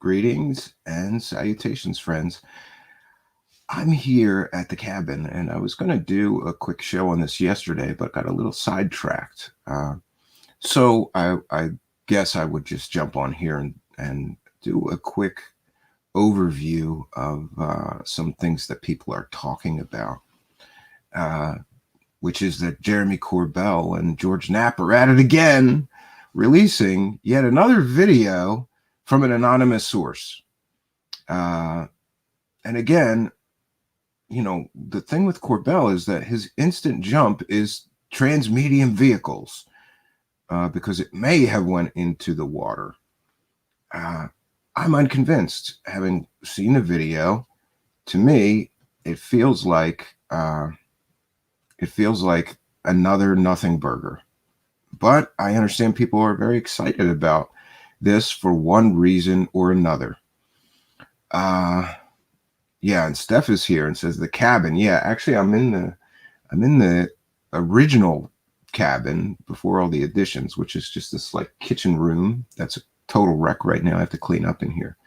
Greetings and salutations, friends. I'm here at the cabin, and I was going to do a quick show on this yesterday, but got a little sidetracked. So I guess I would just jump on here and do a quick overview of some things that people are talking about, which is that Jeremy Corbell and George Knapp are at it again, releasing yet another video from an anonymous source. And again, you know, the thing with Corbell is that his instant jump is transmedium vehicles, because it may have went into the water. I'm unconvinced. Having seen the video, to me, it feels like another nothing burger. But I understand people are very excited about this for one reason or another. Yeah, and Steph is here and says the cabin. Yeah, actually, I'm in the original cabin before all the additions, which is just this like kitchen room. That's a total wreck right now. I have to clean up in here.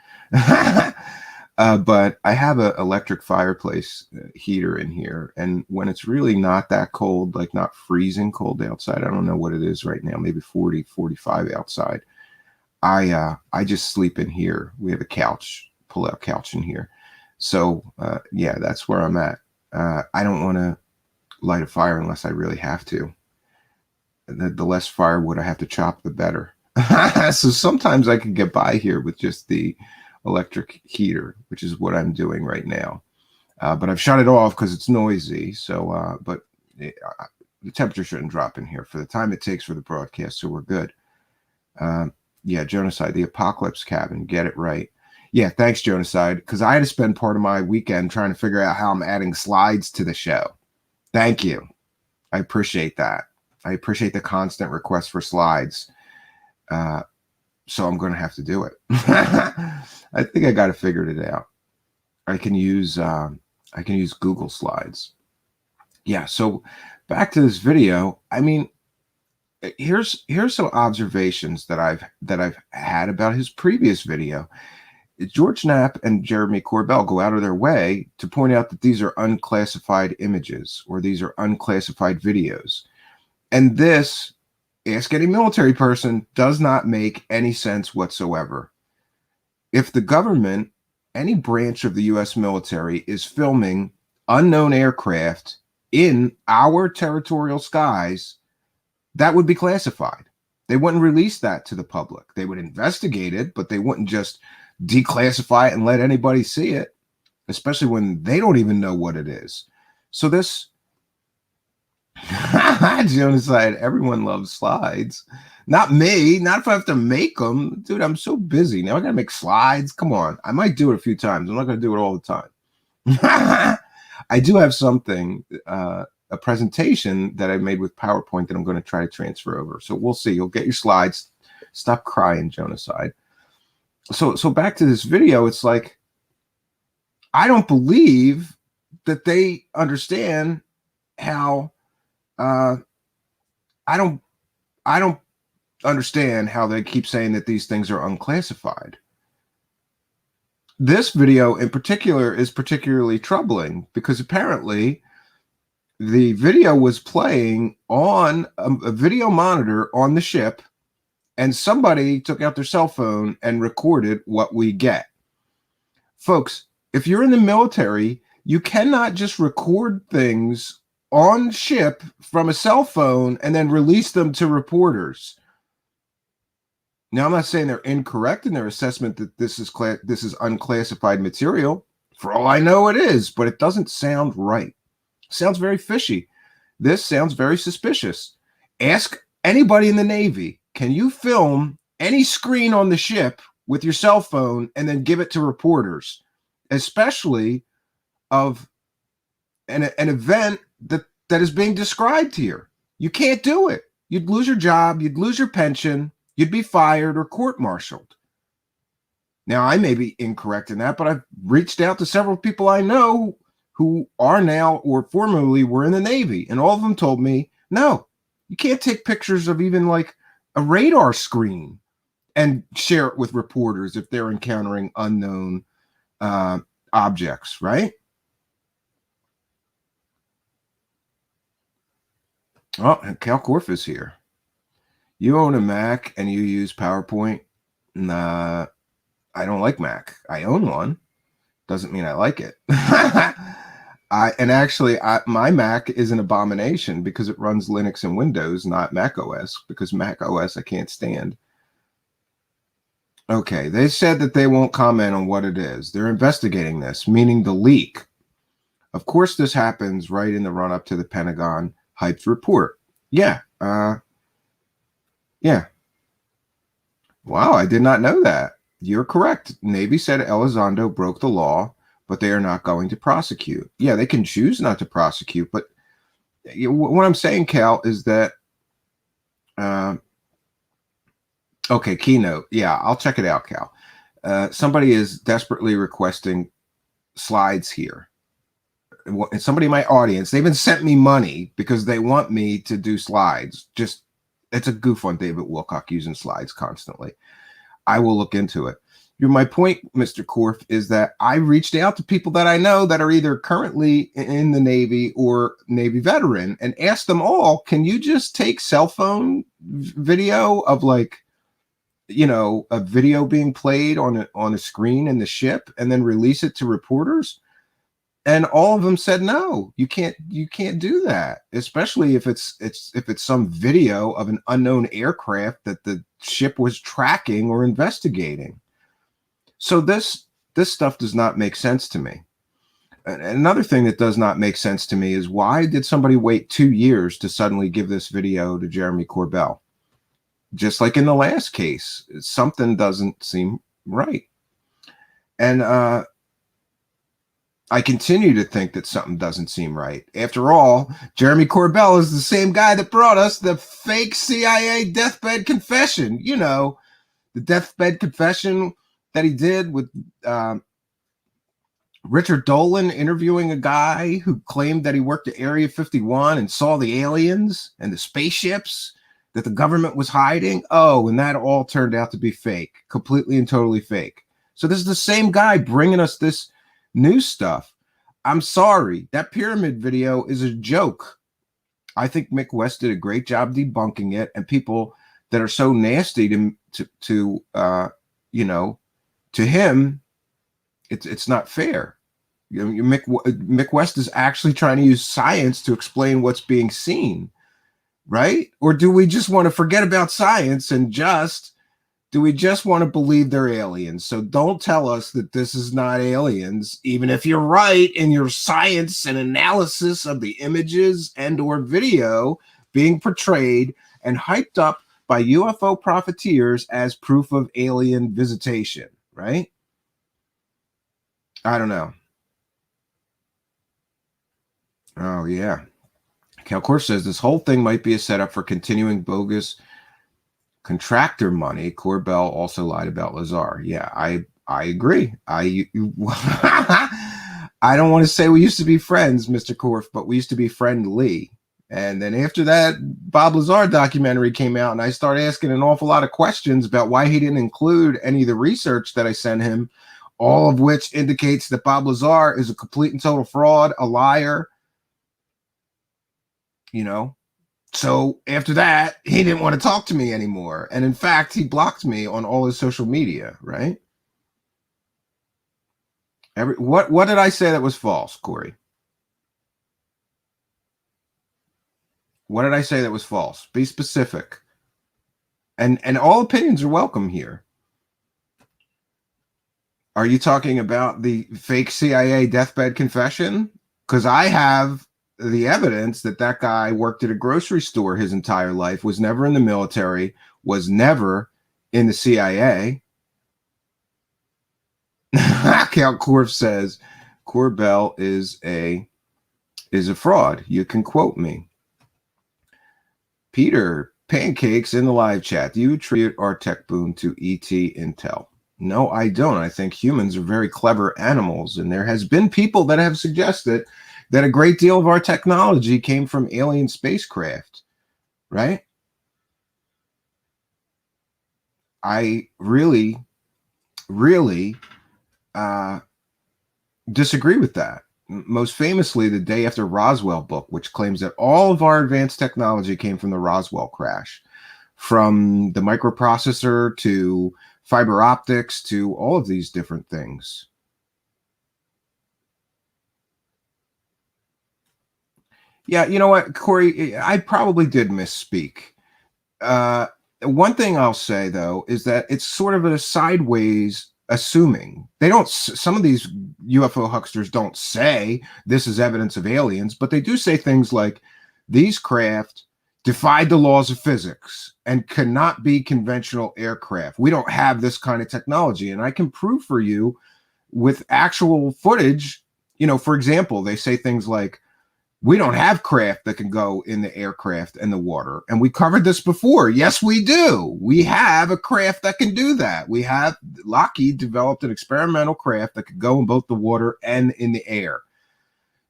But I have an electric fireplace heater in here, and when it's really not that cold, like not freezing cold outside, I don't know what it is right now, maybe 40, 45 outside, I just sleep in here. We have a couch, pull-out couch in here. So yeah, that's where I'm at. I don't want to light a fire unless I really have to. The less firewood I have to chop, the better. So sometimes I can get by here with just the electric heater, which is what I'm doing right now. But I've shut it off because it's noisy. So, but the temperature shouldn't drop in here for the time it takes for the broadcast. So we're good. Yeah, Genocide, the Apocalypse Cabin, get it right. Yeah, thanks, Genocide, because I had to spend part of my weekend trying to figure out how I'm adding slides to the show. Thank you. I appreciate that. I appreciate the constant request for slides. So I'm going to have to do it. I think I got it figured it out. I can use Google Slides. Yeah, so back to this video. I mean, here's some observations that I've had about his previous video. George Knapp and Jeremy Corbell go out of their way to point out that these are unclassified images or these are unclassified videos. And this, ask any military person, does not make any sense whatsoever. If the government, any branch of the U.S. military, is filming unknown aircraft in our territorial skies, that would be classified. They wouldn't release that to the public. They would investigate it, but they wouldn't just declassify it and let anybody see it, especially when they don't even know what it is. So this Genocide, everyone loves slides. Not me, not if I have to make them. Dude, I'm so busy. Now I gotta make slides. Come on. I might do it a few times. I'm not gonna do it all the time. I do have something, a presentation that I made with PowerPoint that I'm going to try to transfer over. So we'll see. You'll get your slides. Stop crying, Genocide. So back to this video, it's like, I don't believe that they understand how, I don't understand how they keep saying that these things are unclassified. This video in particular is particularly troubling because apparently the video was playing on a video monitor on the ship, and somebody took out their cell phone and recorded what we get. Folks, if you're in the military, you cannot just record things on ship from a cell phone and then release them to reporters. Now, I'm not saying they're incorrect in their assessment that this is unclassified material. For all I know, it is, but it doesn't sound right. It sounds very fishy. This sounds very suspicious. Ask anybody in the Navy, can you film any screen on the ship with your cell phone and then give it to reporters, especially of an event that is being described here? You can't do it. You'd lose your job. You'd lose your pension. You'd be fired or court-martialed. Now, I may be incorrect in that, but I've reached out to several people I know who are now or formerly were in the Navy, and all of them told me, no, you can't take pictures of even like a radar screen and share it with reporters if they're encountering unknown objects, right? Oh, and Cal Korff is here. You own a Mac and you use PowerPoint? Nah, I don't like Mac. I own one. Doesn't mean I like it. My Mac is an abomination because it runs Linux and Windows, not Mac OS, because Mac OS I can't stand. Okay, they said that they won't comment on what it is. They're investigating this, meaning the leak. Of course, this happens right in the run-up to the Pentagon hyped report. Yeah. Yeah. Wow, I did not know that. You're correct. Navy said Elizondo broke the law, but they are not going to prosecute. Yeah, they can choose not to prosecute, but what I'm saying, Cal, is that okay, keynote. Yeah, I'll check it out, Cal. Somebody is desperately requesting slides here. And somebody in my audience, they've been sent me money because they want me to do slides. Just, it's a goof on David Wilcock using slides constantly. I will look into it. My point, Mr. Korff, is that I reached out to people that I know that are either currently in the Navy or Navy veteran and asked them all, can you just take cell phone video of like, you know, a video being played on a screen in the ship and then release it to reporters? And all of them said, no, you can't do that, especially if it's some video of an unknown aircraft that the ship was tracking or investigating. So this stuff does not make sense to me. Another thing that does not make sense to me is, why did somebody wait 2 years to suddenly give this video to Jeremy Corbell? Just like in the last case, something doesn't seem right. And I continue to think that something doesn't seem right. After all, Jeremy Corbell is the same guy that brought us the fake CIA deathbed confession. You know, the deathbed confession that he did with Richard Dolan interviewing a guy who claimed that he worked at Area 51 and saw the aliens and the spaceships that the government was hiding. Oh, and that all turned out to be fake, completely and totally fake. So this is the same guy bringing us this new stuff. I'm sorry, that pyramid video is a joke. I think Mick West did a great job debunking it, and people that are so nasty to you know, to him, it's not fair. You know, Mick West is actually trying to use science to explain what's being seen, right? Or do we just want to forget about science and do we just want to believe they're aliens? So don't tell us that this is not aliens, even if you're right in your science and analysis of the images and or video being portrayed and hyped up by UFO profiteers as proof of alien visitation, right? I don't know. Oh, yeah. Cal Korff says this whole thing might be a setup for continuing bogus contractor money. Corbell also lied about Lazar. Yeah, I agree. I don't want to say we used to be friends, Mr. Korff, but we used to be friendly. And then after that Bob Lazar documentary came out, and I started asking an awful lot of questions about why he didn't include any of the research that I sent him, all of which indicates that Bob Lazar is a complete and total fraud, a liar, you know. So after that, he didn't want to talk to me anymore. And in fact, he blocked me on all his social media, right? What did I say that was false, Corey? What did I say that was false? Be specific. And all opinions are welcome here. Are you talking about the fake CIA deathbed confession? Because I have the evidence that that guy worked at a grocery store his entire life, was never in the military, was never in the CIA. Cal Korff says Corbell is a fraud. You can quote me. Peter Pancakes in the live chat. Do you attribute our tech boom to ET intel? No, I don't. I think humans are very clever animals, and there has been people that have suggested that a great deal of our technology came from alien spacecraft, right? I really, really disagree with that. Most famously, the Day After Roswell book, which claims that all of our advanced technology came from the Roswell crash, from the microprocessor to fiber optics to all of these different things. Yeah, you know what, Corey, I probably did misspeak. One thing I'll say, though, is that it's sort of a sideways assuming. They don't, some of these UFO hucksters don't say this is evidence of aliens, but they do say things like these craft defied the laws of physics and cannot be conventional aircraft. We don't have this kind of technology. And I can prove for you with actual footage, you know, for example, they say things like, we don't have craft that can go in the aircraft and the water. And we covered this before. Yes, we do. We have a craft that can do that. We have, Lockheed developed an experimental craft that could go in both the water and in the air.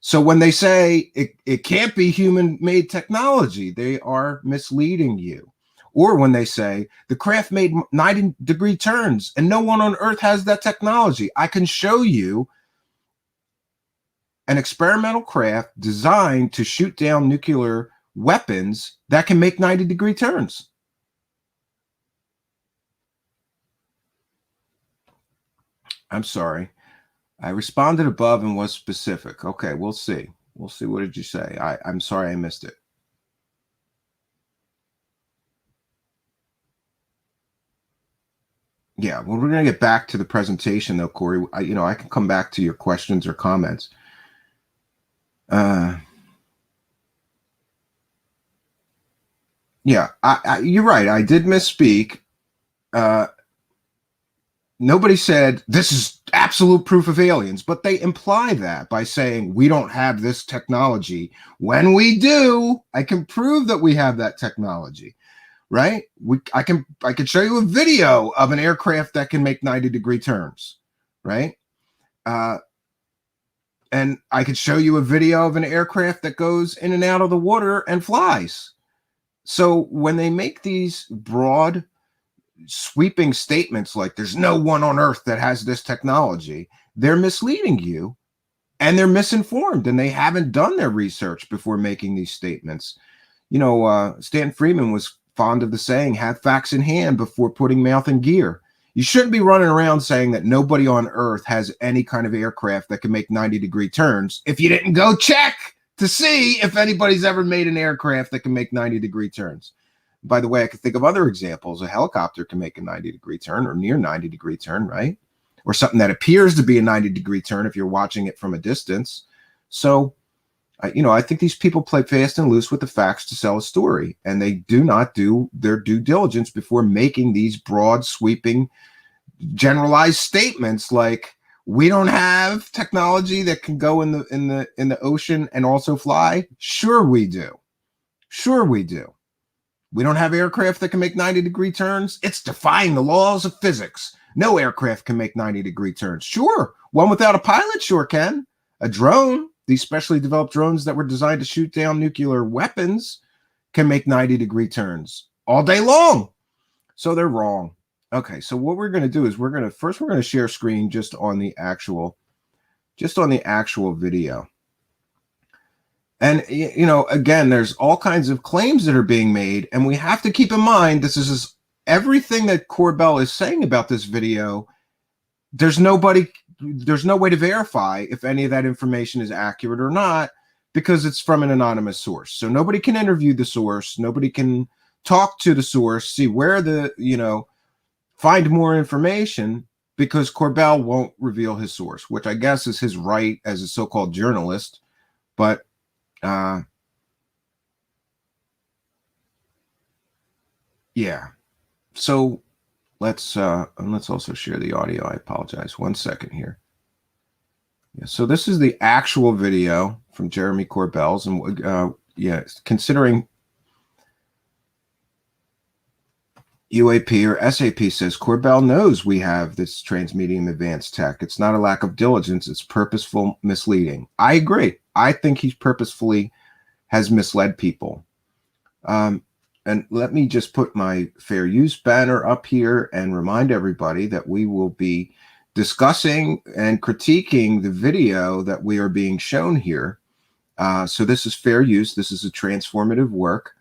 So when they say it can't be human-made technology, they are misleading you. Or when they say the craft made 90-degree turns and no one on Earth has that technology, I can show you an experimental craft designed to shoot down nuclear weapons that can make 90-degree turns. I'm sorry. I responded above and was specific. Okay, we'll see. We'll see. What did you say? I'm sorry I missed it. Yeah, well, we're going to get back to the presentation, though, Corey. I can come back to your questions or comments. Yeah, you're right. I did misspeak. Nobody said this is absolute proof of aliens, but they imply that by saying we don't have this technology. When we do, I can prove that we have that technology, right? I can show you a video of an aircraft that can make 90-degree turns, right? And I could show you a video of an aircraft that goes in and out of the water and flies. So when they make these broad, sweeping statements like there's no one on Earth that has this technology, they're misleading you and they're misinformed and they haven't done their research before making these statements. You know, Stan Freeman was fond of the saying, have facts in hand before putting mouth in gear. You shouldn't be running around saying that nobody on Earth has any kind of aircraft that can make 90-degree turns if you didn't go check to see if anybody's ever made an aircraft that can make 90-degree turns. By the way, I could think of other examples. A helicopter can make a 90-degree turn or near 90-degree turn, right? Or something that appears to be a 90-degree turn if you're watching it from a distance. So, I think these people play fast and loose with the facts to sell a story, and they do not do their due diligence before making these broad, sweeping, generalized statements like we don't have technology that can go in the ocean and also fly. Sure we do. Sure we do. We don't have aircraft that can make 90-degree turns. It's defying the laws of physics. No aircraft can make 90-degree turns. Sure, one without a pilot sure can. A drone, these specially developed drones that were designed to shoot down nuclear weapons, can make 90-degree turns all day long. So they're wrong. Okay, so what we're going to do is we're going to share screen just on the actual video. And, again, there's all kinds of claims that are being made, and we have to keep in mind this is everything that Corbell is saying about this video. There's no way to verify if any of that information is accurate or not because it's from an anonymous source. So nobody can interview the source. Nobody can talk to the source, see where find more information because Corbell won't reveal his source, which I guess is his right as a so-called journalist. But yeah. So let's also share the audio. I apologize. 1 second here. Yeah, so this is the actual video from Jeremy Corbell's, and considering UAP or SAP says Corbell knows we have this transmedium advanced tech. It's not a lack of diligence. It's purposeful misleading. I agree. I think he purposefully has misled people. And let me just put my fair use banner up here and remind everybody that we will be discussing and critiquing the video that we are being shown here. So this is fair use. This is a transformative work.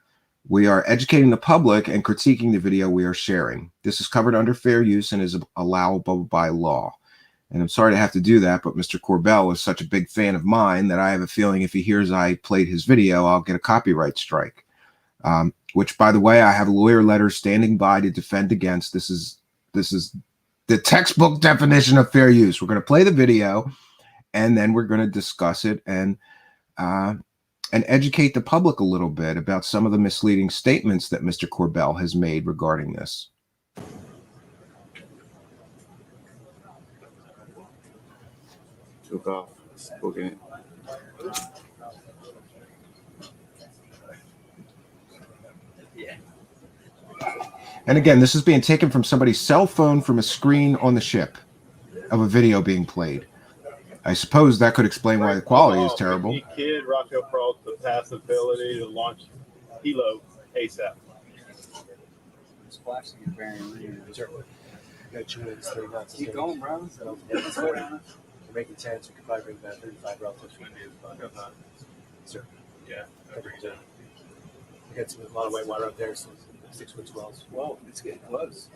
We are educating the public and critiquing the video we are sharing. This is covered under fair use and is allowable by law. And I'm sorry to have to do that, but Mr. Corbell is such a big fan of mine that I have a feeling if he hears I played his video, I'll get a copyright strike. Which, by the way, I have lawyer letters standing by to defend against. This is the textbook definition of fair use. We're going to play the video, and then we're going to discuss it and educate the public a little bit about some of the misleading statements that Mr. Corbell has made regarding this. Took off, spoken it. And again, this is being taken from somebody's cell phone from a screen on the ship of a video being played. I suppose that could explain why the quality is terrible. Kid, Rocco Pearl, the possibility to launch Hilo ASAP. Splashing your bearing. Keep going, bro. We're making 10, so we can probably bring that 35 relative. Sir. Yeah. We got a lot of white water up there, so 6-foot swells. Well, it's getting close.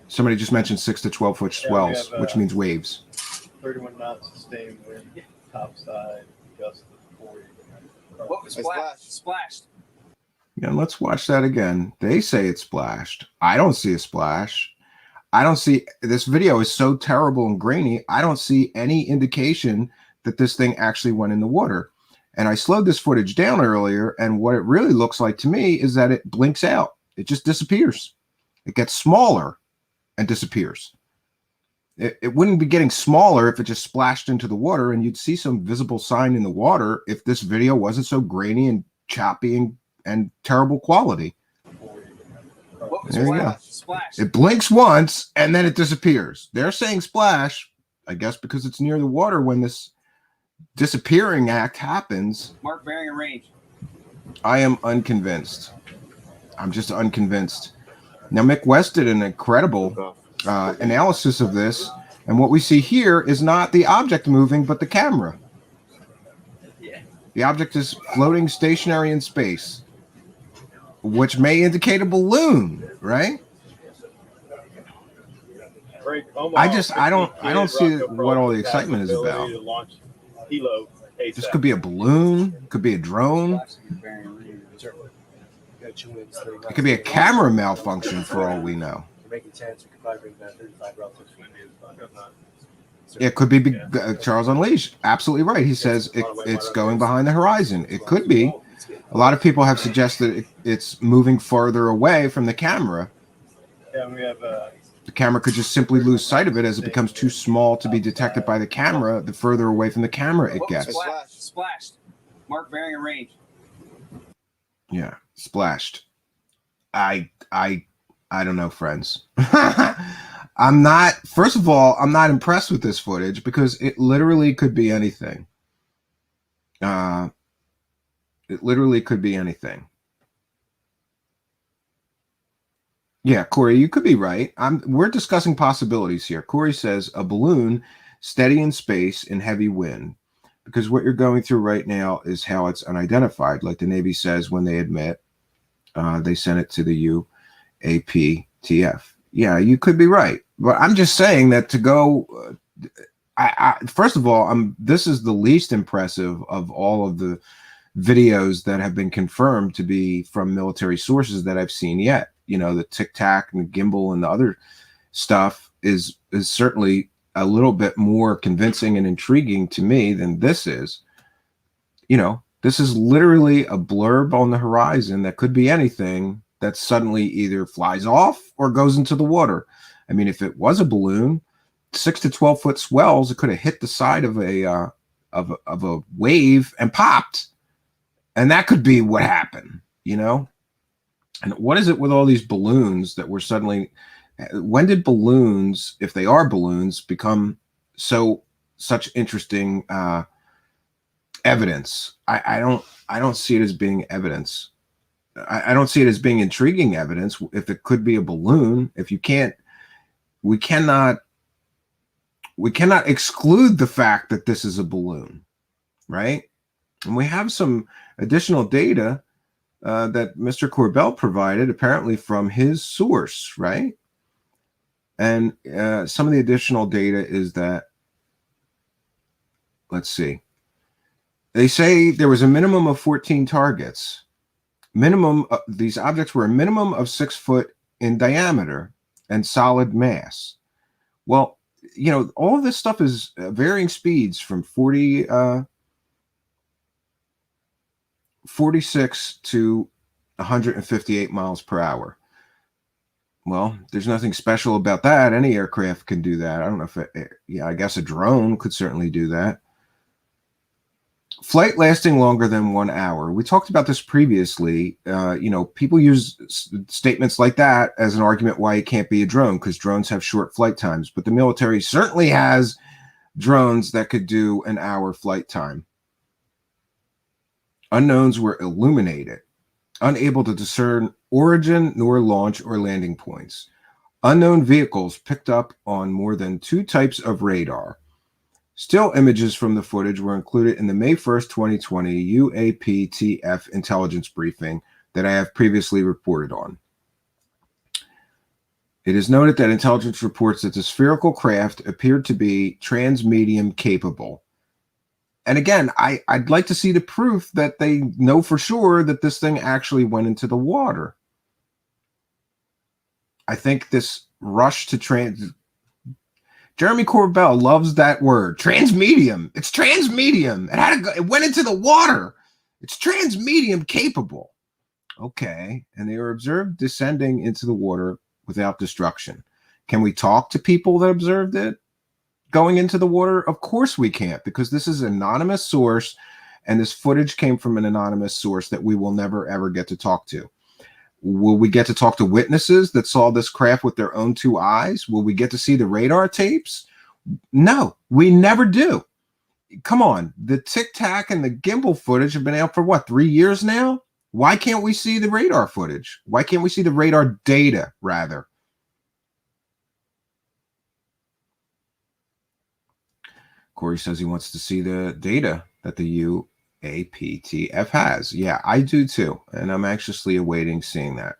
Somebody just mentioned 6 to 12 foot swells, which means waves. 31 knots sustained wind, topside, gust of 40. What was splashed? Yeah, let's watch that again. They say it splashed. I don't see a splash. I don't see, this video is so terrible and grainy, I don't see any indication that this thing actually went in the water. And I slowed this footage down earlier, and what it really looks like to me is that it blinks out. It just disappears. It gets smaller and disappears. It wouldn't be getting smaller if it just splashed into the water, and you'd see some visible sign in the water if this video wasn't so grainy and choppy and terrible quality. There you go. Splash. It blinks once, and then it disappears. They're saying splash, I guess because it's near the water when this disappearing act happens. Mark bearing and range. I am unconvinced. I'm just unconvinced. Now, Mick West did an incredible analysis of this, and what we see here is not the object moving, but the camera. Yeah. The object is floating stationary in space, which may indicate a balloon, right? I don't see what all the excitement is about. This could be a balloon, could be a drone, it could be a camera malfunction for all we know. It could be Charles Unleashed. Absolutely right. He says it's going behind the horizon. It could be. A lot of people have suggested it's moving farther away from the camera. Yeah, we have the camera could just simply lose sight of it as it becomes too small to be detected by the camera. The further away from the camera it gets. Splashed. Mark bearing and range. Yeah, splashed. I don't know, friends. First of all, I'm not impressed with this footage because it literally could be anything. It literally could be anything. Yeah, Corey, you could be right. We're discussing possibilities here. Corey says a balloon steady in space in heavy wind, because what you're going through right now is how it's unidentified. Like the Navy says when they admit, they sent it to the UAPTF. Yeah, you could be right. But I'm just saying that to go, first of all, this is the least impressive of all of the videos that have been confirmed to be from military sources that I've seen yet. You know, the Tic Tac and the gimbal and the other stuff is certainly a little bit more convincing and intriguing to me than this is. You know, this is literally a blurb on the horizon that could be anything that suddenly either flies off or goes into the water. I mean, if it was a balloon, 6 to 12 foot swells, it could have hit the side of a wave and popped. And that could be what happened, you know? And what is it with all these balloons that we're suddenly, when did balloons, if they are balloons, become such interesting evidence. I don't see it as being evidence. I don't see it as being intriguing evidence. If it could be a balloon, if you can't, we cannot exclude the fact that this is a balloon, right? And we have some additional data that Mr. Corbell provided, apparently from his source, right? And some of the additional data is that, let's see, they say there was a minimum of 14 targets. These objects were a minimum of 6 foot in diameter and solid mass. Well, you know, all of this stuff is varying speeds from 46 to 158 miles per hour. Well, there's nothing special about that. Any aircraft can do that. I don't know if I guess a drone could certainly do that. Flight lasting longer than 1 hour. We talked about this previously. You know, people use statements like that as an argument why it can't be a drone, because drones have short flight times. But the military certainly has drones that could do an hour flight time. Unknowns were illuminated, unable to discern origin nor launch or landing points. Unknown vehicles picked up on more than 2 types of radar. Still images from the footage were included in the May 1st, 2020 UAPTF intelligence briefing that I have previously reported on. It is noted that intelligence reports that the spherical craft appeared to be transmedium capable. And again, I'd like to see the proof that they know for sure that this thing actually went into the water. I think this rush to Jeremy Corbell loves that word, transmedium. It's transmedium. It went into the water. It's transmedium capable. Okay. And they were observed descending into the water without destruction. Can we talk to people that observed it going into the water? Of course we can't, because this is an anonymous source, and this footage came from an anonymous source that we will never, ever get to talk to. Will we get to talk to witnesses that saw this craft with their own 2 eyes? Will we get to see the radar tapes? No, we never do. Come on. The Tic Tac and the gimbal footage have been out for what, 3 years now? Why can't we see the radar footage? Why can't we see the radar data, rather? Corey says he wants to see the data that the UAPTF has. Yeah, I do too. And I'm anxiously awaiting seeing that.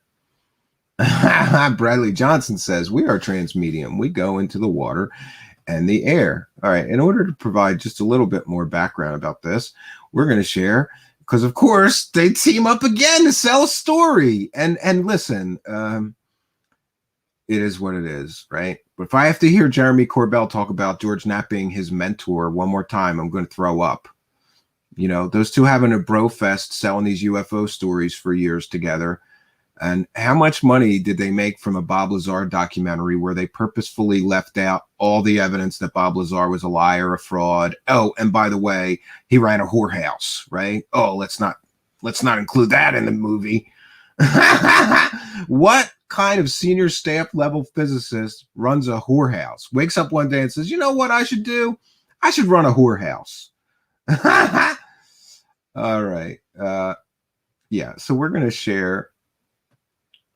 Bradley Johnson says, we are transmedium. We go into the water and the air. All right. In order to provide just a little bit more background about this, we're going to share, because of course they team up again to sell a story. And listen, it is what it is, right? But if I have to hear Jeremy Corbell talk about George Knapp being his mentor one more time, I'm going to throw up. You know, those two having a bro fest selling these UFO stories for years together. And how much money did they make from a Bob Lazar documentary where they purposefully left out all the evidence that Bob Lazar was a liar, a fraud? Oh, and by the way, he ran a whorehouse, right? Oh, let's not include that in the movie. What kind of senior staff level physicist runs a whorehouse, wakes up one day and says, you know what I should do? I should run a whorehouse. All right. Yeah. So we're going to share.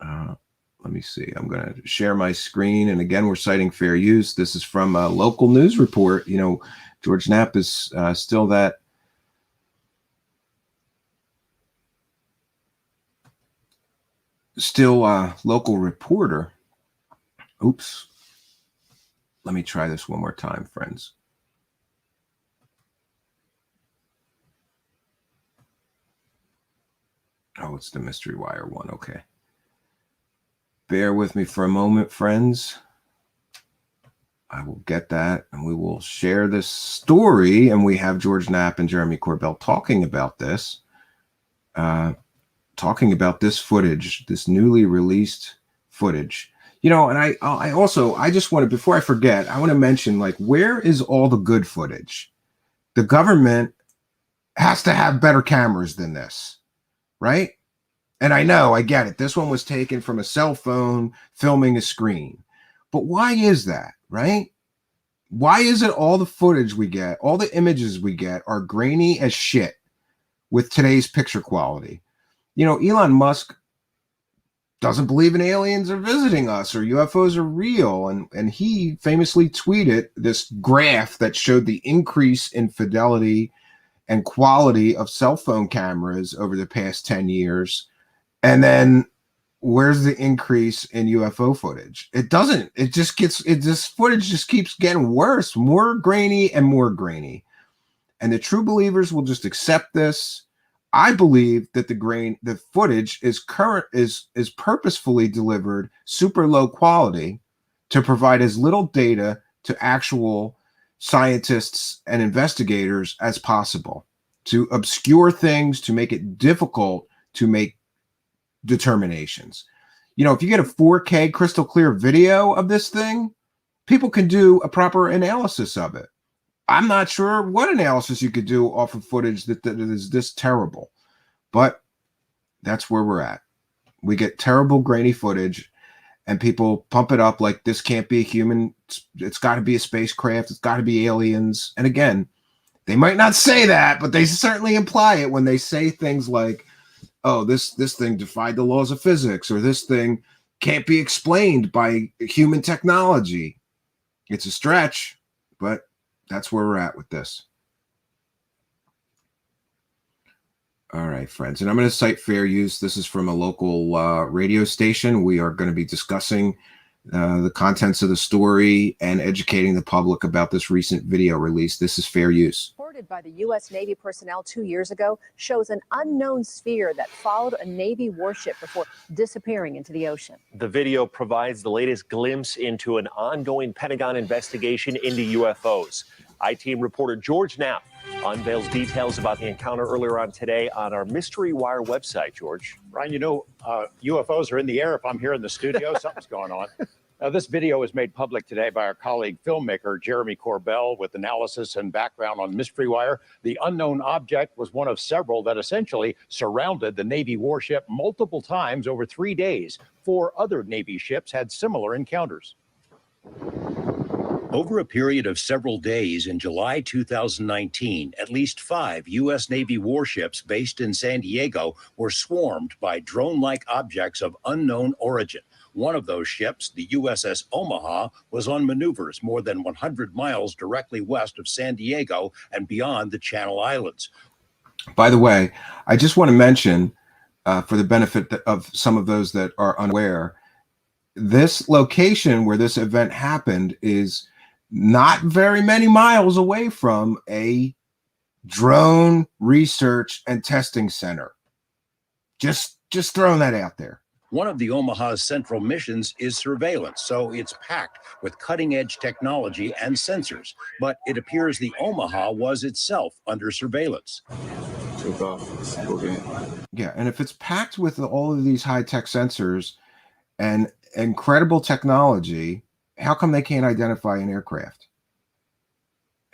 Let me see. I'm going to share my screen. And again, we're citing fair use. This is from a local news report. You know, George Knapp is still that local reporter. Oops. Let me try this one more time, friends. Oh, it's the Mystery Wire one. Okay. Bear with me for a moment, friends. I will get that, and we will share this story, and we have George Knapp and Jeremy Corbell talking about this. Talking about this footage, this newly released footage. You know, and I also just want to, before I forget, I want to mention, like, where is all the good footage? The government has to have better cameras than this, right? And I know, I get it. This one was taken from a cell phone filming a screen. But why is that, right? Why is it all the footage we get, all the images we get are grainy as shit with today's picture quality? You know, Elon Musk doesn't believe in aliens are visiting us or UFOs are real. And he famously tweeted this graph that showed the increase in fidelity and quality of cell phone cameras over the past 10 years. And then where's the increase in UFO footage? It doesn't. It just gets, this footage just keeps getting worse, more grainy and more grainy. And the true believers will just accept this. I believe that the footage is purposefully delivered super low quality to provide as little data to actual scientists and investigators as possible, to obscure things, to make it difficult to make determinations. You know, if you get a 4K crystal clear video of this thing, people can do a proper analysis of it. I'm not sure what analysis you could do off of footage that is this terrible, but that's where we're at. We get terrible grainy footage and people pump it up like this can't be a human. It's got to be a spacecraft. It's got to be aliens. And again, they might not say that, but they certainly imply it when they say things like, oh, this thing defied the laws of physics, or this thing can't be explained by human technology. It's a stretch, but that's where we're at with this. All right, friends. And I'm going to cite fair use. This is from a local radio station. We are going to be discussing the contents of the story and educating the public about this recent video release. This is fair use. Reported by the U.S. Navy personnel 2 years ago shows an unknown sphere that followed a Navy warship before disappearing into the ocean. The video provides the latest glimpse into an ongoing Pentagon investigation into UFOs. I-Team reporter George Knapp unveils details about the encounter earlier on today on our Mystery Wire website. George. Ryan, you know, UFOs are in the air. If I'm here in the studio, something's going on. This video was made public today by our colleague filmmaker Jeremy Corbell with analysis and background on Mystery Wire. The unknown object was one of several that essentially surrounded the Navy warship multiple times over 3 days. 4 other Navy ships had similar encounters. Over a period of several days in July 2019, at least 5 U.S. Navy warships based in San Diego were swarmed by drone-like objects of unknown origin. One of those ships, the USS Omaha, was on maneuvers more than 100 miles directly west of San Diego and beyond the Channel Islands. By the way, I just want to mention, for the benefit of some of those that are unaware, this location where this event happened is not very many miles away from a drone research and testing center. Just throwing that out there. One of the Omaha's central missions is surveillance, so it's packed with cutting-edge technology and sensors. But it appears the Omaha was itself under surveillance. Took off. Yeah, and if it's packed with all of these high-tech sensors and incredible technology, how come they can't identify an aircraft?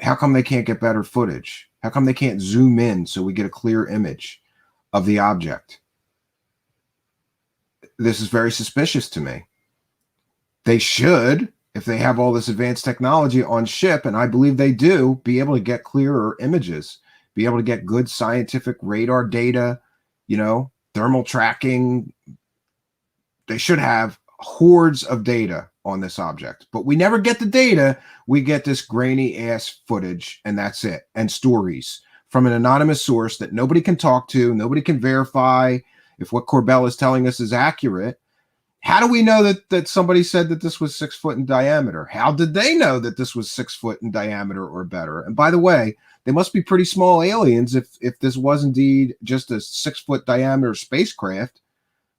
How come they can't get better footage? How come they can't zoom in so we get a clear image of the object? This is very suspicious to me. They should, if they have all this advanced technology on ship, and I believe they do, be able to get clearer images, be able to get good scientific radar data, you know, thermal tracking. They should have hordes of data on this object, but we never get the data. We get this grainy ass footage, and that's it. And stories from an anonymous source that nobody can talk to, nobody can verify if what Corbell is telling us is accurate. How do we know that somebody said that this was 6 foot in diameter? How did they know that this was 6 foot in diameter or better? And by the way, they must be pretty small aliens if this was indeed just a 6 foot diameter spacecraft,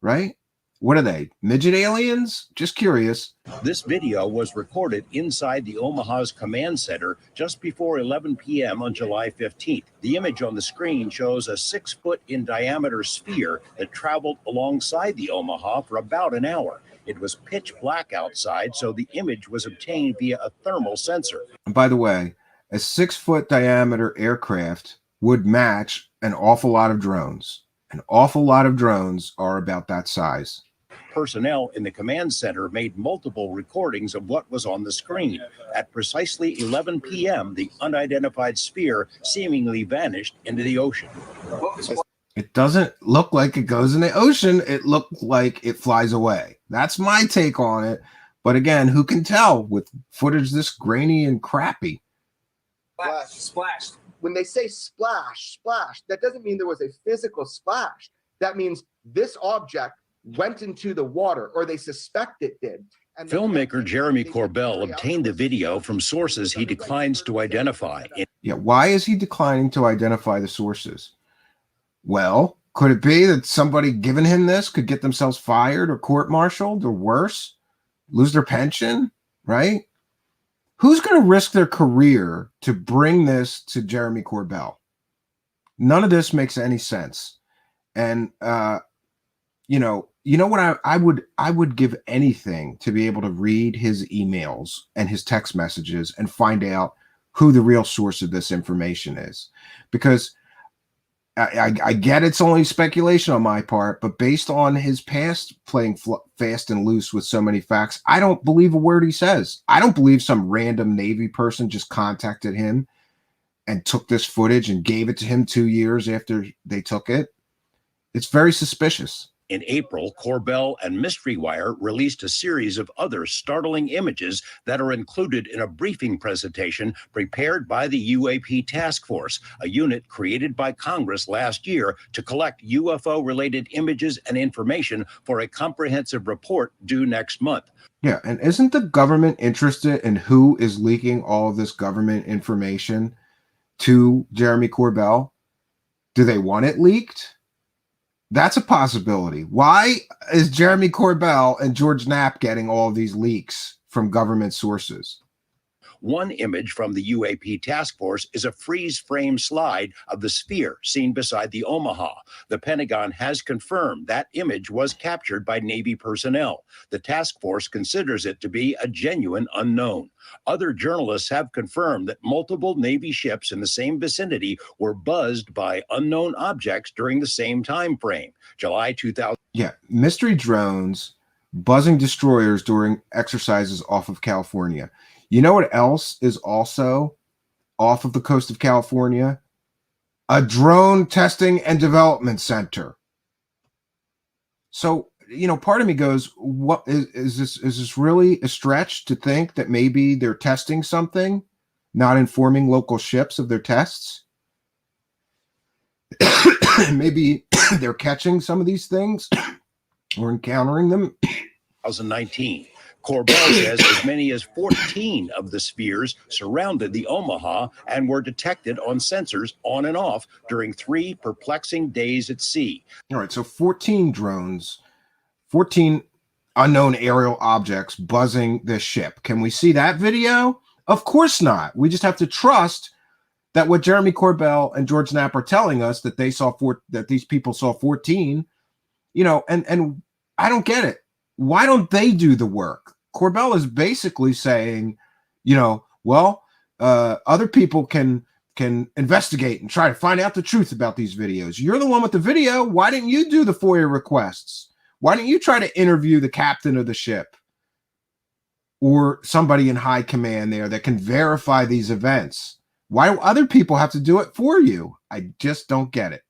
right? What are they, midget aliens? Just curious. This video was recorded inside the Omaha's command center just before 11 p.m. on July 15th. The image on the screen shows a 6 foot in diameter sphere that traveled alongside the Omaha for about an hour. It was pitch black outside, so the image was obtained via a thermal sensor. And by the way, a 6 foot diameter aircraft would match an awful lot of drones. An awful lot of drones are about that size. personnel in the command center made multiple recordings of what was on the screen. At precisely 11 p.m., the unidentified sphere seemingly vanished into the ocean. It doesn't look like it goes in the ocean. It looked like it flies away. That's my take on it. But again, who can tell with footage this grainy and crappy? Splashed. When they say splash, that doesn't mean there was a physical splash. That means this object went into the water, or they suspect it did. And filmmaker Jeremy Corbell obtained the video from sources he declines to identify. Yeah, why is he declining to identify the sources? Well, could it be that somebody giving him this could get themselves fired or court-martialed or worse, lose their pension, right? Who's going to risk their career to bring this to Jeremy Corbell? None of this makes any sense. And, you know what I would give anything to be able to read his emails and his text messages and find out who the real source of this information is. Because I get it's only speculation on my part, but based on his past playing fast and loose with so many facts, I don't believe a word he says. I don't believe some random Navy person just contacted him and took this footage and gave it to him 2 years after they took it. It's very suspicious. In April, Corbell and Mystery Wire released a series of other startling images that are included in a briefing presentation prepared by the UAP Task Force, a unit created by Congress last year to collect UFO-related images and information for a comprehensive report due next month. Yeah, and isn't the government interested in who is leaking all of this government information to Jeremy Corbell? Do they want it leaked? That's a possibility. Why is Jeremy Corbell and George Knapp getting all these leaks from government sources? One image from the UAP task force is a freeze frame slide of the sphere seen beside the Omaha. The Pentagon has confirmed that image was captured by Navy personnel. The task force considers it to be a genuine unknown. Other journalists have confirmed that multiple Navy ships in the same vicinity were buzzed by unknown objects during the same time frame, July 2000. Yeah, mystery drones buzzing destroyers during exercises off of California. You know what else is also off of the coast of California? A drone testing and development center. So, part of me goes, what is this really a stretch to think that maybe they're testing something, not informing local ships of their tests? Maybe they're catching some of these things or encountering them. 2019. Corbell says as many as 14 of the spheres surrounded the Omaha and were detected on sensors on and off during 3 perplexing days at sea. All right, so 14 drones, 14 unknown aerial objects buzzing this ship. Can we see that video? Of course not. We just have to trust that what Jeremy Corbell and George Knapp are telling us, that they saw that these people saw 14, and I don't get it. Why don't they do the work? Corbell is basically saying, other people can investigate and try to find out the truth about these videos. You're the one with the video. Why didn't you do the FOIA requests? Why didn't you try to interview the captain of the ship or somebody in high command there that can verify these events? Why do other people have to do it for you? I just don't get it.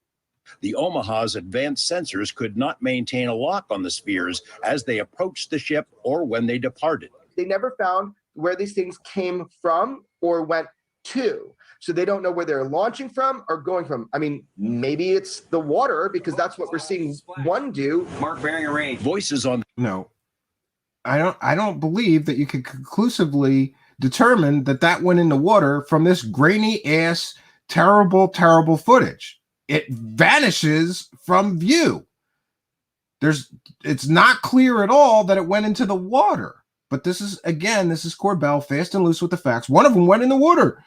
The Omaha's advanced sensors could not maintain a lock on the spheres as they approached the ship or when they departed. They never found where these things came from or went to. So they don't know where they're launching from or going from. I mean, maybe it's the water, because that's what we're seeing one do. Mark bearing a range. Voices on. No, I don't believe that you could conclusively determine that went in the water from this grainy ass, terrible footage. It vanishes from view. It's not clear at all that it went into the water. But this is Corbell, fast and loose with the facts. One of them went in the water.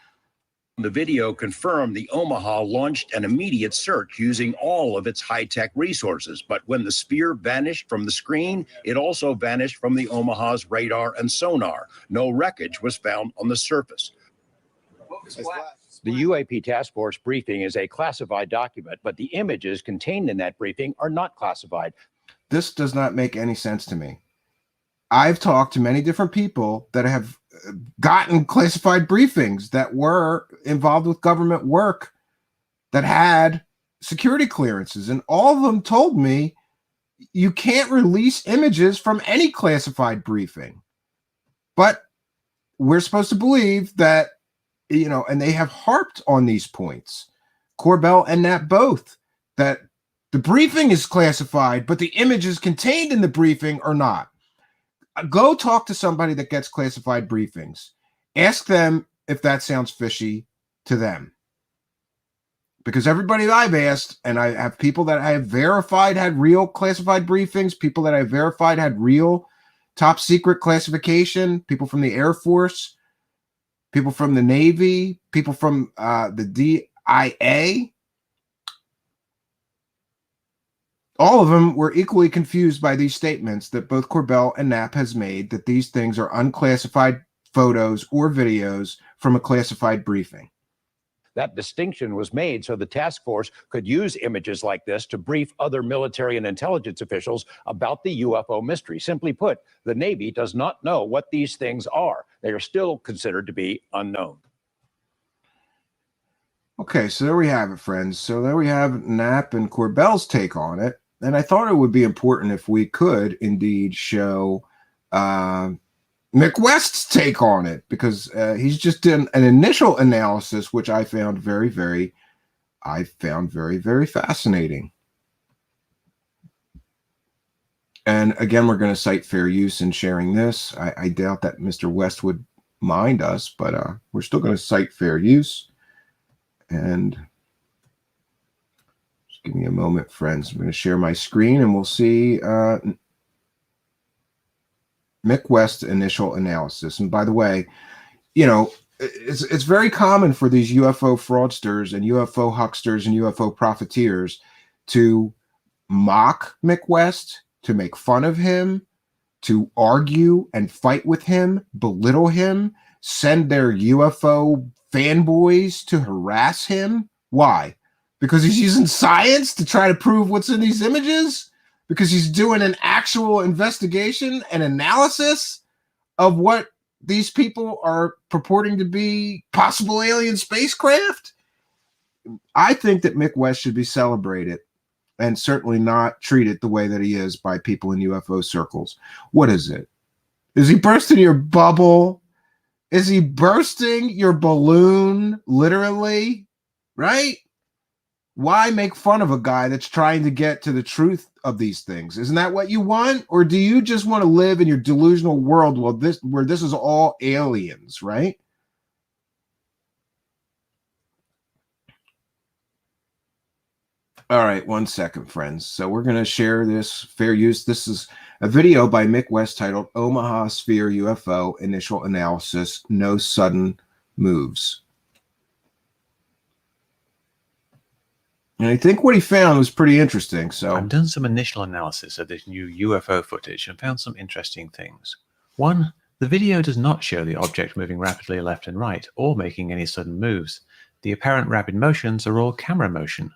The video confirmed the Omaha launched an immediate search using all of its high-tech resources. But when the sphere vanished from the screen, it also vanished from the Omaha's radar and sonar. No wreckage was found on the surface. The UAP Task Force briefing is a classified document, but the images contained in that briefing are not classified. This does not make any sense to me. I've talked to many different people that have gotten classified briefings that were involved with government work that had security clearances, and all of them told me you can't release images from any classified briefing. But we're supposed to believe that, and they have harped on these points, Corbell and Knapp both, that the briefing is classified, but the images contained in the briefing are not. Go talk to somebody that gets classified briefings. Ask them if that sounds fishy to them. Because everybody that I've asked, and I have people that I have verified had real classified briefings, people that I verified had real top secret classification, people from the Air Force, people from the Navy, people from the DIA. All of them were equally confused by these statements that both Corbell and Knapp has made, that these things are unclassified photos or videos from a classified briefing. That distinction was made so the task force could use images like this to brief other military and intelligence officials about the UFO mystery. Simply put, the Navy does not know what these things are. They are still considered to be unknown. Okay, so there we have it, friends. So there we have Knapp and Corbell's take on it. And I thought it would be important if we could indeed show Mick West's take on it, because he's just done an initial analysis, which I found very, very fascinating. And again, we're going to cite fair use in sharing this. I doubt that Mr. West would mind us, but we're still going to cite fair use. And just give me a moment, friends. I'm going to share my screen and we'll see Mick West initial analysis. And by the way, it's very common for these UFO fraudsters and UFO hucksters and UFO profiteers to mock Mick West, to make fun of him, to argue and fight with him, belittle him, send their UFO fanboys to harass him. Why? Because he's using science to try to prove what's in these images? Because he's doing an actual investigation and analysis of what these people are purporting to be possible alien spacecraft? I think that Mick West should be celebrated and certainly not treated the way that he is by people in UFO circles. What is it? Is he bursting your bubble? Is he bursting your balloon, literally? Right? Why make fun of a guy that's trying to get to the truth of these things? Isn't that what you want? Or do you just want to live in your delusional world where this is all aliens, right? All right, 1 second, friends. So we're going to share this fair use. This is a video by Mick West titled Omaha Sphere UFO Initial Analysis, No Sudden Moves. And I think what he found was pretty interesting. So I've done some initial analysis of this new UFO footage and found some interesting things. One, the video does not show the object moving rapidly left and right or making any sudden moves. The apparent rapid motions are all camera motion.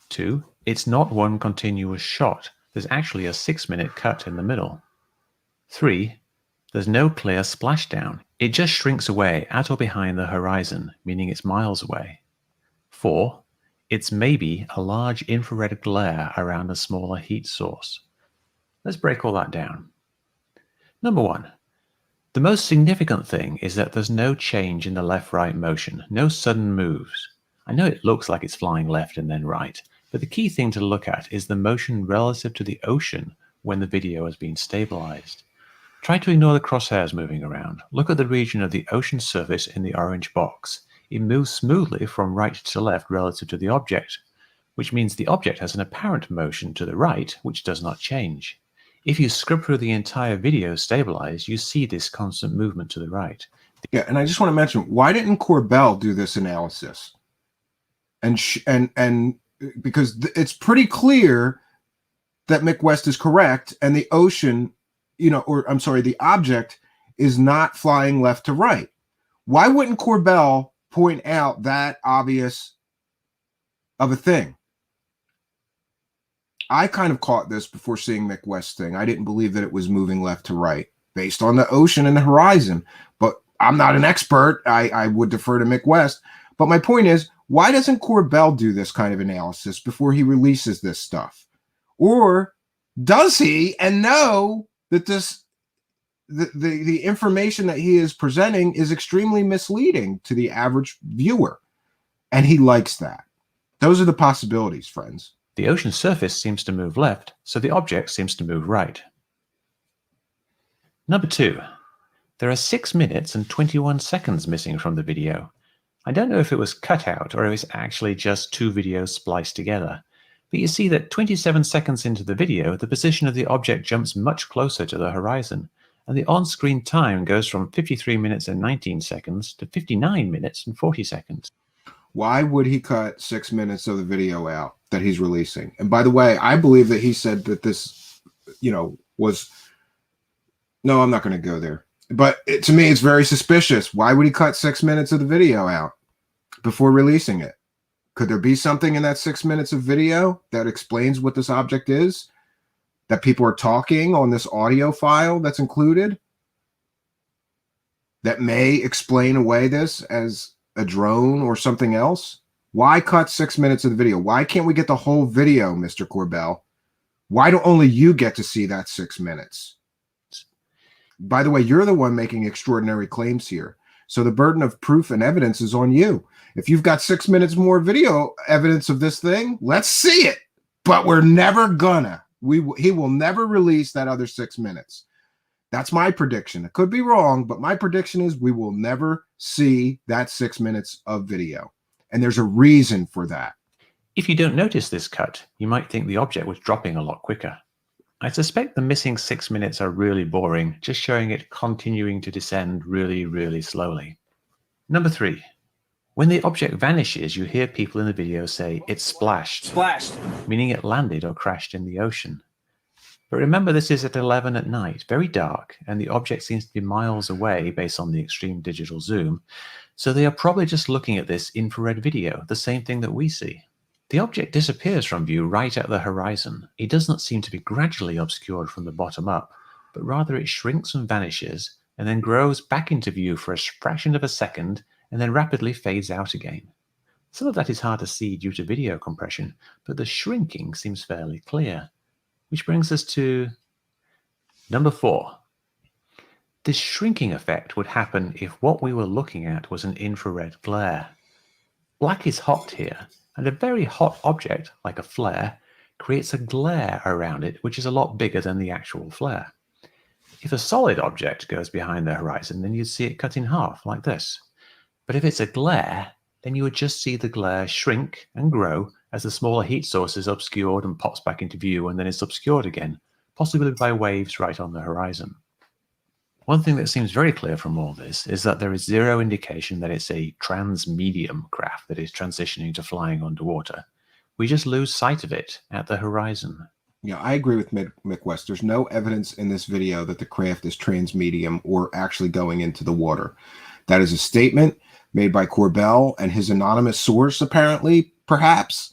2, it's not one continuous shot. There's actually a 6-minute cut in the middle. 3, there's no clear splashdown. It just shrinks away at or behind the horizon, meaning it's miles away. 4, it's maybe a large infrared glare around a smaller heat source. Let's break all that down. Number 1, the most significant thing is that there's no change in the left-right motion, no sudden moves. I know it looks like it's flying left and then right, but the key thing to look at is the motion relative to the ocean when the video has been stabilized. Try to ignore the crosshairs moving around. Look at the region of the ocean surface in the orange box. It moves smoothly from right to left relative to the object, which means the object has an apparent motion to the right, which does not change. If you scrub through the entire video stabilized, you see this constant movement to the right. Yeah, and I just want to mention, why didn't Corbell do this analysis? And because it's pretty clear that Mick West is correct, and the ocean, the object is not flying left to right. Why wouldn't Corbell point out that obvious of a thing? I kind of caught this before seeing Mick West's thing. I didn't believe that it was moving left to right based on the ocean and the horizon. But I'm not an expert. I would defer to Mick West. But my point is, why doesn't Corbell do this kind of analysis before he releases this stuff? Or does he and know that the information that he is presenting is extremely misleading to the average viewer? And he likes that. Those are the possibilities, friends. The ocean surface seems to move left, so the object seems to move right. Number 2. There are 6 minutes and 21 seconds missing from the video. I don't know if it was cut out or if it's actually just 2 videos spliced together. But you see that 27 seconds into the video, the position of the object jumps much closer to the horizon, and the on-screen time goes from 53 minutes and 19 seconds to 59 minutes and 40 seconds. Why would he cut 6 minutes of the video out that he's releasing? And by the way, I believe that he said that this, was... No, I'm not going to go there. But to me, it's very suspicious. Why would he cut 6 minutes of the video out before releasing it? Could there be something in that 6 minutes of video that explains what this object is? That people are talking on this audio file that's included? That may explain away this as a drone or something else? Why cut 6 minutes of the video? Why can't we get the whole video, Mr. Corbell? Why do only you get to see that 6 minutes? By the way, you're the one making extraordinary claims here. So the burden of proof and evidence is on you. If you've got 6 minutes more video evidence of this thing, let's see it. But we're never gonna. He will never release that other 6 minutes. That's my prediction. It could be wrong, but my prediction is we will never see that 6 minutes of video. And there's a reason for that. If you don't notice this cut, you might think the object was dropping a lot quicker. I suspect the missing 6 minutes are really boring, just showing it continuing to descend really, really slowly. Number 3. When the object vanishes, you hear people in the video say, "It splashed," meaning it landed or crashed in the ocean. But remember, this is at 11 at night, very dark, and the object seems to be miles away based on the extreme digital zoom, so they are probably just looking at this infrared video, the same thing that we see. The object disappears from view right at the horizon. It does not seem to be gradually obscured from the bottom up, but rather it shrinks and vanishes, and then grows back into view for a fraction of a second, and then rapidly fades out again. Some of that is hard to see due to video compression, but the shrinking seems fairly clear. Which brings us to number 4. This shrinking effect would happen if what we were looking at was an infrared glare. Black is hot here, and a very hot object, like a flare, creates a glare around it which is a lot bigger than the actual flare. If a solid object goes behind the horizon, then you'd see it cut in half, like this. But if it's a glare, then you would just see the glare shrink and grow as the smaller heat source is obscured and pops back into view and then is obscured again, possibly by waves right on the horizon. One thing that seems very clear from all this is that there is zero indication that it's a transmedium craft that is transitioning to flying underwater. We just lose sight of it at the horizon. Yeah, I agree with Mick West. There's no evidence in this video that the craft is transmedium or actually going into the water. That is a statement made by Corbell and his anonymous source, apparently, perhaps.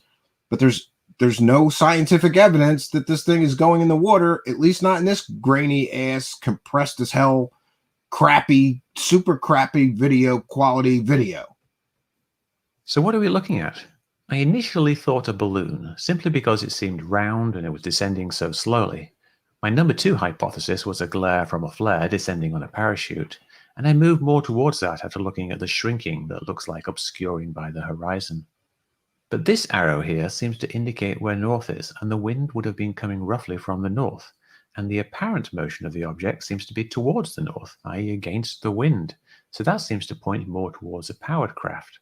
But there's no scientific evidence that this thing is going in the water, at least not in this grainy ass, compressed as hell, crappy, super crappy video quality video. So what are we looking at? I initially thought a balloon, simply because it seemed round and it was descending so slowly. My number 2 hypothesis was a glare from a flare descending on a parachute, and I moved more towards that after looking at the shrinking that looks like obscuring by the horizon. But this arrow here seems to indicate where north is, and the wind would have been coming roughly from the north, and the apparent motion of the object seems to be towards the north, i.e. against the wind, so that seems to point more towards a powered craft.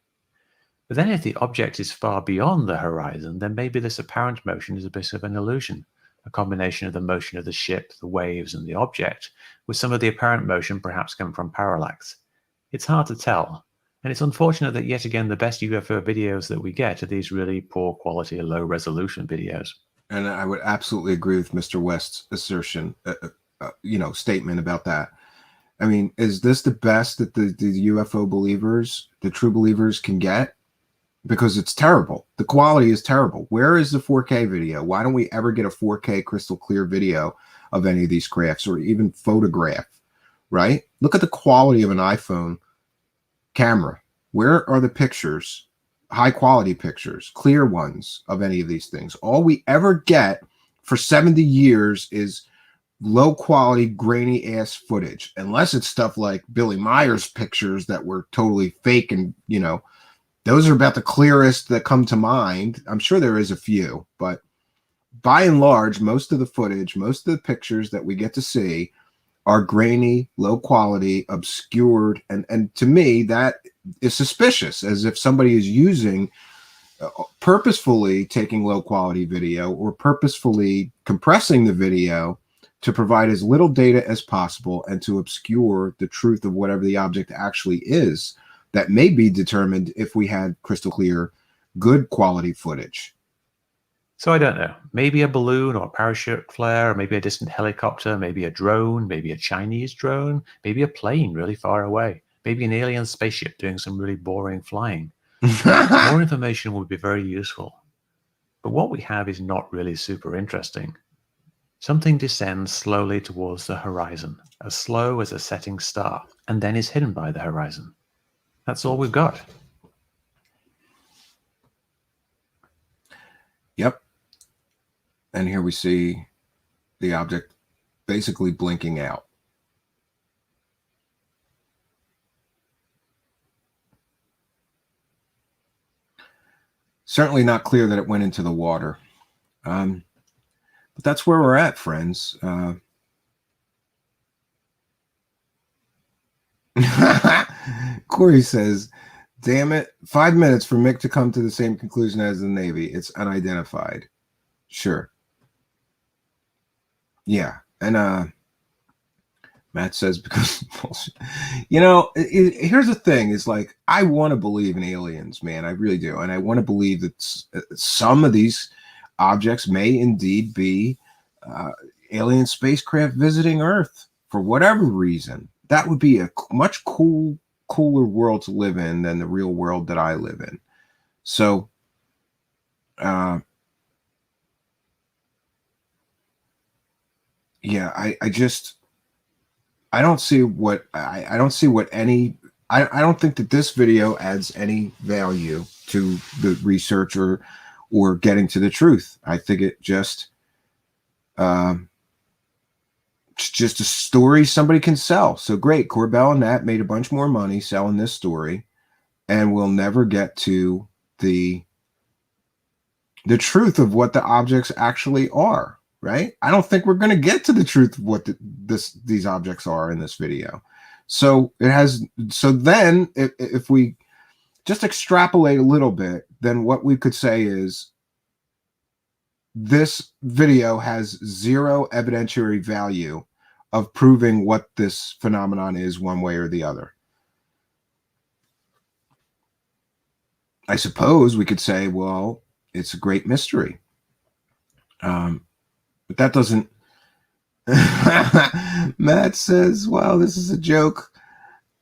But then if the object is far beyond the horizon, then maybe this apparent motion is a bit of an illusion, a combination of the motion of the ship, the waves, and the object, with some of the apparent motion perhaps coming from parallax. It's hard to tell. And it's unfortunate that yet again the best UFO videos that we get are these really poor quality, low resolution videos. And I would absolutely agree with Mr. West's assertion, statement about that. I mean, is this the best that the UFO believers, the true believers, can get? because it's terrible. The quality is terrible. Where is the 4K video? Why don't we ever get a 4K crystal clear video of any of these crafts, or even photograph, right? Look at the quality of an iPhone camera. Where are the pictures, high quality pictures, clear ones of any of these things? All we ever get for 70 years is low quality, grainy ass footage, unless it's stuff like Billy Meyer's pictures that were totally fake. And, you know, those are about the clearest that come to mind. I'm sure there is a few, but by and large, most of the footage, most of the pictures that we get to see are grainy, low quality, obscured. And to me, that is suspicious, as if somebody is using purposefully taking low quality video or purposefully compressing the video to provide as little data as possible and to obscure the truth of whatever the object actually is that may be determined if we had crystal clear, good quality footage. So I don't know, maybe a balloon or a parachute flare, or maybe a distant helicopter, maybe a drone, maybe a Chinese drone, maybe a plane really far away, maybe an alien spaceship doing some really boring flying. More information would be very useful. But what we have is not really super interesting. Something descends slowly towards the horizon, as slow as a setting star, and then is hidden by the horizon. That's all we've got. Yep. And here we see the object basically blinking out. Certainly not clear that it went into the water. But that's where we're at, friends. Corey says, damn it, 5 minutes for Mick to come to the same conclusion as the Navy. It's unidentified. Sure. Yeah. And Matt says, because bullshit. You know, here's the thing, is like, I want to believe in aliens, man. I really do. And I want to believe that some of these objects may indeed be alien spacecraft visiting Earth for whatever reason. That would be a much cooler world to live in than the real world that I live in. So, yeah, I don't see what I don't see what any I don't think that this video adds any value to the research or getting to the truth. I think it just it's just a story somebody can sell. So great, Corbell and Nat made a bunch more money selling this story, and we'll never get to the truth of what the objects actually are. Right? I don't think we're going to get to the truth of what these objects are in this video. So it has. So then, if we just extrapolate a little bit, then what we could say is this video has zero evidentiary value of proving what this phenomenon is one way or the other. I suppose we could say, well, it's a great mystery. But that doesn't. Matt says, wow, this is a joke.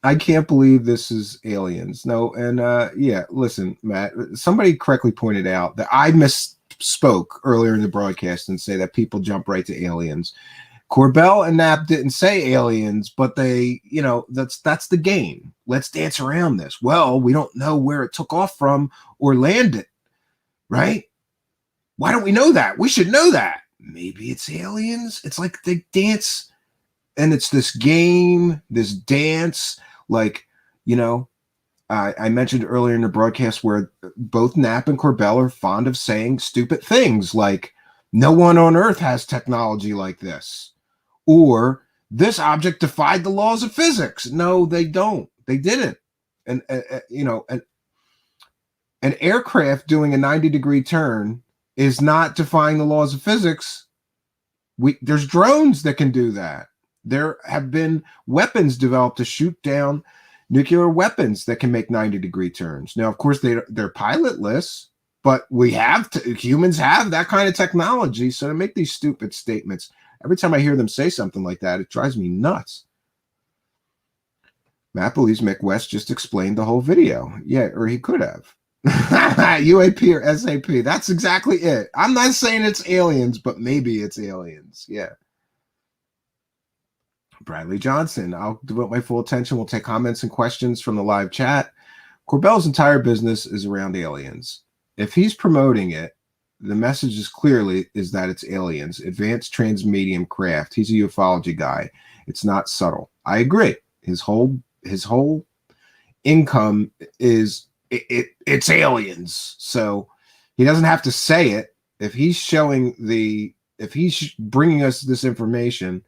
I can't believe this is aliens. No, and yeah, listen, Matt, somebody correctly pointed out that I misspoke earlier in the broadcast and say that people jump right to aliens. Corbell and Knapp didn't say aliens, but they, you know, that's the game. Let's dance around this. Well, we don't know where it took off from or landed, right? Why don't we know that? We should know that. Maybe it's aliens. It's like they dance, and it's this game, this dance. Like, you know, I mentioned earlier in the broadcast where both Knapp and Corbell are fond of saying stupid things like, no one on Earth has technology like this, or this object defied the laws of physics. No, they don't. They didn't. And you know, an aircraft doing a 90-degree turn is not defying the laws of physics. There's drones that can do that. There have been weapons developed to shoot down nuclear weapons that can make 90-degree turns. Now, of course, they're pilotless, but humans have that kind of technology. So to make these stupid statements, every time I hear them say something like that, it drives me nuts. Matt believes Mick West just explained the whole video. Yeah, or he could have. UAP or SAP. That's exactly it. I'm not saying it's aliens, but maybe it's aliens. Yeah. Bradley Johnson. I'll devote my full attention. We'll take comments and questions from the live chat. Corbell's entire business is around aliens. If he's promoting it, the message is clearly is that it's aliens, advanced transmedium craft. He's a ufology guy. It's not subtle. I agree. His whole income is it's aliens. So he doesn't have to say it. If he's showing if he's bringing us this information,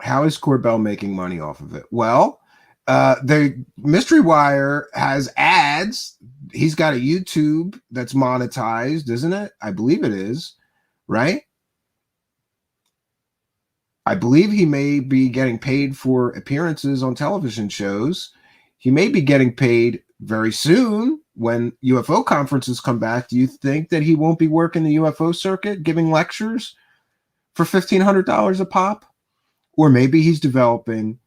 how is Corbell making money off of it? Well, the Mystery Wire has ads. He's got a YouTube that's monetized, isn't it? I believe it is, right? I believe he may be getting paid for appearances on television shows. He may be getting paid very soon when UFO conferences come back. Do you think that he won't be working the UFO circuit, giving lectures for $1,500 a pop? Or maybe he's developing,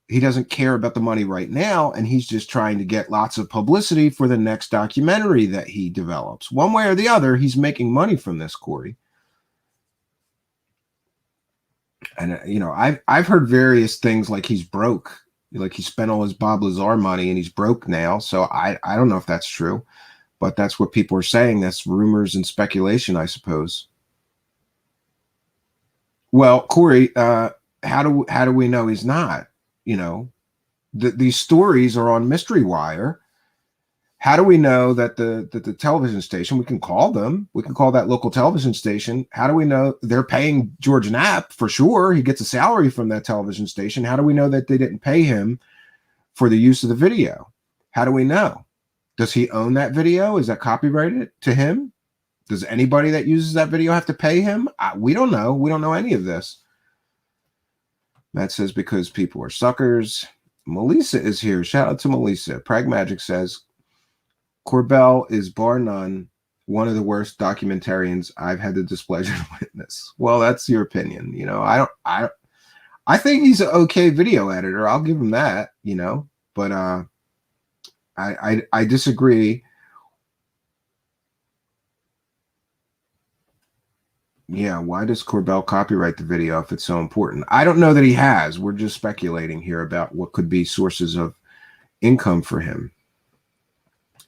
he doesn't care about the money right now, and he's just trying to get lots of publicity for the next documentary that he develops. One way or the other, he's making money from this, Corey. And, you know, I've heard various things like he's broke, like he spent all his Bob Lazar money and he's broke now. So I don't know if that's true, but that's what people are saying. That's rumors and speculation, I suppose. Well, Corey, how do we know he's not? You know, these stories are on Mystery Wire. How do we know that the television station, we can call them, we can call that local television station. How do we know they're paying George Knapp for sure? He gets a salary from that television station. How do we know that they didn't pay him for the use of the video? How do we know? Does he own that video? Is that copyrighted to him? Does anybody that uses that video have to pay him? We don't know. We don't know any of this. Matt says because people are suckers. Melissa is here. Shout out to Melissa. Pragmagic says, Corbell is bar none one of the worst documentarians I've had the displeasure to witness. Well, that's your opinion. You know, I think he's an okay video editor. I'll give him that, you know, but I disagree. Yeah, why does Corbell copyright the video if it's so important? I don't know that he has. We're just speculating here about what could be sources of income for him.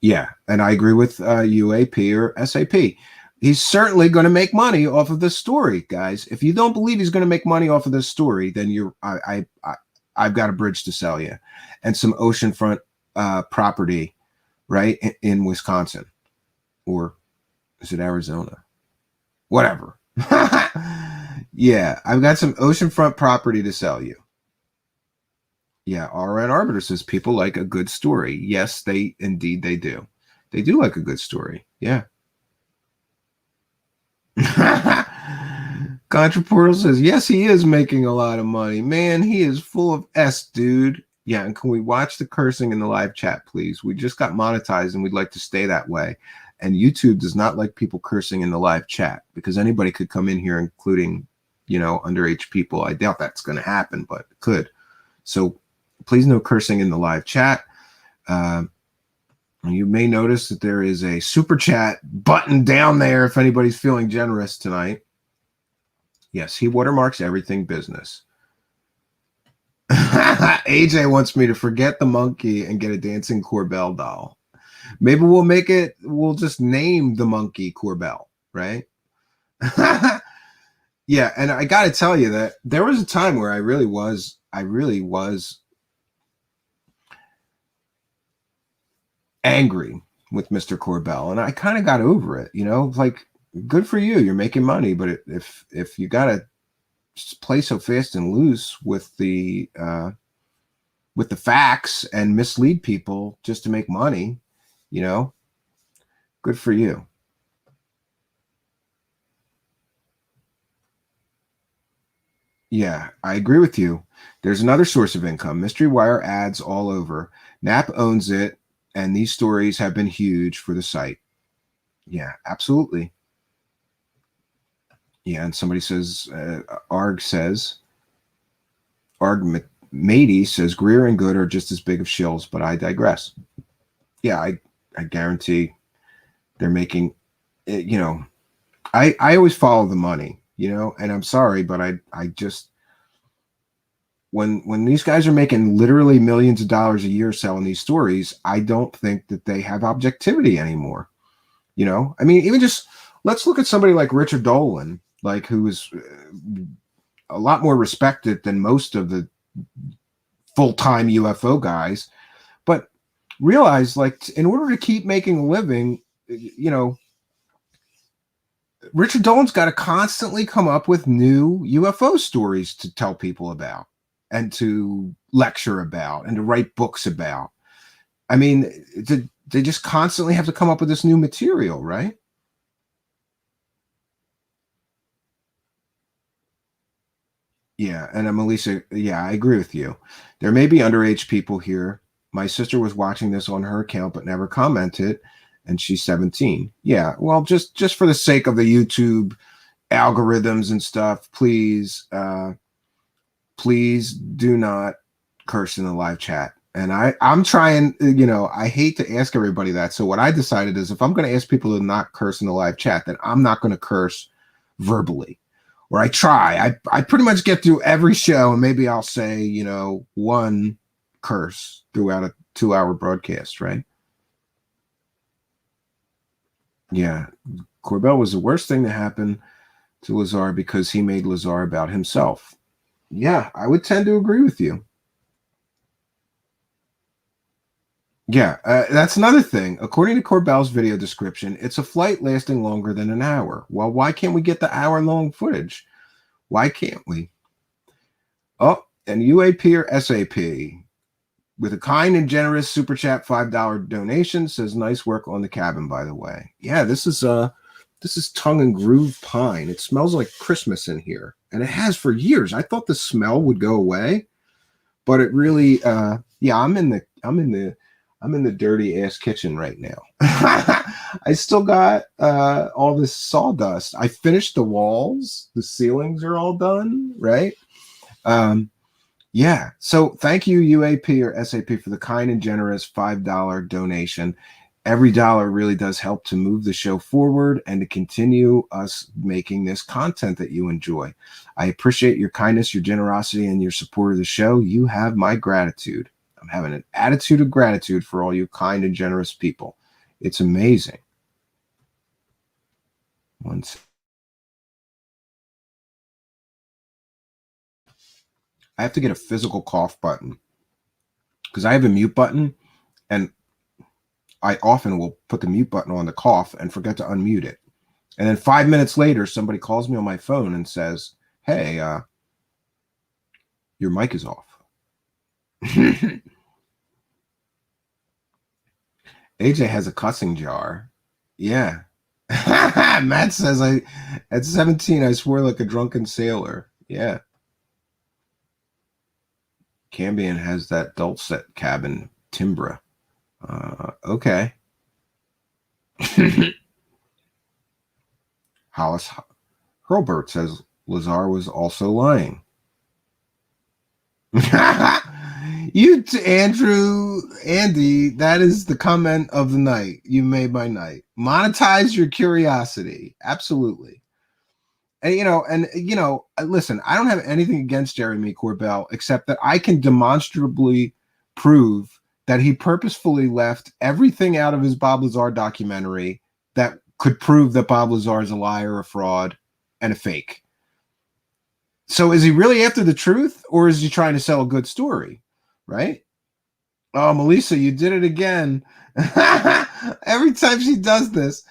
Yeah, and I agree with UAP or SAP. He's certainly going to make money off of this story, guys. If you don't believe he's going to make money off of this story, then I've got a bridge to sell you and some oceanfront property, right, in Wisconsin, or is it Arizona? Whatever. Yeah, I've got some oceanfront property to sell you. Yeah, RN Arbiter says people like a good story. Yes, they do. They do like a good story. Yeah. Contra Portal says, yes, he is making a lot of money. Man, he is full of S, dude. Yeah, and can we watch the cursing in the live chat, please? We just got monetized and we'd like to stay that way. And YouTube does not like people cursing in the live chat because anybody could come in here, including, you know, underage people. I doubt that's going to happen, but it could. So please no cursing in the live chat. You may notice that there is a super chat button down there if anybody's feeling generous tonight. Yes, he watermarks everything business. AJ wants me to forget the monkey and get a dancing Corbell doll. Maybe we'll just name the monkey Corbell, right? Yeah, and I got to tell you that there was a time where I really was angry with Mr. Corbell, and I kind of got over it, you know, like, good for you, you're making money, but if you got to play so fast and loose with the facts and mislead people just to make money, you know, good for you. Yeah, I agree with you. There's another source of income. Mystery Wire ads all over. Knapp owns it, and these stories have been huge for the site. Yeah, absolutely. Yeah, and somebody says, Arg Matey says, Greer and Good are just as big of shills, but I digress. yeah, I guarantee they're making, you know, I always follow the money, you know, and I'm sorry, but I just, when these guys are making literally millions of dollars a year selling these stories, I don't think that they have objectivity anymore. You know, I mean, even just let's look at somebody like Richard Dolan, like who is a lot more respected than most of the full-time UFO guys, but realize, like, in order to keep making a living, you know, Richard Dolan's got to constantly come up with new UFO stories to tell people about and to lecture about and to write books about. I mean, they just constantly have to come up with this new material, right? Yeah, and Melissa, yeah, I agree with you. There may be underage people here. My sister was watching this on her account but never commented, and she's 17. Yeah, well, just for the sake of the YouTube algorithms and stuff, please do not curse in the live chat. And I'm trying, you know, I hate to ask everybody that. So what I decided is if I'm going to ask people to not curse in the live chat, then I'm not going to curse verbally. Or I try. I pretty much get through every show and maybe I'll say, you know, one curse throughout a 2-hour broadcast, right? Yeah. Corbell was the worst thing to happen to Lazar because he made Lazar about himself. Yeah, I would tend to agree with you. Yeah, that's another thing. According to Corbell's video description, it's a flight lasting longer than an hour. Well, why can't we get the hour-long footage? Why can't we? Oh, and UAP or SAP with a kind and generous super chat $5 donation says nice work on the cabin, by the way. Yeah, this is tongue and groove pine. It smells like Christmas in here, and it has for years. I thought the smell would go away, but it really yeah, I'm in the dirty ass kitchen right now. I still got all this sawdust. I finished the walls. The ceilings are all done, right? Yeah. So thank you, UAP or SAP, for the kind and generous $5 donation. Every dollar really does help to move the show forward and to continue us making this content that you enjoy. I appreciate your kindness, your generosity, and your support of the show. You have my gratitude. I'm having an attitude of gratitude for all you kind and generous people. It's amazing. I have to get a physical cough button because I have a mute button and I often will put the mute button on the cough and forget to unmute it. And then 5 minutes later, somebody calls me on my phone and says, hey, your mic is off. AJ has a cussing jar. Yeah. Matt says, at 17, I swore like a drunken sailor. Yeah. Cambion has that dulcet cabin timbre. Okay. Hollis Hurlbert says Lazar was also lying. Andy, that is the comment of the night. You made my night. Monetize your curiosity. Absolutely. And listen, I don't have anything against Jeremy Corbell, except that I can demonstrably prove that he purposefully left everything out of his Bob Lazar documentary that could prove that Bob Lazar is a liar, a fraud, and a fake. So is he really after the truth, or is he trying to sell a good story? Right? Oh, Melissa, you did it again. Every time she does this,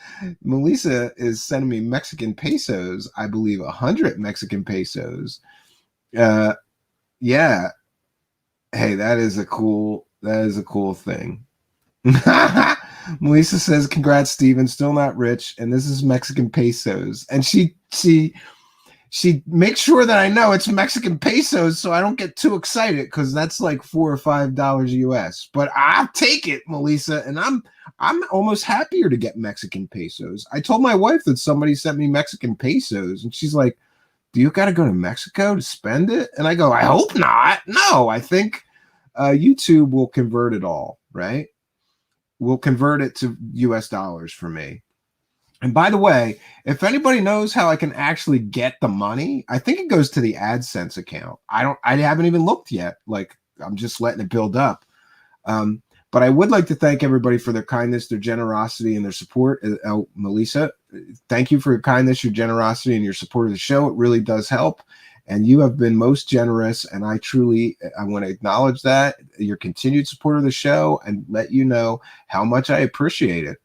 Melissa is sending me Mexican pesos. I believe 100 Mexican pesos. Yeah. Hey, that is a cool thing. Melissa says, congrats, Steven. Still not rich. And this is Mexican pesos. And she makes sure that I know it's Mexican pesos so I don't get too excited because that's like $4 or $5 US. But I'll take it, Melissa, and I'm almost happier to get Mexican pesos. I told my wife that somebody sent me Mexican pesos, and she's like, do you got to go to Mexico to spend it? And I go, I hope not. No, I think YouTube will convert it all, right? will convert it to US dollars for me. And by the way, if anybody knows how I can actually get the money, I think it goes to the AdSense account. I haven't even looked yet. Like, I'm just letting it build up. But I would like to thank everybody for their kindness, their generosity, and their support. Melissa, thank you for your kindness, your generosity, and your support of the show. It really does help. And you have been most generous, and I want to acknowledge that, your continued support of the show, and let you know how much I appreciate it.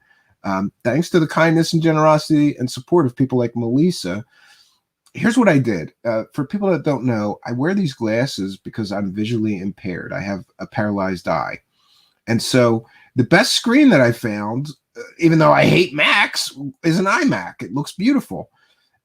Thanks to the kindness and generosity and support of people like Melissa. Here's what I did. For people that don't know, I wear these glasses because I'm visually impaired. I have a paralyzed eye. And so the best screen that I found, even though I hate Macs, is an iMac. It looks beautiful.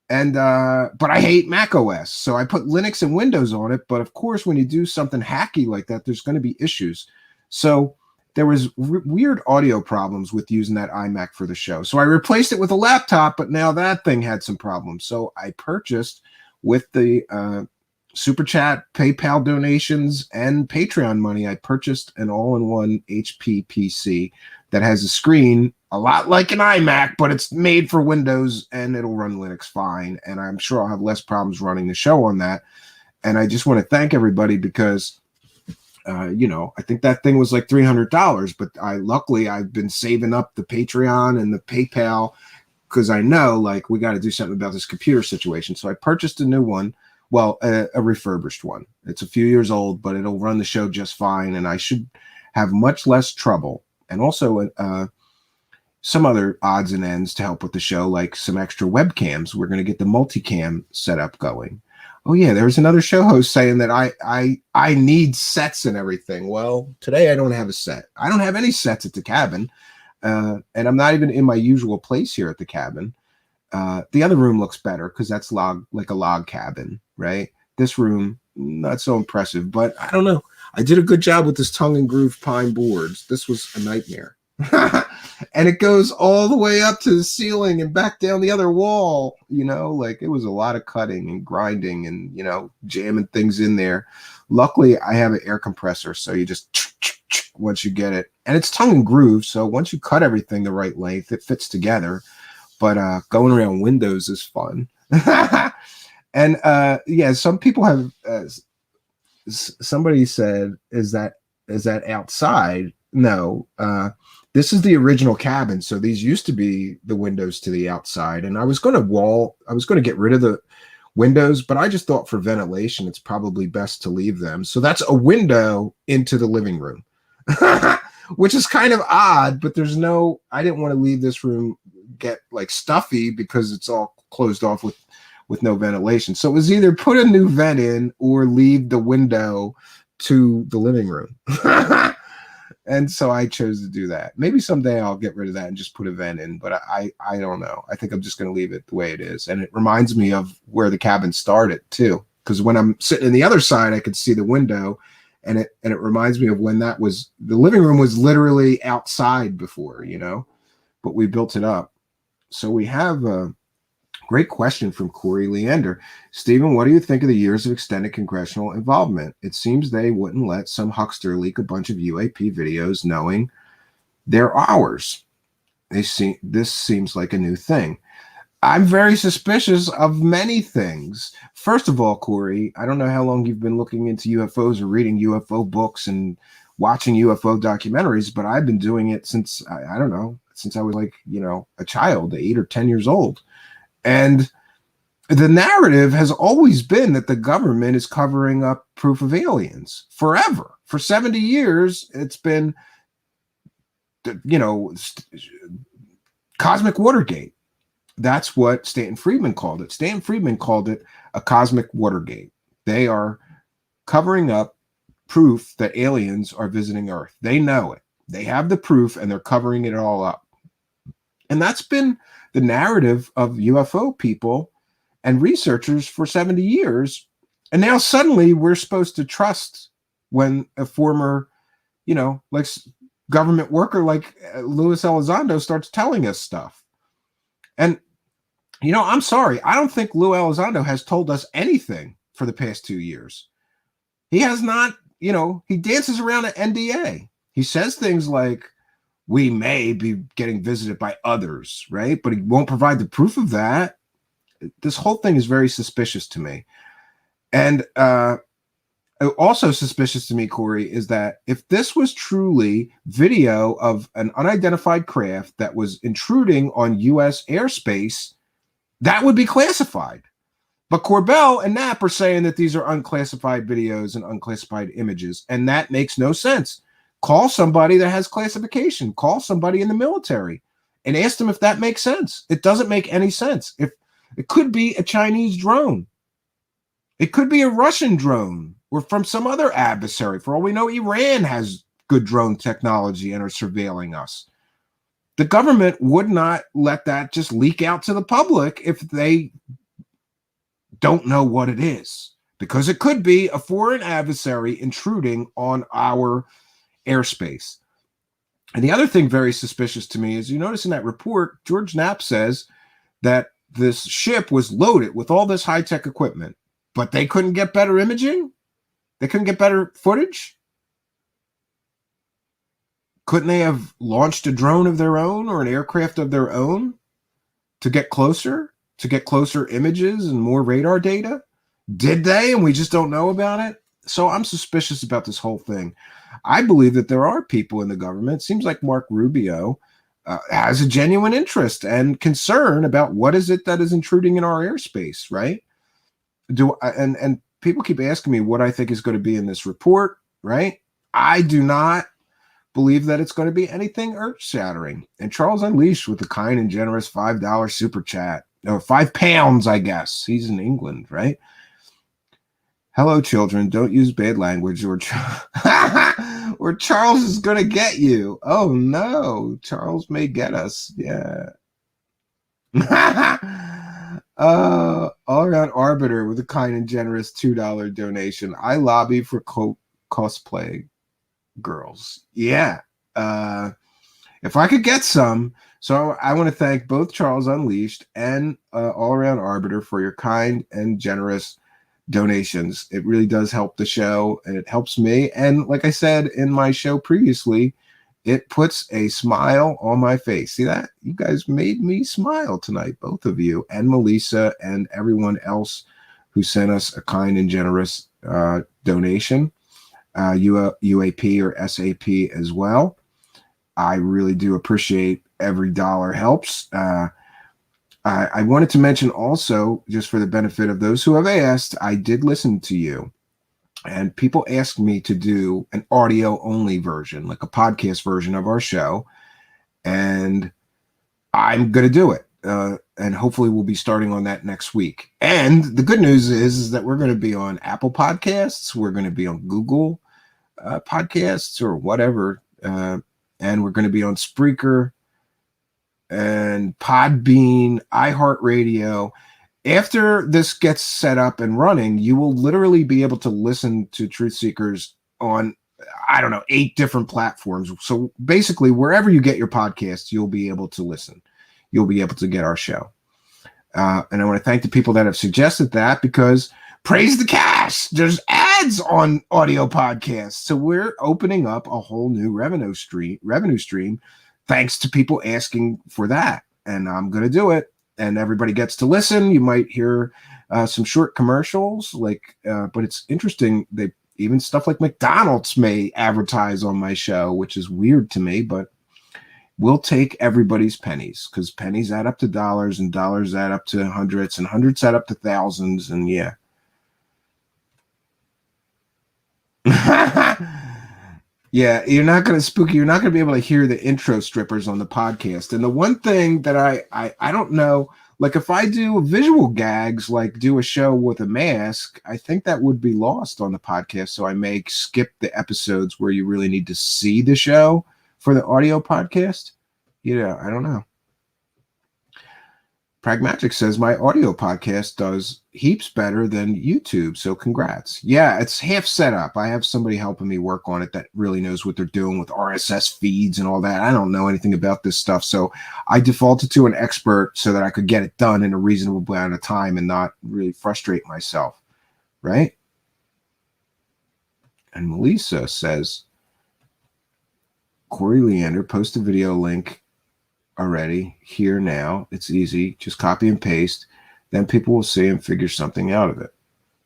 And but I hate Mac OS. So I put Linux and Windows on it. But of course, when you do something hacky like that, there's going to be issues. So there was weird audio problems with using that iMac for the show. So I replaced it with a laptop, but now that thing had some problems. So I purchased, with the Super Chat, PayPal donations, and Patreon money, I purchased an all-in-one HP PC that has a screen a lot like an iMac, but it's made for Windows, and it'll run Linux fine. And I'm sure I'll have less problems running the show on that. And I just want to thank everybody because I think that thing was like $300, but luckily I've been saving up the Patreon and the PayPal because I know, like, we got to do something about this computer situation. So I purchased a new one, well, a refurbished one. It's a few years old, but it'll run the show just fine, and I should have much less trouble. And also some other odds and ends to help with the show, like some extra webcams. We're going to get the multicam setup going. Oh yeah, there's another show host saying that I need sets and everything. Well, today I don't have a set. I don't have any sets at the cabin, and I'm not even in my usual place here at the cabin. The other room looks better because that's like a log cabin, right? This room, not so impressive, but I don't know. I did a good job with this tongue and groove pine boards. This was a nightmare. And it goes all the way up to the ceiling and back down the other wall, like it was a lot of cutting and grinding and, jamming things in there. Luckily, I have an air compressor, so you just once you get it. And it's tongue and groove, so once you cut everything the right length, it fits together. But going around windows is fun. And yeah, some people have, somebody said, is that outside? No, this is the original cabin. So these used to be the windows to the outside, and I was going to get rid of the windows, but I just thought for ventilation, it's probably best to leave them. So that's a window into the living room, which is kind of odd, but I didn't want to leave this room get like stuffy because it's all closed off with no ventilation. So it was either put a new vent in or leave the window to the living room. And so I chose to do that. Maybe someday I'll get rid of that and just put a vent in, but I don't know. I think I'm just going to leave it the way it is. And it reminds me of where the cabin started too, because when I'm sitting in the other side, I could see the window, and it reminds me of when the living room was literally outside before, but we built it up. So we have a great question from Corey Leander. Stephen, what do you think of the years of extended congressional involvement? It seems they wouldn't let some huckster leak a bunch of UAP videos knowing they're ours. This seems like a new thing. I'm very suspicious of many things. First of all, Corey, I don't know how long you've been looking into UFOs or reading UFO books and watching UFO documentaries, but I've been doing it since, I don't know, since I was like, a child, 8 or 10 years old. And the narrative has always been that the government is covering up proof of aliens forever. For 70 years, it's been, cosmic Watergate. That's what Stanton Friedman called it. Stanton Friedman called it a cosmic Watergate. They are covering up proof that aliens are visiting Earth. They know it. They have the proof, and they're covering it all up. And that's been the narrative of UFO people and researchers for 70 years. And now suddenly we're supposed to trust when a former, like government worker like Luis Elizondo starts telling us stuff. And, I'm sorry. I don't think Lou Elizondo has told us anything for the past 2 years. He has not, he dances around an NDA. He says things like, we may be getting visited by others, right? But he won't provide the proof of that. This whole thing is very suspicious to me. And also suspicious to me, Corey, is that if this was truly video of an unidentified craft that was intruding on U.S. airspace, that would be classified. But Corbell and Knapp are saying that these are unclassified videos and unclassified images, and that makes no sense. Call somebody that has classification. Call somebody in the military and ask them if that makes sense. It doesn't make any sense. If it could be a Chinese drone, it could be a Russian drone, or from some other adversary. For all we know, Iran has good drone technology and are surveilling us. The government would not let that just leak out to the public if they don't know what it is, because it could be a foreign adversary intruding on our airspace. And the other thing very suspicious to me is, you notice in that report, George Knapp says that this ship was loaded with all this high-tech equipment, but they couldn't get better imaging? They couldn't get better footage? Couldn't they have launched a drone of their own or an aircraft of their own to get closer images and more radar data? Did they, and we just don't know about it? So I'm suspicious about this whole thing. I believe that there are people in the government. It seems like Mark Rubio has a genuine interest and concern about what is it that is intruding in our airspace, right? And people keep asking me what I think is going to be in this report, right? I do not believe that it's going to be anything earth-shattering. And Charles Unleashed with the kind and generous $5 super chat, or £5, I guess. He's in England, right? Hello, children. Don't use bad language, or or Charles is going to get you. Oh no, Charles may get us. Yeah. All-around arbiter with a kind and generous $2 donation. I lobby for cosplay girls. Yeah. If I could get some. So I want to thank both Charles Unleashed and All-Around Arbiter for your kind and generous donations. It really does help the show, and it helps me. And like I said in my show previously, it puts a smile on my face. See that? You guys made me smile tonight, both of you, and Melissa and everyone else who sent us a kind and generous donation, UAP or SAP as well. I really do appreciate every dollar helps. I wanted to mention also, just for the benefit of those who have asked, I did listen to you. And people asked me to do an audio-only version, like a podcast version of our show. And I'm going to do it. And hopefully we'll be starting on that next week. And the good news is that we're going to be on Apple Podcasts. We're going to be on Google Podcasts or whatever. And we're going to be on Spreaker and Podbean, iHeartRadio. After this gets set up and running, you will literally be able to listen to Truthseekers on, 8 different platforms. So basically, wherever you get your podcasts, you'll be able to listen. You'll be able to get our show. And I want to thank the people that have suggested that, because praise the cash. There's ads on audio podcasts. So we're opening up a whole new revenue stream thanks to people asking for that. And I'm going to do it. And everybody gets to listen. You might hear some short commercials, but it's interesting. They even stuff like McDonald's may advertise on my show, which is weird to me, but we'll take everybody's pennies, because pennies add up to dollars, and dollars add up to hundreds, and hundreds add up to thousands. And yeah. Yeah, you're not going to be able to hear the intro strippers on the podcast. And the one thing that I don't know, like if I do visual gags, like do a show with a mask, I think that would be lost on the podcast. So I may skip the episodes where you really need to see the show for the audio podcast. Yeah, I don't know. Pragmatic says my audio podcast does heaps better than YouTube, so congrats. Yeah, it's half set up. I have somebody helping me work on it that really knows what they're doing with RSS feeds and all that. I don't know anything about this stuff, so I defaulted to an expert so that I could get it done in a reasonable amount of time and not really frustrate myself, right? And Melissa says, Corey Leander, post a video link already here now. It's easy. Just copy and paste. Then people will see and figure something out of it.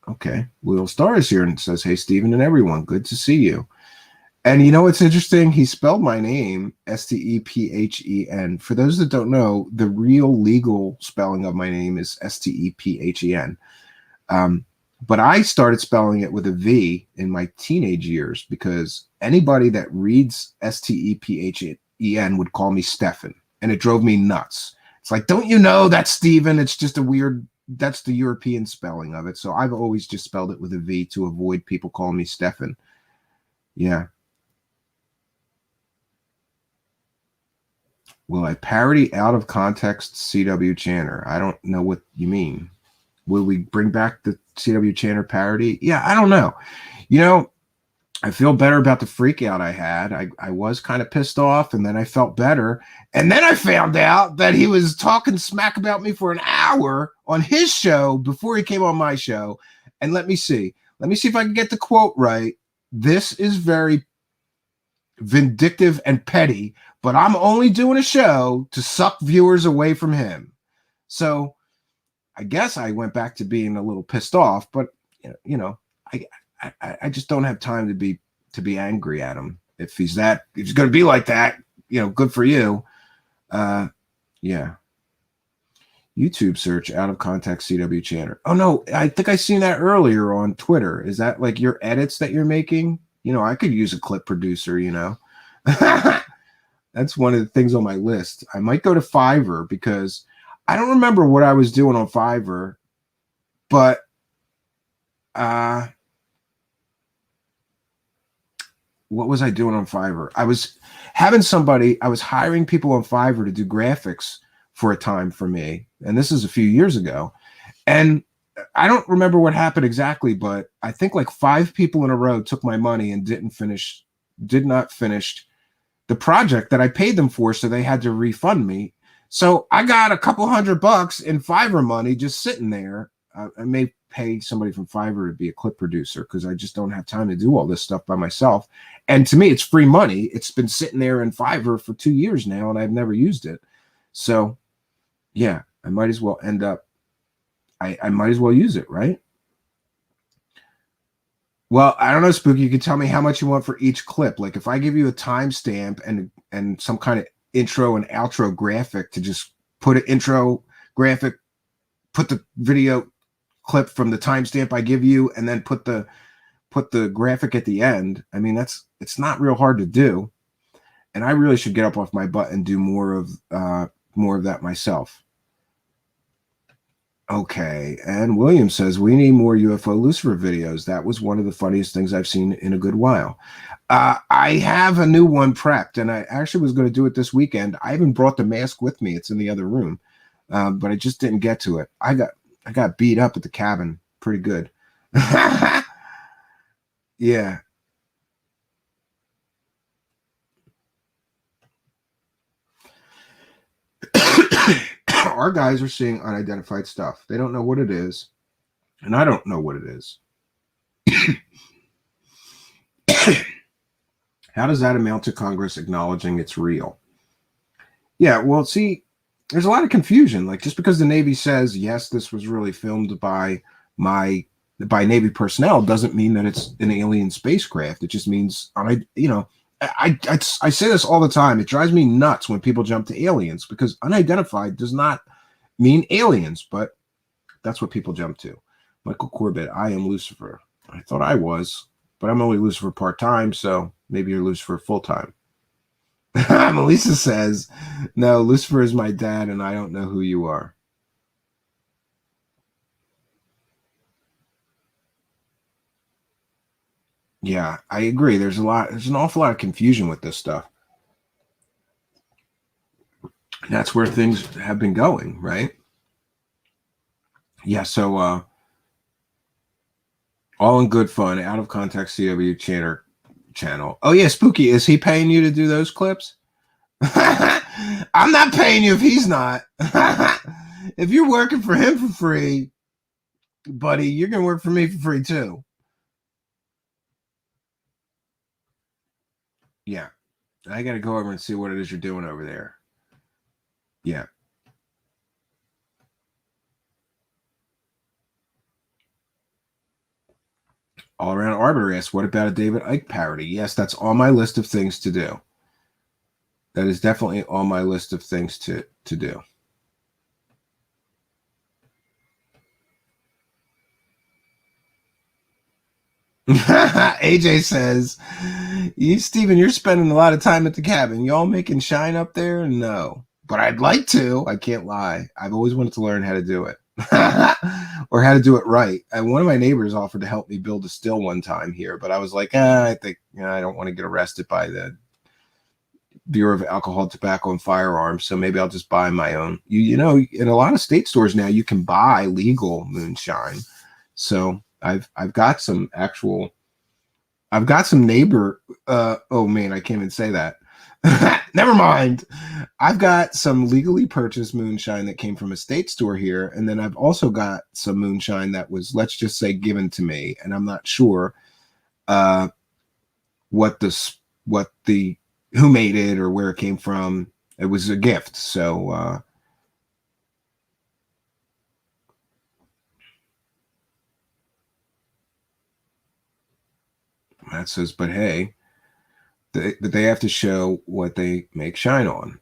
Okay. Will Star is here and says, hey, Stephen and everyone, good to see you. And you know what's interesting? He spelled my name Stephen. For those that don't know, the real legal spelling of my name is Stephen. But I started spelling it with a V in my teenage years because anybody that reads Stephen would call me Stefan, and it drove me nuts. It's like, don't you know that's Stephen? It's just a weird, that's the European spelling of it. So I've always just spelled it with a V to avoid people calling me Stefan. Yeah. Will I parody out of context CW Channer? I don't know what you mean. Will we bring back the CW Channer parody? Yeah, I don't know. You know, I feel better about the freak out I had. I was kind of pissed off, and then I felt better. And then I found out that he was talking smack about me for an hour on his show before he came on my show. And let me see. Let me see if I can get the quote right. This is very vindictive and petty, but I'm only doing a show to suck viewers away from him. So I guess I went back to being a little pissed off, but you know, I just don't have time to be angry at him. If he's going to be like that, you know, good for you. Yeah. YouTube search out of context CW Channer. Oh no, I think I seen that earlier on Twitter. Is that like your edits that you're making? You know, I could use a clip producer, you know. That's one of the things on my list. I might go to Fiverr because I don't remember what I was doing on Fiverr, but what was I doing on Fiverr? I was hiring people on Fiverr to do graphics for a time for me. And this is a few years ago. And I don't remember what happened exactly, but I think like 5 people in a row took my money and did not finish the project that I paid them for. So they had to refund me. So I got a couple $100 in Fiverr money just sitting there. I may pay somebody from Fiverr to be a clip producer because I just don't have time to do all this stuff by myself. And to me, it's free money. It's been sitting there in Fiverr for 2 years now, and I've never used it. So yeah, I might as well I might as well use it, right? Well, I don't know, Spooky. You can tell me how much you want for each clip. Like if I give you a timestamp and some kind of intro and outro graphic to just put an intro graphic, put the video clip from the timestamp I give you, and then put the graphic at the end. I mean, it's not real hard to do. And I really should get up off my butt and do more of that myself. Okay, and William says, we need more UFO Lucifer videos. That was one of the funniest things I've seen in a good while. I have a new one prepped, and I actually was going to do it this weekend. I even brought the mask with me. It's in the other room, but I just didn't get to it. I got beat up at the cabin pretty good. Yeah. Our guys are seeing unidentified stuff. They don't know what it is, and I don't know what it is. How does that amount to Congress acknowledging it's real? Yeah, well, see, there's a lot of confusion. Like, just because the Navy says, yes, this was really filmed by Navy personnel doesn't mean that it's an alien spacecraft. It just means, you know, I say this all the time. It drives me nuts when people jump to aliens because unidentified does not mean aliens, but that's what people jump to. Michael Corbett, I am Lucifer. I thought I was, but I'm only Lucifer part-time, so maybe you're Lucifer full-time. Melissa says, no, Lucifer is my dad, and I don't know who you are. Yeah, I agree. There's an awful lot of confusion with this stuff. And that's where things have been going, right? Yeah, so all in good fun, out of context CW channel. Oh yeah, Spooky, is he paying you to do those clips? I'm not paying you if he's not. If you're working for him for free, buddy, you're gonna work for me for free too. Yeah. I got to go over and see what it is you're doing over there. Yeah. All Around Arbiter asks, what about a David Icke parody? Yes, that's on my list of things to do. That is definitely on my list of things to do. AJ says, Steven, you're spending a lot of time at the cabin. Y'all making shine up there? No. But I'd like to. I can't lie. I've always wanted to learn how to do it. Or how to do it right. And one of my neighbors offered to help me build a still one time here, but I was like, I think I don't want to get arrested by the Bureau of Alcohol, Tobacco, and Firearms, so maybe I'll just buy my own. You know, in a lot of state stores now, you can buy legal moonshine. So I've got some actual. I've got some neighbor. Oh man, I can't even say that. Never mind. I've got some legally purchased moonshine that came from a state store here, and then I've also got some moonshine that was, let's just say, given to me, and I'm not sure what the who made it or where it came from. It was a gift, so that says, but hey, they have to show what they make shine on.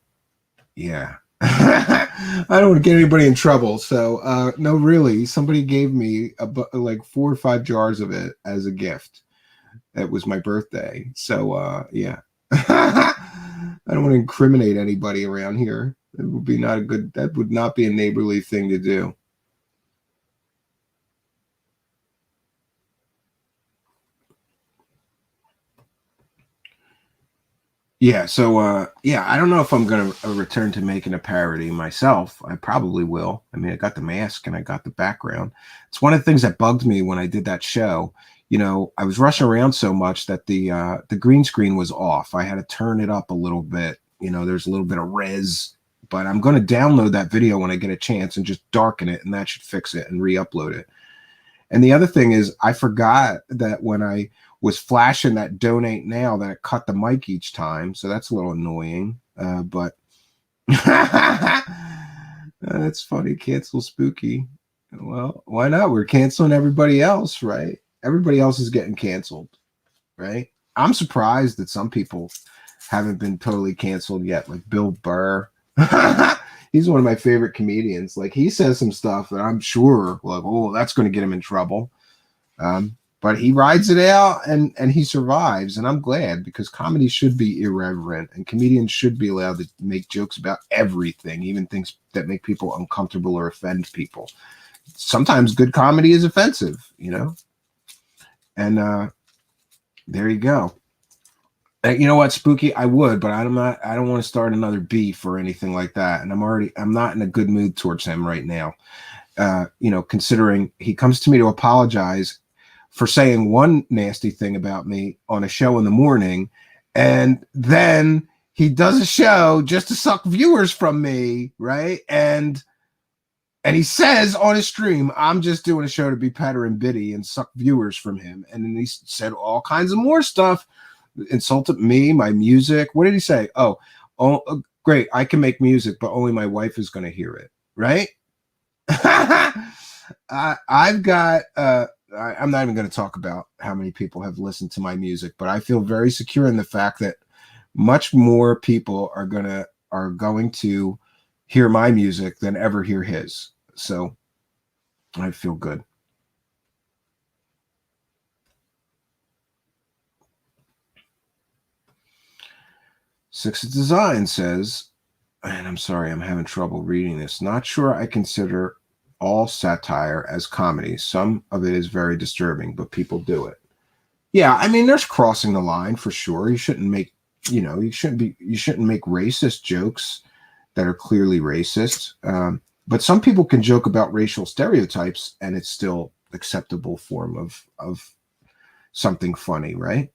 Yeah. I don't want to get anybody in trouble, so no, really, somebody gave me like 4 or 5 jars of it as a gift. It was my birthday, so yeah. I don't want to incriminate anybody around here. It would be not a good. That would not be a neighborly thing to do. Yeah, so yeah, I don't know if I'm gonna return to making a parody myself. I probably will. I mean, I got the mask and I got the background. It's one of the things that bugged me when I did that show. You know, I was rushing around so much that the green screen was off. I had to turn it up a little bit. You know, there's a little bit of res, but I'm going to download that video when I get a chance and just darken it, and that should fix it and re-upload it. And the other thing is, I forgot that when I was flashing that donate now, that it cut the mic each time. So that's a little annoying. But that's funny. Cancel Spooky. Well, why not? We're canceling everybody else, right? Everybody else is getting canceled, right? I'm surprised that some people haven't been totally canceled yet, like Bill Burr. He's one of my favorite comedians. Like, he says some stuff that I'm sure, like, oh, that's going to get him in trouble. But he rides it out and he survives. And I'm glad, because comedy should be irreverent and comedians should be allowed to make jokes about everything, even things that make people uncomfortable or offend people. Sometimes good comedy is offensive, you know? And there you go. You know what, Spooky? I would, but I don't want to start another beef or anything like that. And I'm not in a good mood towards him right now. You know, considering he comes to me to apologize for saying one nasty thing about me on a show in the morning, and then he does a show just to suck viewers from me, right? And he says on his stream, I'm just doing a show to be Petter and Biddy and suck viewers from him. And then he said all kinds of more stuff, insulted me, my music. What did he say? Oh, great, I can make music, but only my wife is going to hear it, right? I've got I'm not even going to talk about how many people have listened to my music, but I feel very secure in the fact that much more people are going to hear my music than ever hear his. So I feel good. Six of Design says, and I'm sorry, I'm having trouble reading this. Not sure I consider all satire as comedy. Some of it is very disturbing, but people do it. Yeah, I mean, there's crossing the line for sure. You shouldn't make, you shouldn't make racist jokes that are clearly racist. But some people can joke about racial stereotypes and it's still acceptable form of something funny, right?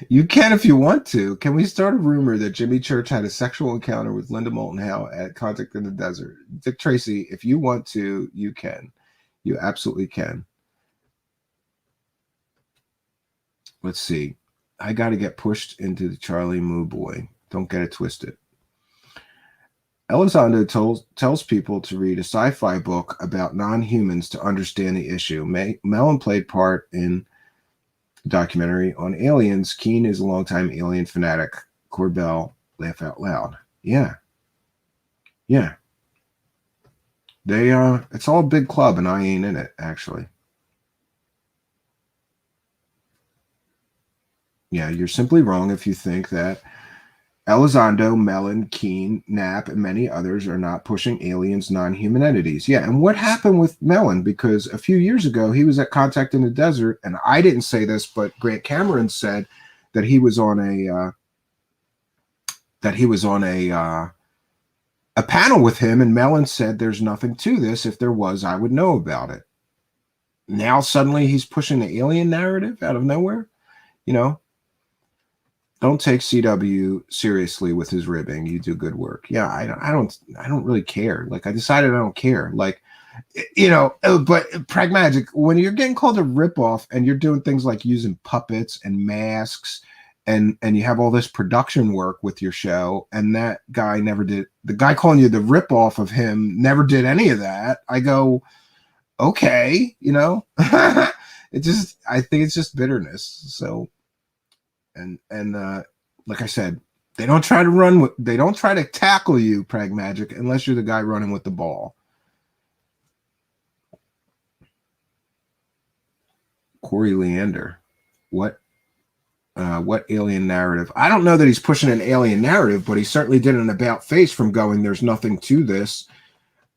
You can if you want to. Can we start a rumor that Jimmy Church had a sexual encounter with Linda Moulton Howe at Contact in the Desert? Dick Tracy, if you want to, you can. You absolutely can. let's see. I got to get pushed into the Charlie Moo boy. Don't get it twisted. Elizondo tells people to read a sci-fi book about non-humans to understand the issue. Mellon played part in the documentary on aliens. Keen is a longtime alien fanatic. Corbell, laugh out loud. Yeah. Yeah. They it's all a big club and I ain't in it, actually. Yeah, you're simply wrong if you think that Elizondo, Mellon, Keen, Knapp, and many others are not pushing aliens, non-human entities. Yeah, and what happened with Mellon? Because a few years ago, he was at Contact in the Desert, and I didn't say this, but Grant Cameron said that he was on a panel with him, and Mellon said there's nothing to this. If there was, I would know about it. Now suddenly he's pushing the alien narrative out of nowhere. You know, don't take CW seriously with his ribbing. You do good work. Yeah, I don't really care. Like, I decided I don't care. Like, you know, but Pragmatic, when you're getting called a ripoff and you're doing things like using puppets and masks and you have all this production work with your show, and that guy never did, the guy calling you the ripoff of him never did any of that. I go, okay, you know, I think it's just bitterness. So, and like I said, they don't try to tackle you, Pragmatic, unless you're the guy running with the ball. Corey Leander, what alien narrative? I don't know that he's pushing an alien narrative, but he certainly did an about face from going, there's nothing to this,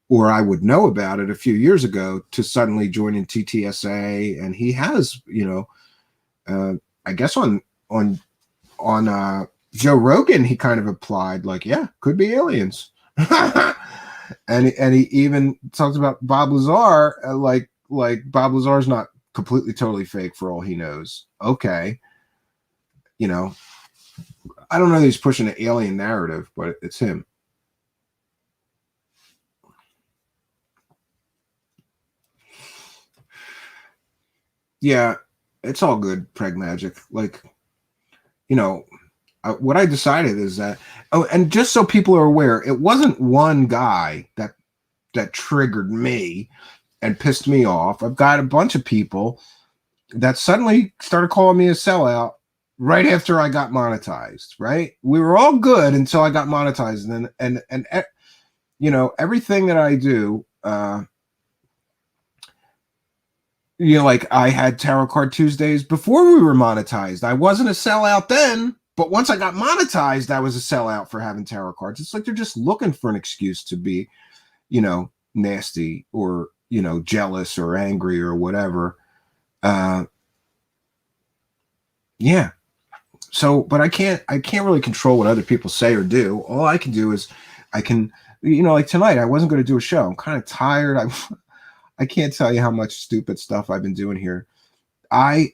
or I would know about it a few years ago, to suddenly joining TTSA. And he has, you know, I guess on Joe Rogan, he kind of implied like, yeah, could be aliens. and he even talked about Bob Lazar, like Bob Lazar's not completely totally fake for all he knows. Okay. You know, I don't know that he's pushing an alien narrative, but it's him. Yeah, it's all good, Pragmatic. Like, you know, what I decided is that, oh, and just so people are aware, it wasn't one guy that triggered me and pissed me off. I've got a bunch of people that suddenly started calling me a sellout right after I got monetized, right? We were all good until I got monetized. And you know, everything that I do, you know, like I had Tarot Card Tuesdays before we were monetized. I wasn't a sellout then, but once I got monetized, I was a sellout for having tarot cards. It's like they're just looking for an excuse to be, you know, nasty or, you know, jealous or angry or whatever. Yeah. So, but I can't really control what other people say or do. All I can do is I can, you know, like tonight, I wasn't going to do a show. I'm kind of tired. I can't tell you how much stupid stuff I've been doing here. I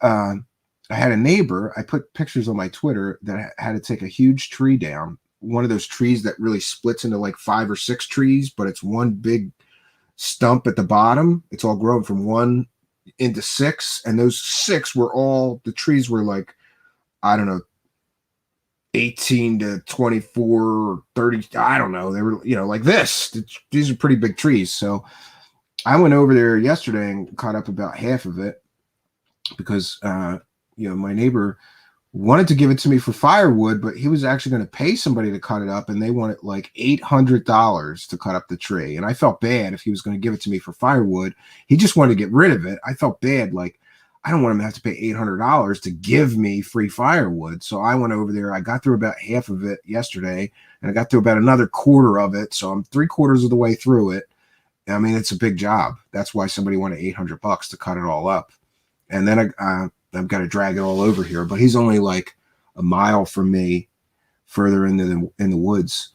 had a neighbor, I put pictures on my Twitter, that had to take a huge tree down. One of those trees that really splits into like 5 or 6 trees, but it's one big stump at the bottom. It's all grown from 1 into 6. And those 6 were all, the trees were like, I don't know, 18 to 24 or 30. I don't know. They were, you know, like this. These are pretty big trees. So I went over there yesterday and caught up about half of it because, you know, my neighbor wanted to give it to me for firewood, but he was actually going to pay somebody to cut it up, and they wanted like $800 to cut up the tree. And I felt bad if he was going to give it to me for firewood. He just wanted to get rid of it. I felt bad. Like, I don't want him to have to pay $800 to give me free firewood. So I went over there. I got through about half of it yesterday, and I got through about another quarter of it. So I'm 3/4 of the way through it. I mean, it's a big job. That's why somebody wanted $800 to cut it all up. And then I've got to drag it all over here. But he's only like a mile from me, further in the woods.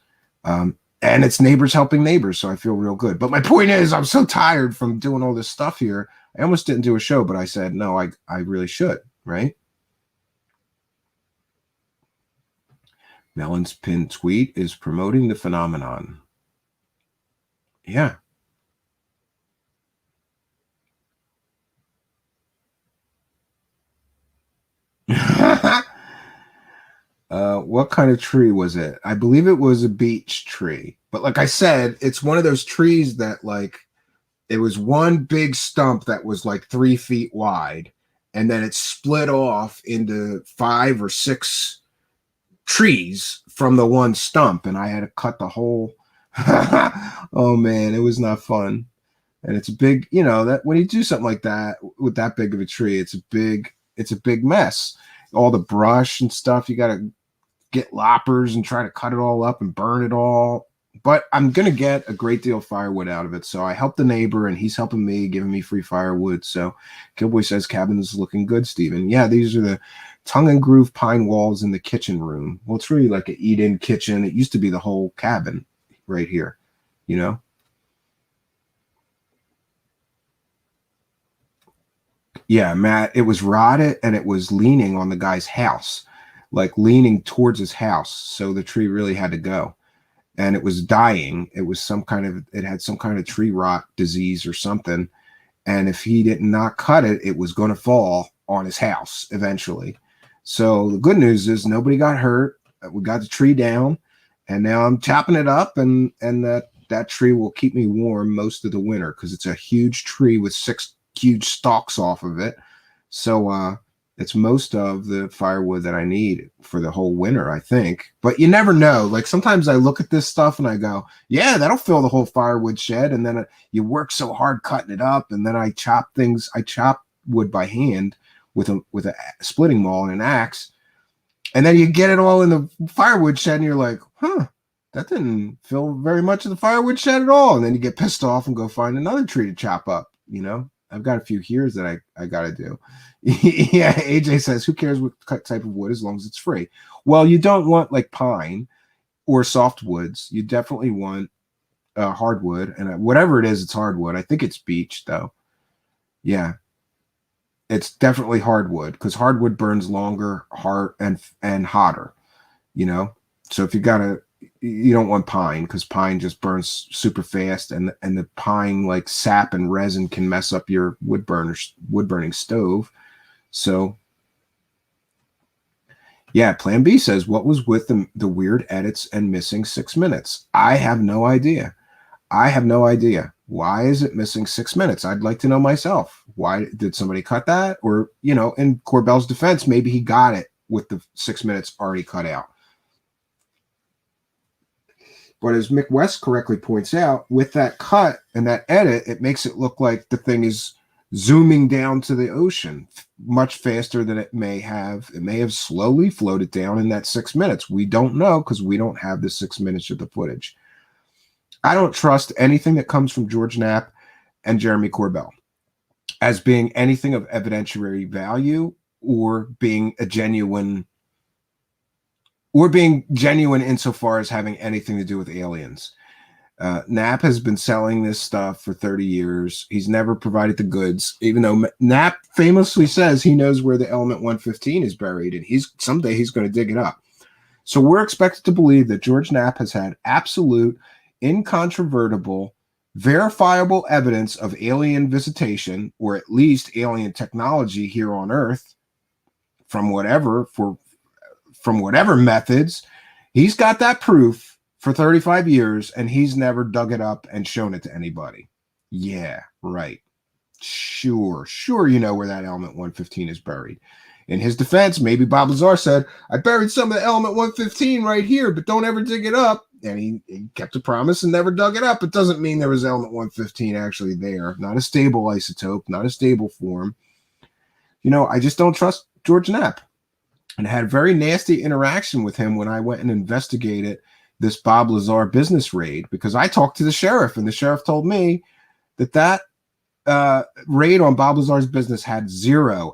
And it's neighbors helping neighbors, so I feel real good. But my point is, I'm so tired from doing all this stuff here. I almost didn't do a show, but I said, no, I really should, right? Mellon's pinned tweet is promoting the phenomenon. Yeah. what kind of tree was it? I believe it was a beech tree. But like I said, it's one of those trees that like it was one big stump that was like 3 feet wide, and then it split off into 5 or 6 trees from the one stump, and I had to cut the whole. Oh man, it was not fun. And it's a big, you know, that when you do something like that with that big of a tree, it's a big mess. All the brush and stuff, you got to get loppers and try to cut it all up and burn it all. But I'm going to get a great deal of firewood out of it. So I helped the neighbor and he's helping me, giving me free firewood. So Killboy says cabin is looking good, Stephen. Yeah, these are the tongue and groove pine walls in the kitchen room. Well, it's really like an eat-in kitchen. It used to be the whole cabin right here, you know? Yeah, Matt, it was rotted and it was leaning on the guy's house, like leaning towards his house. So the tree really had to go. And it was dying. It was it had some kind of tree rot disease or something. And if he did not cut it, it was going to fall on his house eventually. So the good news is nobody got hurt. We got the tree down and now I'm chopping it up and that tree will keep me warm most of the winter because it's a huge tree with 6 huge stalks off of it. So it's most of the firewood that I need for the whole winter, I think. But you never know. Like sometimes I look at this stuff and I go, yeah, that'll fill the whole firewood shed. And then you work so hard cutting it up. And then I chop wood by hand with a splitting maul and an axe. And then you get it all in the firewood shed and you're like, huh, that didn't fill very much of the firewood shed at all. And then you get pissed off and go find another tree to chop up, you know? I've got a few here's that I got to do. Yeah, AJ says, who cares what type of wood as long as it's free? Well, you don't want like pine or softwoods. You definitely want hardwood. And whatever it is, it's hardwood. I think it's beech, though. Yeah. It's definitely hardwood because hardwood burns longer, and hotter, you know? So if you don't want pine because pine just burns super fast and the pine like sap and resin can mess up your wood burning stove. So yeah, Plan B says, what was with the weird edits and missing 6 minutes? I have no idea. Why is it missing 6 minutes? I'd like to know myself. Why did somebody cut that? Or, you know, in Corbell's defense, maybe he got it with the 6 minutes already cut out. But as Mick West correctly points out, with that cut and that edit, it makes it look like the thing is zooming down to the ocean much faster than it may have. It may have slowly floated down in that 6 minutes. We don't know because we don't have the 6 minutes of the footage. I don't trust anything that comes from George Knapp and Jeremy Corbell as being anything of evidentiary value or being genuine insofar as having anything to do with aliens. Knapp has been selling this stuff for 30 years. He's never provided the goods, even though Knapp famously says he knows where the element 115 is buried, and someday he's going to dig it up. So we're expected to believe that George Knapp has had absolute, incontrovertible, verifiable evidence of alien visitation, or at least alien technology here on Earth, from whatever methods. He's got that proof for 35 years, and he's never dug it up and shown it to anybody. Yeah, right. Sure, you know where that element 115 is buried. In his defense, maybe Bob Lazar said, I buried some of the element 115 right here, but don't ever dig it up. And he kept a promise and never dug it up. It doesn't mean there was element 115 actually there. Not a stable isotope, not a stable form. You know, I just don't trust George Knapp. And I had a very nasty interaction with him when I went and investigated this Bob Lazar business raid, because I talked to the sheriff, and the sheriff told me that raid on Bob Lazar's business had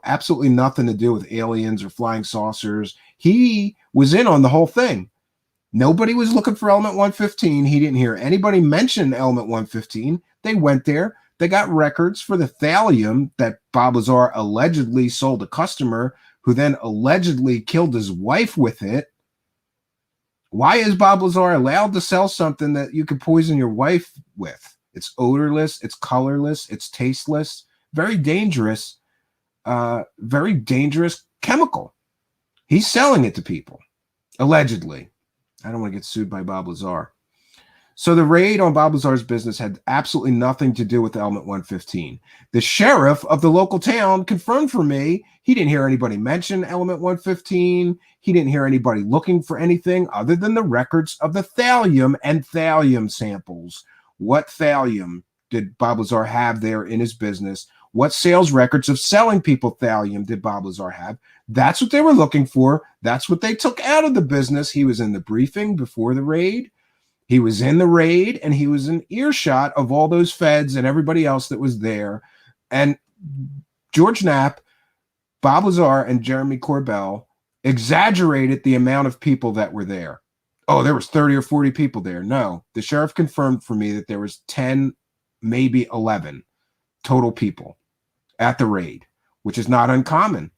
absolutely nothing to do with aliens or flying saucers. He was in on the whole thing. Nobody was looking for element 115. He didn't hear anybody mention element 115. They went there. They got records for the thallium that Bob Lazar allegedly sold a customer who then allegedly killed his wife with it. Why is Bob Lazar allowed to sell something that you could poison your wife with? It's odorless, it's colorless, it's tasteless, very dangerous chemical. He's selling it to people. Allegedly. I don't want to get sued by Bob Lazar. So the raid on Bob Lazar's business had absolutely nothing to do with Element 115. The sheriff of the local town confirmed for me he didn't hear anybody mention Element 115. He didn't hear anybody looking for anything other than the records of the thallium and thallium samples. What thallium did Bob Lazar have there in his business? What sales records of selling people thallium did Bob Lazar have? That's what they were looking for. That's what they took out of the business. He was in the briefing before the raid. He was in the raid, and he was in earshot of all those feds and everybody else that was there. And George Knapp, Bob Lazar, and Jeremy Corbell exaggerated the amount of people that were there. Oh, there was 30 or 40 people there. No, the sheriff confirmed for me that there was 10, maybe 11 total people at the raid, which is not uncommon,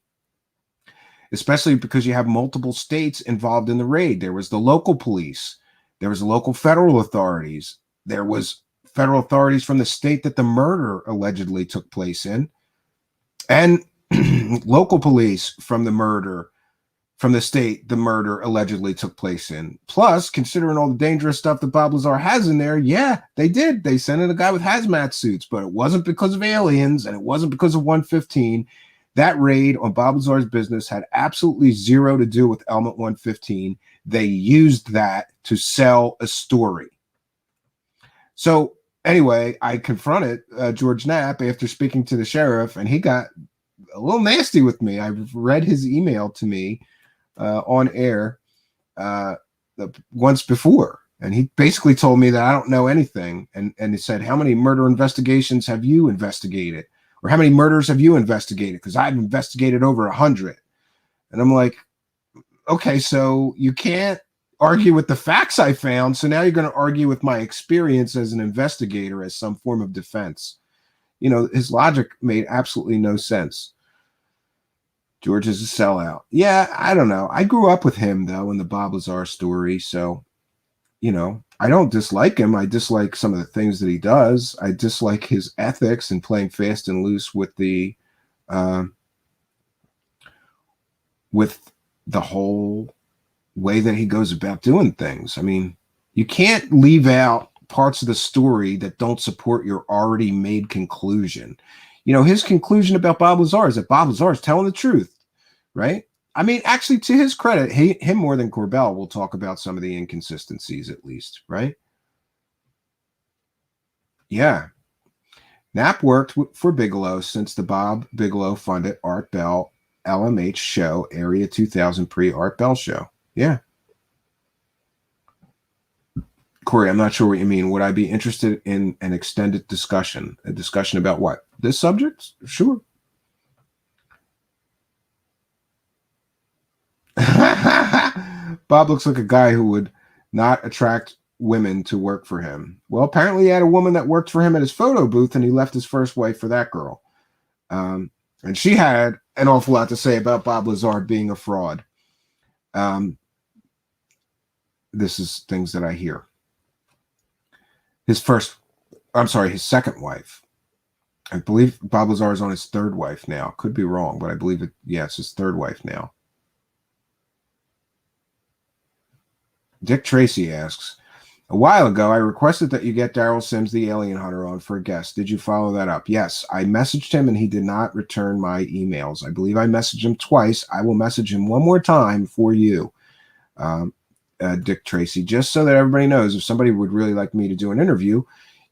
especially because you have multiple states involved in the raid. There was the local police. There was local federal authorities. There was federal authorities from the state that the murder allegedly took place in, and local police from the state the murder allegedly took place in. Plus, considering all the dangerous stuff that Bob Lazar has in there, yeah, they did. They sent in a guy with hazmat suits, but it wasn't because of aliens, and it wasn't because of 115. That raid on Bob Lazar's business had absolutely zero to do with Element 115. They used that to sell a story. So anyway, I confronted George Knapp after speaking to the sheriff, and he got a little nasty with me. I read his email to me on air once before, and he basically told me that I don't know anything. And he said, how many murder investigations have you investigated? Or how many murders have you investigated? Because I've investigated over 100. And I'm like, okay, so you can't argue with the facts I found. So now you're going to argue with my experience as an investigator as some form of defense. You know, his logic made absolutely no sense. George is a sellout. Yeah, I don't know. I grew up with him, though, in the Bob Lazar story. So, you know, I don't dislike him. I dislike some of the things that he does. I dislike his ethics and playing fast and loose with the whole way that he goes about doing things. I mean, you can't leave out parts of the story that don't support your already made conclusion. You know, his conclusion about Bob Lazar is that Bob Lazar is telling the truth, right? I mean, actually, to his credit, him more than Corbell will talk about some of the inconsistencies, at least, right? Yeah. Knapp worked for Bigelow since the Bob Bigelow funded Art Bell LMH show, Area 2000 pre-Art Bell show. Yeah. Corey, I'm not sure what you mean. Would I be interested in an extended discussion? A discussion about what? This subject? Sure. Bob looks like a guy who would not attract women to work for him. Well, apparently he had a woman that worked for him at his photo booth, and he left his first wife for that girl. And she had an awful lot to say about Bob Lazar being a fraud. This is things that I hear. His second wife. I believe Bob Lazar is on his third wife now. Could be wrong, but I believe it. Yeah, it's his third wife now. Dick Tracy asks, a while ago, I requested that you get Daryl Sims, the alien hunter, on for a guest. Did you follow that up? Yes, I messaged him and he did not return my emails. I believe I messaged him twice. I will message him one more time for you, Dick Tracy, just so that everybody knows if somebody would really like me to do an interview,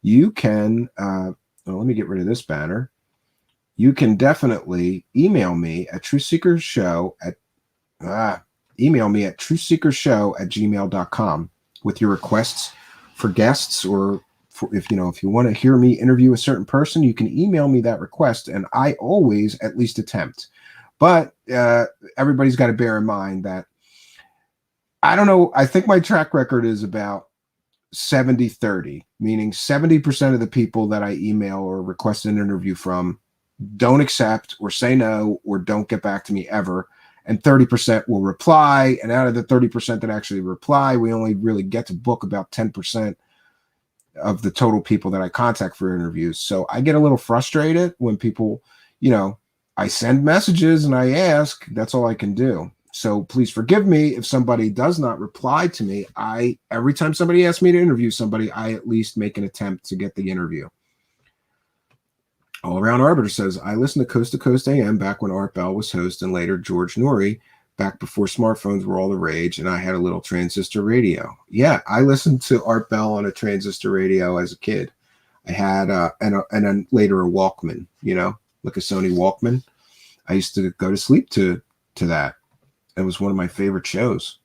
you can, well, let me get rid of this banner. You can definitely email me at truthseekersshow at truthseekershow@gmail.com with your requests for guests, or if you want to hear me interview a certain person, you can email me that request, and I always at least attempt. But everybody's got to bear in mind that I don't know. I think my track record is about 70-30, meaning 70% of the people that I email or request an interview from don't accept or say no or don't get back to me ever. And 30% will reply. And out of the 30% that actually reply, we only really get to book about 10% of the total people that I contact for interviews. So I get a little frustrated when people, I send messages and I ask. That's all I can do. So please forgive me if somebody does not reply to me. Every time somebody asks me to interview somebody, I at least make an attempt to get the interview. All Around Arbiter says, I listened to Coast AM back when Art Bell was host, and later George Norrie, back before smartphones were all the rage, and I had a little transistor radio. Yeah, I listened to Art Bell on a transistor radio as a kid. I had and then later a Walkman, like a Sony Walkman. I used to go to sleep to that. It was one of my favorite shows.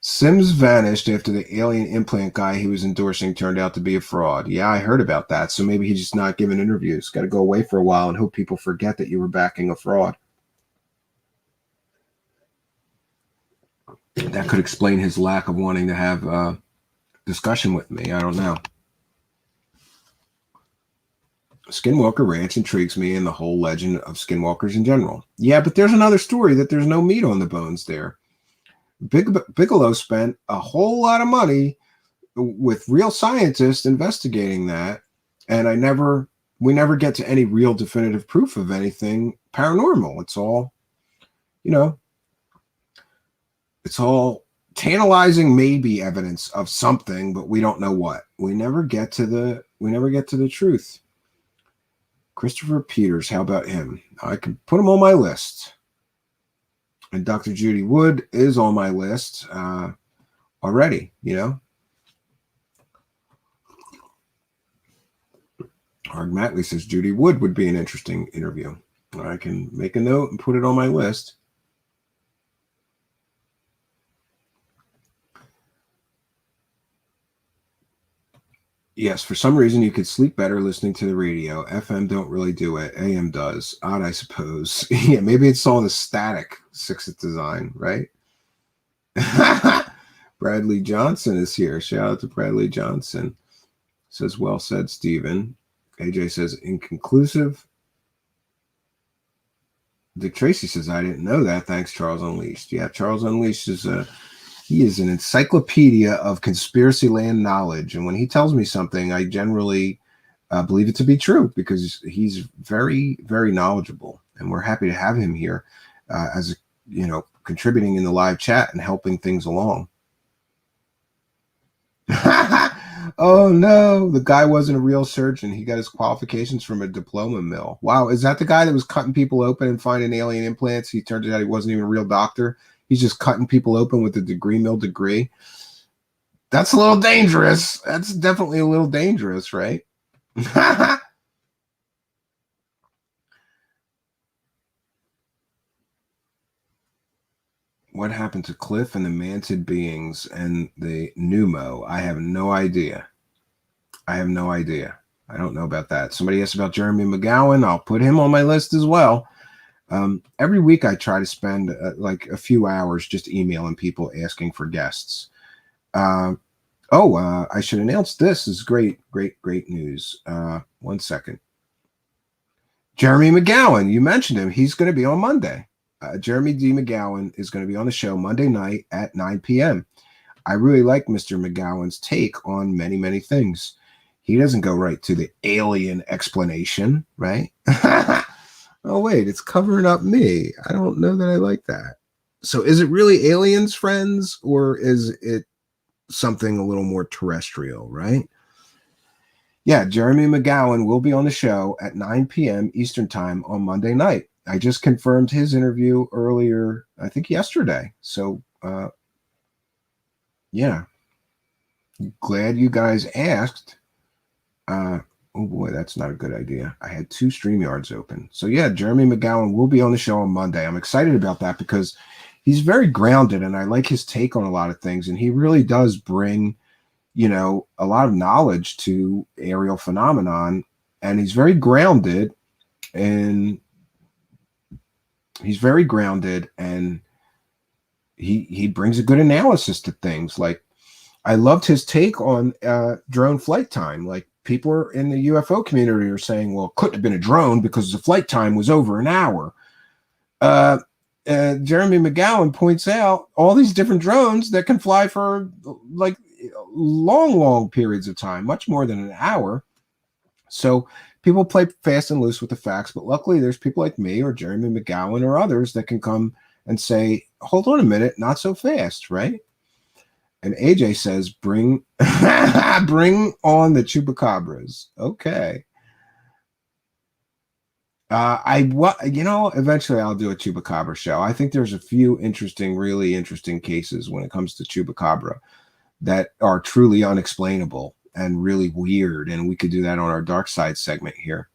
Sims vanished after the alien implant guy he was endorsing turned out to be a fraud. Yeah, I heard about that. So maybe he's just not giving interviews. Got to go away for a while and hope people forget that you were backing a fraud. That could explain his lack of wanting to have a discussion with me. I don't know. Skinwalker Ranch intrigues me and the whole legend of skinwalkers in general. Yeah, but there's another story that there's no meat on the bones there. Bigelow spent a whole lot of money with real scientists investigating that, and we never get to any real definitive proof of anything paranormal. It's all, it's all tantalizing, maybe evidence of something, but we don't know what. We never get to the truth. Christopher Peters, how about him? I can put him on my list. And Dr. Judy Wood is on my list already, Arg Matley says Judy Wood would be an interesting interview. I can make a note and put it on my list. Yes, for some reason you could sleep better listening to the radio. FM don't really do it. AM does. Odd, I suppose. Yeah, maybe it's all the static 6th design, right? Bradley Johnson is here. Shout out to Bradley Johnson. Says, well said, Stephen. AJ says, inconclusive. Dick Tracy says, I didn't know that. Thanks, Charles Unleashed. Yeah, Charles Unleashed is he is an encyclopedia of conspiracy land knowledge. And when he tells me something, I generally believe it to be true because he's very, very knowledgeable. And we're happy to have him here as, contributing in the live chat and helping things along. Oh, no, the guy wasn't a real surgeon. He got his qualifications from a diploma mill. Wow, is that the guy that was cutting people open and finding alien implants? He turned out he wasn't even a real doctor. He's just cutting people open with a degree mill degree. That's a little dangerous. That's definitely a little dangerous, right? What happened to Cliff and the Manted beings and the Pneumo? I have no idea. I have no idea. I don't know about that. Somebody asked about Jeremy McGowan. I'll put him on my list as well. Every week I try to spend like a few hours just emailing people asking for guests. I should announce this. This is great news. 1 second. Jeremy McGowan, you mentioned him. He's going to be on Monday. Jeremy D. McGowan is going to be on the show Monday night at 9 p.m. I really like Mr. McGowan's take on many, many things. He doesn't go right to the alien explanation, right? Oh, wait, it's covering up me. I don't know that I like that. So is it really aliens, friends, or is it something a little more terrestrial, right? Yeah, Jeremy McGowan will be on the show at 9 p.m. Eastern Time on Monday night. I just confirmed his interview earlier, I think yesterday. So, yeah. Glad you guys asked. Oh boy, that's not a good idea. I had 2 StreamYards open. So yeah, Jeremy McGowan will be on the show on Monday. I'm excited about that because he's very grounded and I like his take on a lot of things. And he really does bring, a lot of knowledge to aerial phenomenon. And he's very grounded and he brings a good analysis to things. Like I loved his take on drone flight time. Like people in the UFO community are saying, well, it couldn't have been a drone because the flight time was over an hour. Jeremy McGowan points out all these different drones that can fly for like long periods of time, much more than an hour. So people play fast and loose with the facts, but luckily there's people like me or Jeremy McGowan or others that can come and say, hold on a minute, not so fast, right? And AJ says, bring on the chupacabras. Okay. Eventually I'll do a chupacabra show. I think there's a few really interesting cases when it comes to chupacabra that are truly unexplainable and really weird. And we could do that on our dark side segment here.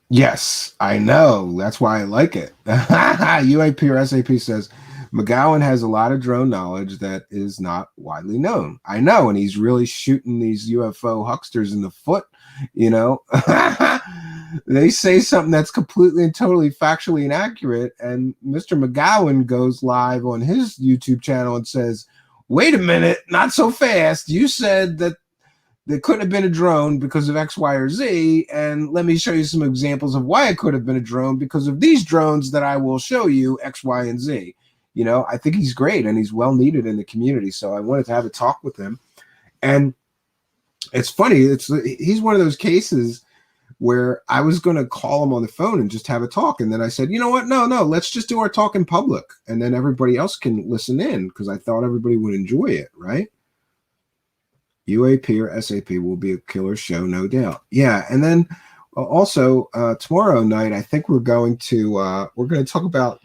Yes, I know. That's why I like it. UAP or SAP says, McGowan has a lot of drone knowledge that is not widely known. I know, and he's really shooting these UFO hucksters in the foot, you know. They say something that's completely and totally factually inaccurate, and Mr. McGowan goes live on his YouTube channel and says, wait a minute, not so fast. You said that there couldn't have been a drone because of X, Y, or Z, and let me show you some examples of why it could have been a drone because of these drones that I will show you, X, Y, and Z. You know, I think he's great and he's well needed in the community. So I wanted to have a talk with him. And it's funny, he's one of those cases where I was going to call him on the phone and just have a talk. And then I said, you know what? No, let's just do our talk in public. And then everybody else can listen in because I thought everybody would enjoy it, right? UAP or SAP will be a killer show, no doubt. Yeah. And then also tomorrow night, I think we're going to talk about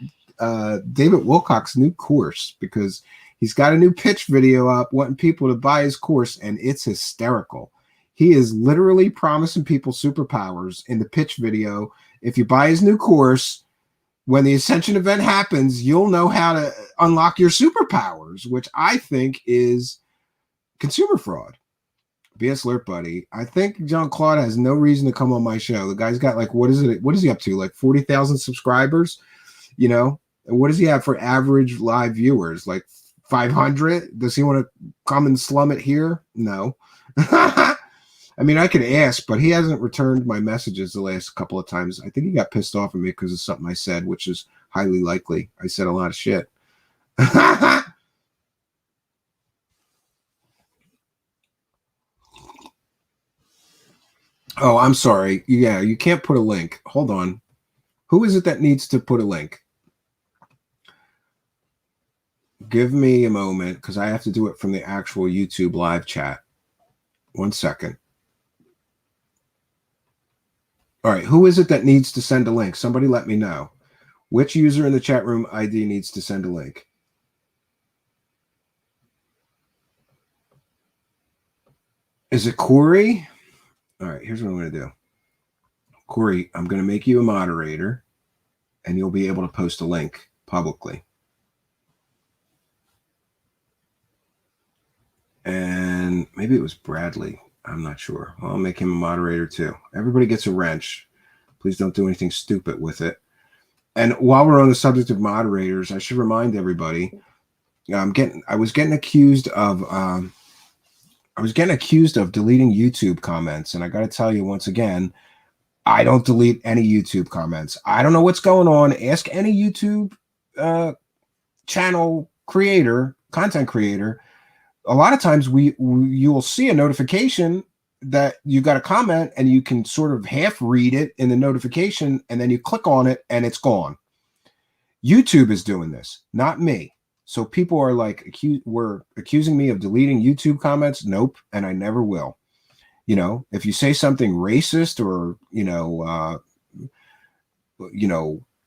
David Wilcock's new course because he's got a new pitch video up wanting people to buy his course, and it's hysterical. He is literally promising people superpowers in the pitch video. If you buy his new course, when the Ascension event happens, you'll know how to unlock your superpowers, which I think is consumer fraud. BS alert, buddy. I think John Claude has no reason to come on my show. The guy's got like, what is he up to? Like 40,000 subscribers, you know? And what does he have for average live viewers? Like 500? Does he want to come and slum it here? No. I mean, I could ask, but he hasn't returned my messages the last couple of times. I think he got pissed off at me because of something I said, which is highly likely. I said a lot of shit. Oh, I'm sorry. Yeah, you can't put a link. Hold on. Who is it that needs to put a link? Give me a moment because I have to do it from the actual YouTube live chat. 1 second. All right. Who is it that needs to send a link? Somebody let me know. Which user in the chat room ID needs to send a link? Is it Corey? All right, here's what I'm going to do. Corey, I'm going to make you a moderator, and you'll be able to post a link publicly. And maybe it was Bradley. I'm not sure. I'll make him a moderator too. Everybody gets a wrench. Please don't do anything stupid with it. And while we're on the subject of moderators, I should remind everybody, I was getting accused of deleting YouTube comments. And I got to tell you once again, I don't delete any YouTube comments. I don't know what's going on. Ask any YouTube channel creator, content creator. A lot of times you will see a notification that you got a comment and you can sort of half read it in the notification and then you click on it and it's gone. YouTube is doing this, not me. So people are like, were accusing me of deleting YouTube comments. Nope. And I never will. You know, if you say something racist or,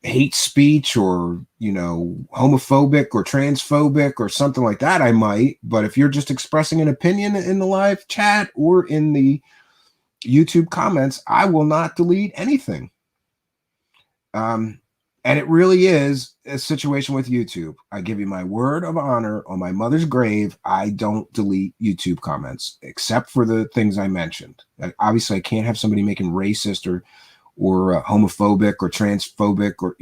hate speech or, homophobic or transphobic or something like that, I might. But if you're just expressing an opinion in the live chat or in the YouTube comments, I will not delete anything. And it really is a situation with YouTube. I give you my word of honor on my mother's grave. I don't delete YouTube comments except for the things I mentioned. Obviously, I can't have somebody making racist or homophobic or transphobic or,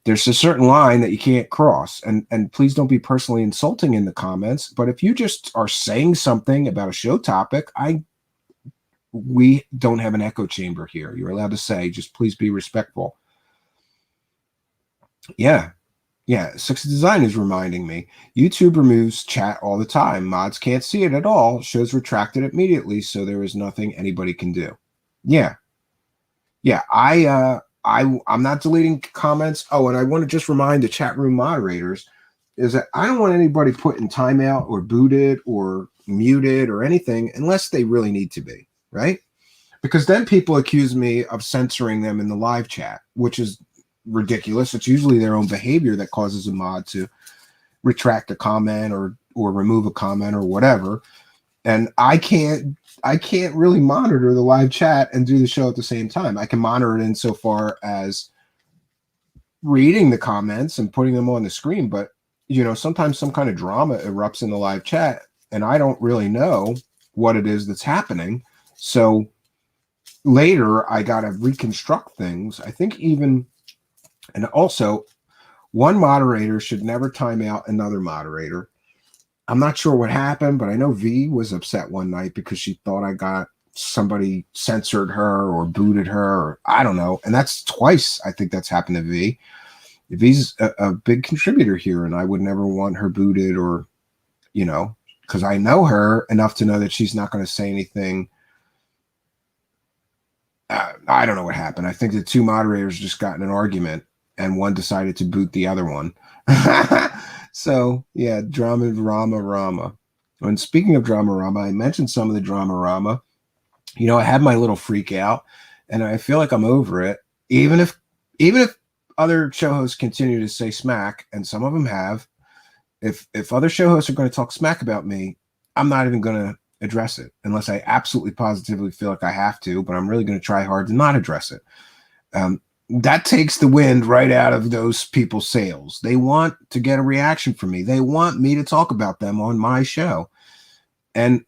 there's a certain line that you can't cross. And please don't be personally insulting in the comments. But if you just are saying something about a show topic, we don't have an echo chamber here. You're allowed to say, just please be respectful. Yeah. Yeah, Six Design is reminding me. YouTube removes chat all the time. Mods can't see it at all. Shows retracted immediately, so there is nothing anybody can do. Yeah. Yeah, I'm not deleting comments. Oh, and I want to just remind the chat room moderators is that I don't want anybody put in timeout or booted or muted or anything unless they really need to be, right? Because then people accuse me of censoring them in the live chat, which is ridiculous. It's usually their own behavior that causes a mod to retract a comment or remove a comment or whatever. And I can't really monitor the live chat and do the show at the same time. I can monitor it insofar as reading the comments and putting them on the screen, but you know, sometimes some kind of drama erupts in the live chat and I don't really know what it is that's happening. So later I got to reconstruct things. I think even, and also one moderator should never time out another moderator. I'm not sure what happened, but I know V was upset one night because she thought I got somebody censored her or booted her, or I don't know. And that's twice I think that's happened to V. V's a big contributor here, and I would never want her booted or, you know, because I know her enough to know that she's not going to say anything. I don't know what happened. I think the two moderators just got in an argument and one decided to boot the other one. So yeah, drama. And speaking of drama, I mentioned some of the drama. You know, I had my little freak out and I feel like I'm over it. Even if other show hosts continue to say smack, and some of them have, if other show hosts are going to talk smack about me, I'm not even going to address it unless I absolutely positively feel like I have to, but I'm really going to try hard to not address it. That takes the wind right out of those people's sails. They want to get a reaction from me. They want me to talk about them on my show. And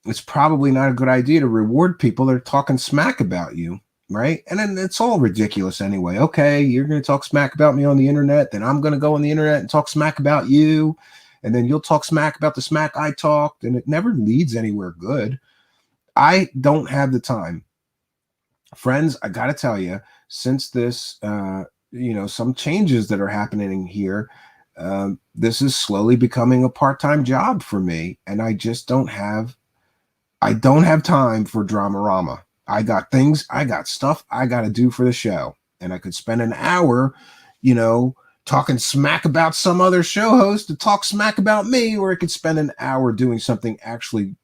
it's probably not a good idea to reward people that are talking smack about you, right? And then it's all ridiculous anyway. Okay, you're going to talk smack about me on the internet, then I'm going to go on the internet and talk smack about you, and then you'll talk smack about the smack I talked, and it never leads anywhere good. I don't have the time. Friends, I got to tell you, since this, you know, some changes that are happening here, this is slowly becoming a part-time job for me, and I just don't have time for drama-rama. I got stuff I got to do for the show, and I could spend an hour, you know, talking smack about some other show host to talk smack about me, or I could spend an hour doing something actually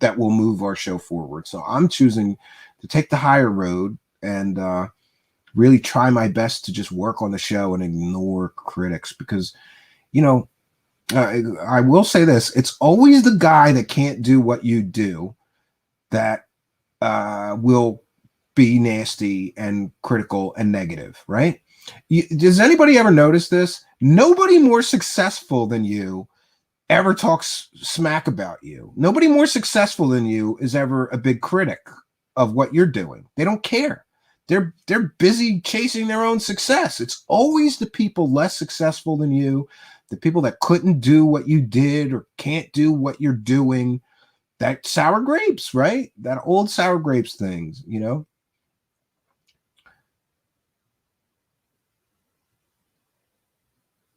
that will move our show forward. So I'm choosing to take the higher road and really try my best to just work on the show and ignore critics, because, you know, I will say this: it's always the guy that can't do what you do that will be nasty and critical and negative, right? Does anybody ever notice this? Nobody more successful than you ever talks smack about you. Nobody more successful than you is ever a big critic of what you're doing. They don't care. They're busy chasing their own success. It's always the people less successful than you, the people that couldn't do what you did or can't do what you're doing. That sour grapes, right? That old sour grapes things, you know?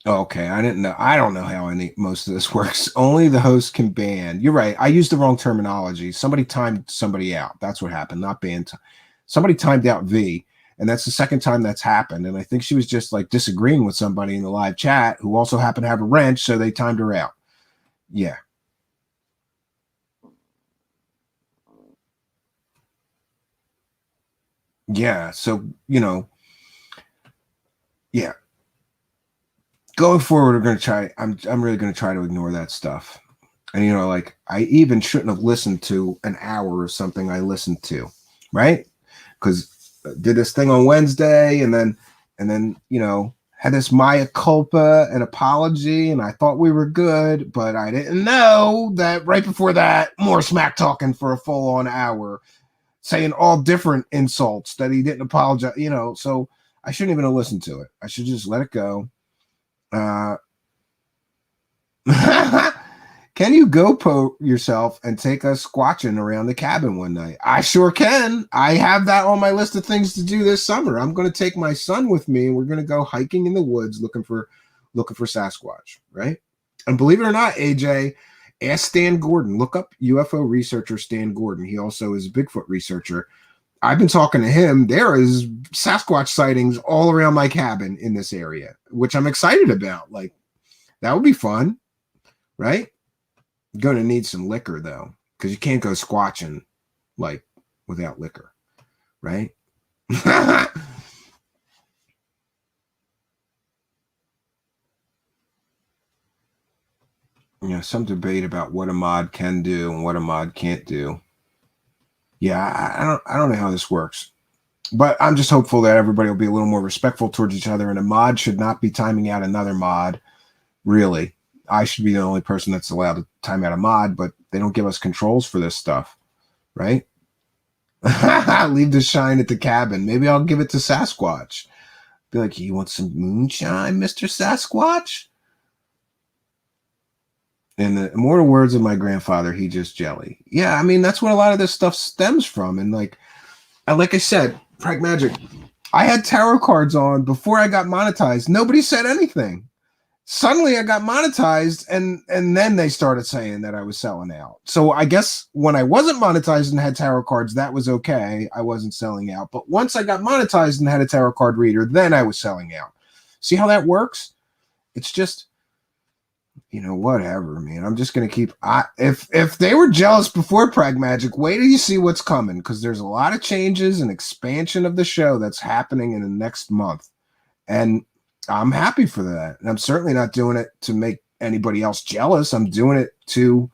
Okay, I didn't know. I don't know how most of this works. Only the host can ban. You're right. I used the wrong terminology. Somebody timed somebody out. That's what happened, not ban. Somebody timed out V, and that's the second time that's happened. And I think she was just like disagreeing with somebody in the live chat who also happened to have a wrench, so they timed her out. Yeah. Yeah, so, you know, yeah. Going forward, we're going to try. I'm really going to try to ignore that stuff. And, you know, like, I even shouldn't have listened to an hour of something I listened to, right? Because I did this thing on Wednesday, and then, you know, had this mea culpa and apology, and I thought we were good, but I didn't know that right before that, more smack talking for a full-on hour, saying all different insults that he didn't apologize, you know, so I shouldn't even have listened to it. I should just let it go. Can you GoPro yourself and take us squatching around the cabin one night? I sure can. I have that on my list of things to do this summer. I'm going to take my son with me, and we're going to go hiking in the woods looking for Sasquatch, right? And believe it or not, AJ, ask Stan Gordon. Look up UFO researcher Stan Gordon. He also is a Bigfoot researcher. I've been talking to him. There is Sasquatch sightings all around my cabin in this area, which I'm excited about. Like, that would be fun, right? Going to need some liquor, though, because you can't go squatching, like, without liquor, right? Some debate about what a mod can do and what a mod can't do. Yeah, I don't know how this works, but I'm just hopeful that everybody will be a little more respectful towards each other, and a mod should not be timing out another mod. Really, I should be the only person that's allowed to time out a mod, but they don't give us controls for this stuff, right? Leave the shine at the cabin. Maybe I'll give it to Sasquatch. Be like, you want some moonshine, Mr. Sasquatch? In the immortal words of my grandfather, he just jelly. Yeah, I mean, that's what a lot of this stuff stems from. And like I said, Pragmagic, I had tarot cards on before I got monetized. Nobody said anything. Suddenly I got monetized, and then they started saying that I was selling out. So I guess when I wasn't monetized and had tarot cards, that was okay. I wasn't selling out. But once I got monetized and had a tarot card reader, then I was selling out. See how that works? It's just, whatever, man. I'm just going to keep... If they were jealous before Pragmagic, wait till you see what's coming, because there's a lot of changes and expansion of the show that's happening in the next month. And I'm happy for that. And I'm certainly not doing it to make anybody else jealous. I'm doing it to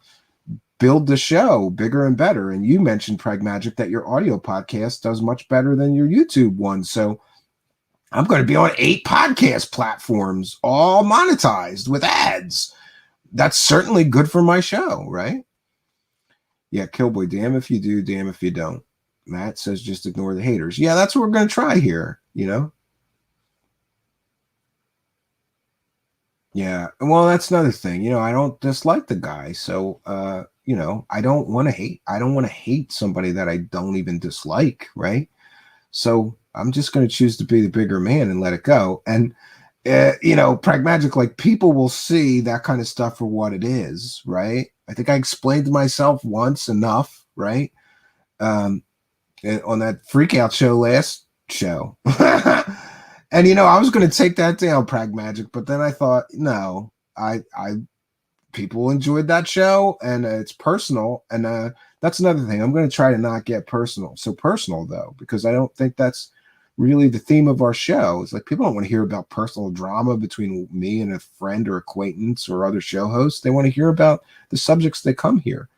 build the show bigger and better. And you mentioned, Pragmagic, that your audio podcast does much better than your YouTube one. So I'm going to be on 8 podcast platforms, all monetized with ads. That's certainly good for my show, right? Yeah, Killboy, damn if you do, damn if you don't. Matt says just ignore the haters. Yeah, that's what we're going to try here, Yeah, well, that's another thing. I don't dislike the guy, so I don't want to hate. I don't want to hate somebody that I don't even dislike, right? So I'm just going to choose to be the bigger man and let it go. And Pragmagic, like, people will see that kind of stuff for what it is, right? I think I explained to myself once enough, right? On that freakout show last show. And I was going to take that down, Pragmagic, but then I thought, no, people enjoyed that show, and it's personal, and that's another thing. I'm going to try to not get so personal though, because I don't think that's really the theme of our show. It's like, people don't want to hear about personal drama between me and a friend or acquaintance or other show hosts. They want to hear about the subjects that come here.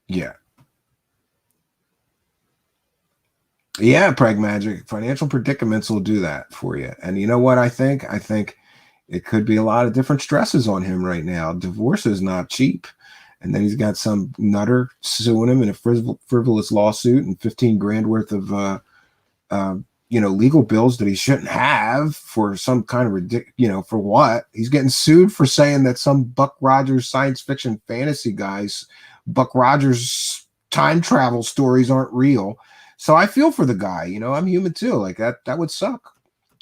Yeah, Pragmagic. Financial predicaments will do that for you. And you know what I think? I think it could be a lot of different stresses on him right now. Divorce is not cheap. And then he's got some nutter suing him in a frivolous lawsuit and 15 grand worth of, legal bills that he shouldn't have for some kind of for what? He's getting sued for saying that some Buck Rogers science fiction fantasy guys, Buck Rogers time travel stories aren't real. So I feel for the guy, I'm human too. Like that would suck.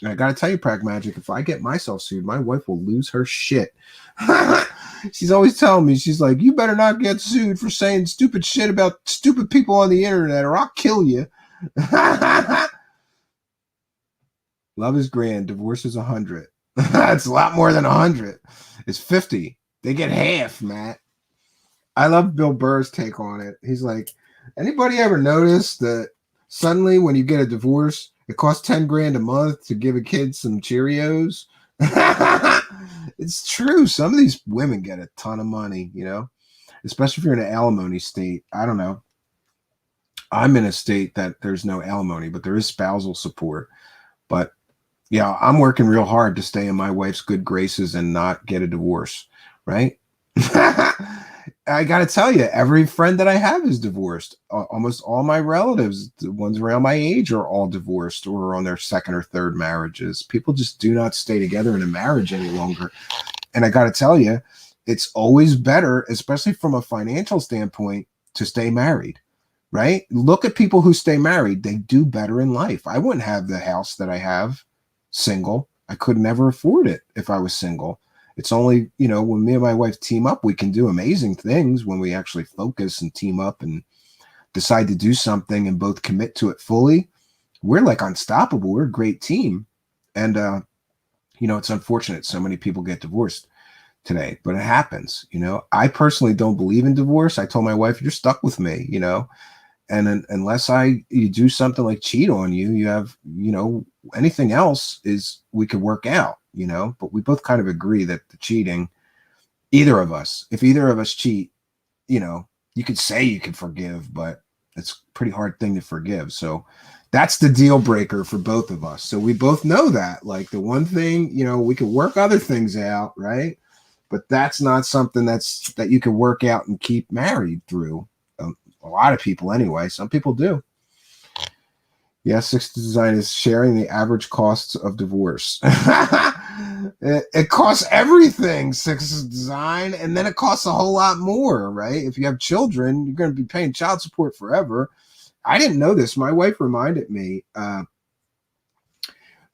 And I got to tell you, Pragmagic, if I get myself sued, my wife will lose her shit. She's always telling me, she's like, you better not get sued for saying stupid shit about stupid people on the internet or I'll kill you. Love is grand. Divorce is 100. It's a lot more than 100. It's 50. They get half, Matt. I love Bill Burr's take on it. He's like, anybody ever notice that suddenly when you get a divorce, it costs 10 grand a month to give a kid some Cheerios? It's true. Some of these women get a ton of money, especially if you're in an alimony state. I don't know. I'm in a state that there's no alimony, but there is spousal support. But yeah, I'm working real hard to stay in my wife's good graces and not get a divorce, right? I got to tell you, every friend that I have is divorced. Almost all my relatives, the ones around my age, are all divorced or are on their second or third marriages. People just do not stay together in a marriage any longer. And I got to tell you, it's always better, especially from a financial standpoint, to stay married, right? Look at people who stay married. They do better in life. I wouldn't have the house that I have single. I could never afford it if I was single. It's only, when me and my wife team up, we can do amazing things when we actually focus and team up and decide to do something and both commit to it fully. We're like unstoppable. We're a great team. And, it's unfortunate so many people get divorced today, but it happens. I personally don't believe in divorce. I told my wife, you're stuck with me, and unless you do something like cheat on you, you have, anything else is we could work out, but we both kind of agree that the cheating, if either of us cheat, you could say you can forgive, but it's a pretty hard thing to forgive. So that's the deal breaker for both of us. So we both know that, like, the one thing, we can work other things out, right? But that's not something that you can work out and keep married through. A lot of people anyway. Some people do. Yes, Six Design is sharing the average costs of divorce. It costs everything, Six Design, and then it costs a whole lot more, right? If you have children, you're going to be paying child support forever. I didn't know this. My wife reminded me.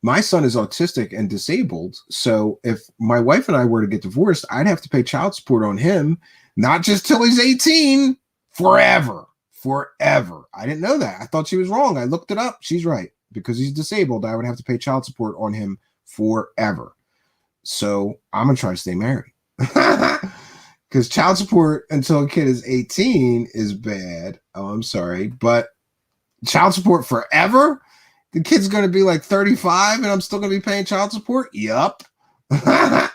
My son is autistic and disabled. So if my wife and I were to get divorced, I'd have to pay child support on him, not just till he's 18, forever. I didn't know that. I thought she was wrong. I looked it up. She's right. Because he's disabled, I would have to pay child support on him forever. So I'm going to try to stay married. Because child support until a kid is 18 is bad. Oh, I'm sorry. But child support forever? The kid's going to be like 35 and I'm still going to be paying child support? Yup. Not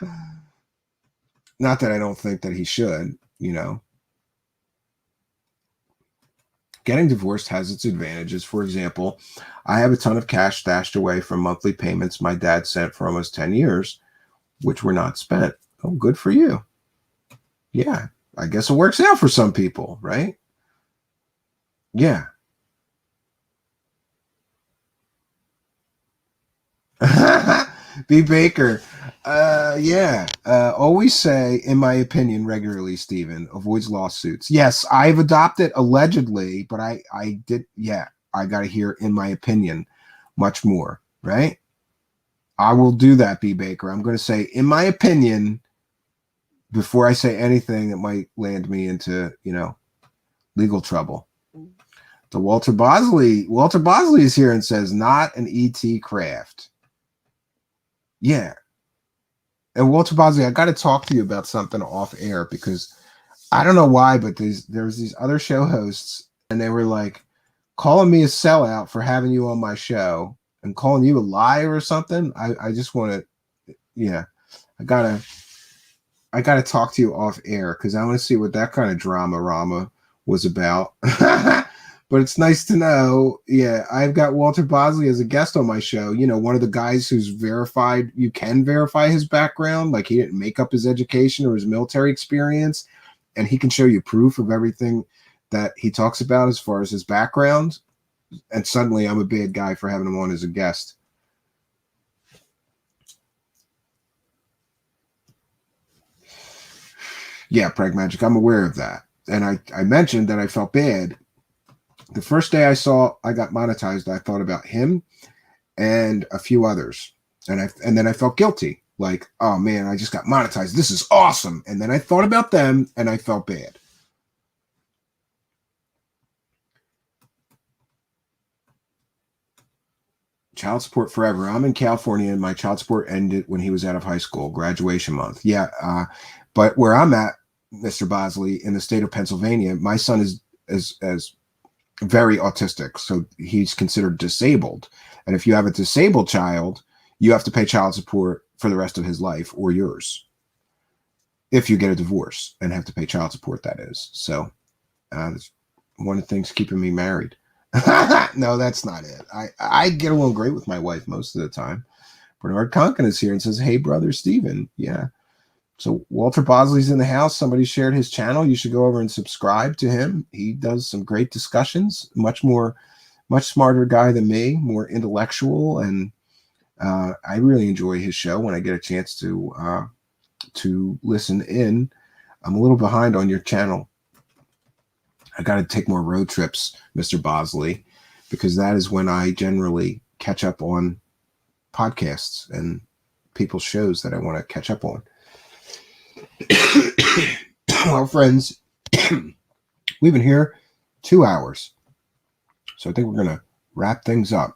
that I don't think that he should, Getting divorced has its advantages. For example, I have a ton of cash stashed away from monthly payments my dad sent for almost 10 years, which were not spent. Oh, good for you. Yeah, I guess it works out for some people, right? Yeah. B. Baker. Always say, in my opinion, regularly, Stephen. Avoids lawsuits. Yes, I've adopted allegedly, but I did. Yeah, I got to hear in my opinion much more, right? I will do that, B. Baker. I'm going to say, in my opinion, before I say anything that might land me into, legal trouble. The Walter Bosley is here and says, not an ET craft. Yeah. And Walter Bosley, I got to talk to you about something off air because I don't know why, but there's these other show hosts and they were like calling me a sellout for having you on my show and calling you a liar or something. I just want to, I gotta talk to you off air because I want to see what that kind of drama was about. But it's nice to know. Yeah, I've got Walter Bosley as a guest on my show. One of the guys who's verified, you can verify his background. Like he didn't make up his education or his military experience. And he can show you proof of everything that he talks about as far as his background. And suddenly I'm a bad guy for having him on as a guest. Yeah, Pragmagic, I'm aware of that. And I mentioned that I felt bad. The first day I got monetized, I thought about him and a few others. And then I felt guilty. Like, oh man, I just got monetized. This is awesome. And then I thought about them and I felt bad. Child support forever. I'm in California and my child support ended when he was out of high school, graduation month. Yeah. But where I'm at, Mr. Bosley, in the state of Pennsylvania, my son is very autistic. So he's considered disabled. And if you have a disabled child, you have to pay child support for the rest of his life or yours. If you get a divorce and have to pay child support, that is. So that's one of the things keeping me married. No, that's not it. I get along great with my wife most of the time. Bernard Conkin is here and says, hey, brother Stephen. Yeah. So Walter Bosley's in the house. Somebody shared his channel. You should go over and subscribe to him. He does some great discussions. Much smarter guy than me, more intellectual, and I really enjoy his show when I get a chance to listen in. I'm a little behind on your channel. I got to take more road trips, Mr. Bosley, because that is when I generally catch up on podcasts and people's shows that I want to catch up on. Well, friends, we've been here 2 hours, so I think we're going to wrap things up.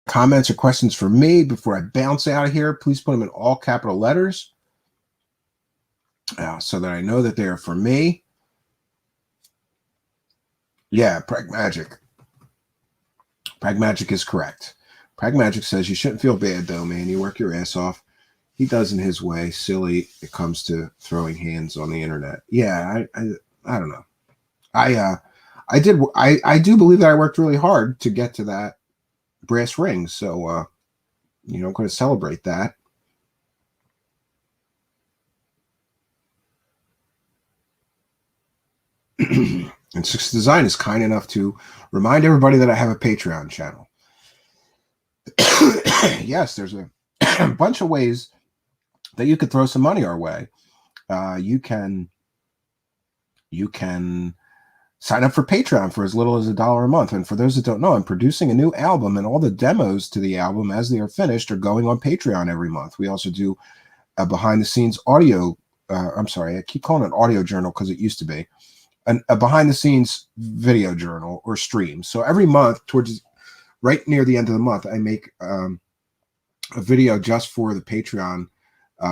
Comments or questions for me before I bounce out of here, please put them in all capital letters so that I know that they are for me. Yeah, Pragmagic. Pragmagic is correct. Pragmagic says you shouldn't feel bad, though, man. You work your ass off. He does in his way. Silly it comes to throwing hands on the internet. Yeah, I don't know. I do believe that I worked really hard to get to that brass ring. So, I'm going to celebrate that. And Six Design is kind enough to remind everybody that I have a Patreon channel. Yes, there's a bunch of ways that you could throw some money our way. You can sign up for Patreon for as little as $1 a month. And for those that don't know, I'm producing a new album, and all the demos to the album as they are finished are going on Patreon every month. We also do a behind the scenes audio. I'm sorry, I keep calling it audio journal because it used to be a behind the scenes video journal or stream. So every month, towards right near the end of the month, I make a video just for the Patreon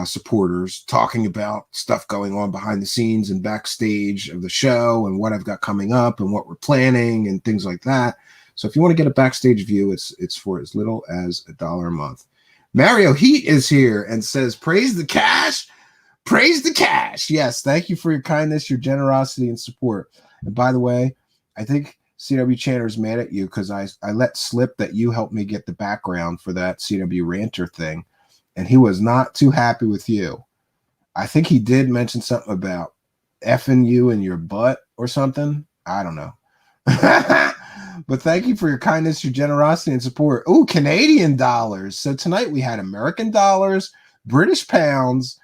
supporters, talking about stuff going on behind the scenes and backstage of the show and what I've got coming up and what we're planning and things like that. So if you want to get a backstage view, it's for as little as $1 a month. Mario Heat is here and says, praise the cash. Praise the cash. Yes, thank you for your kindness, your generosity, and support. And by the way, I think CW Channer's mad at you because I let slip that you helped me get the background for that CW Ranter thing, and he was not too happy with you. I think he did mention something about effing you in your butt or something. I don't know. But thank you for your kindness, your generosity, and support. Oh, Canadian dollars. So tonight we had American dollars, British pounds.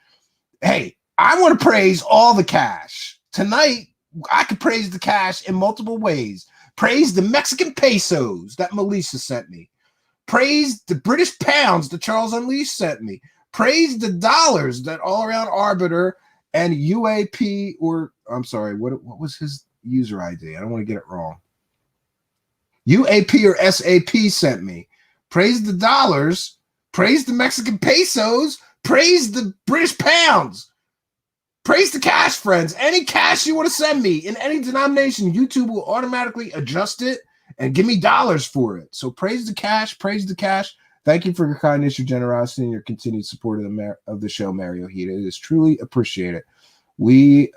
Hey, I want to praise all the cash. Tonight, I could praise the cash in multiple ways. Praise the Mexican pesos that Melissa sent me. Praise the British pounds that Charles Unleashed sent me. Praise the dollars that All Around Arbiter and UAP, or I'm sorry, what was his user ID? I don't want to get it wrong. UAP or SAP sent me. Praise the dollars. Praise the Mexican pesos. Praise the British pounds. Praise the cash, friends. Any cash you want to send me in any denomination, YouTube will automatically adjust it and give me dollars for it. So praise the cash. Praise the cash. Thank you for your kindness, your generosity, and your continued support of the show, Mario Heat. It is truly appreciated. We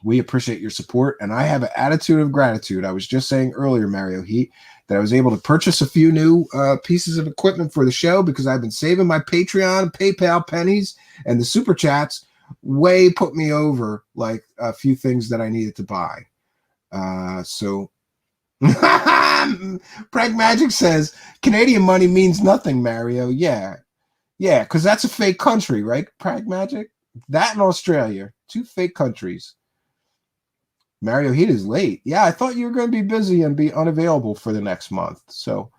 appreciate your support, and I have an attitude of gratitude. I was just saying earlier, Mario Heat, that I was able to purchase a few new pieces of equipment for the show because I've been saving my Patreon, PayPal pennies, and the super chats way put me over like a few things that I needed to buy. So Pragmagic says Canadian money means nothing, Mario. Yeah, because that's a fake country, right? Pragmagic, that and Australia, two fake countries. Mario Heat is late. Yeah, I thought you were going to be busy and be unavailable for the next month. So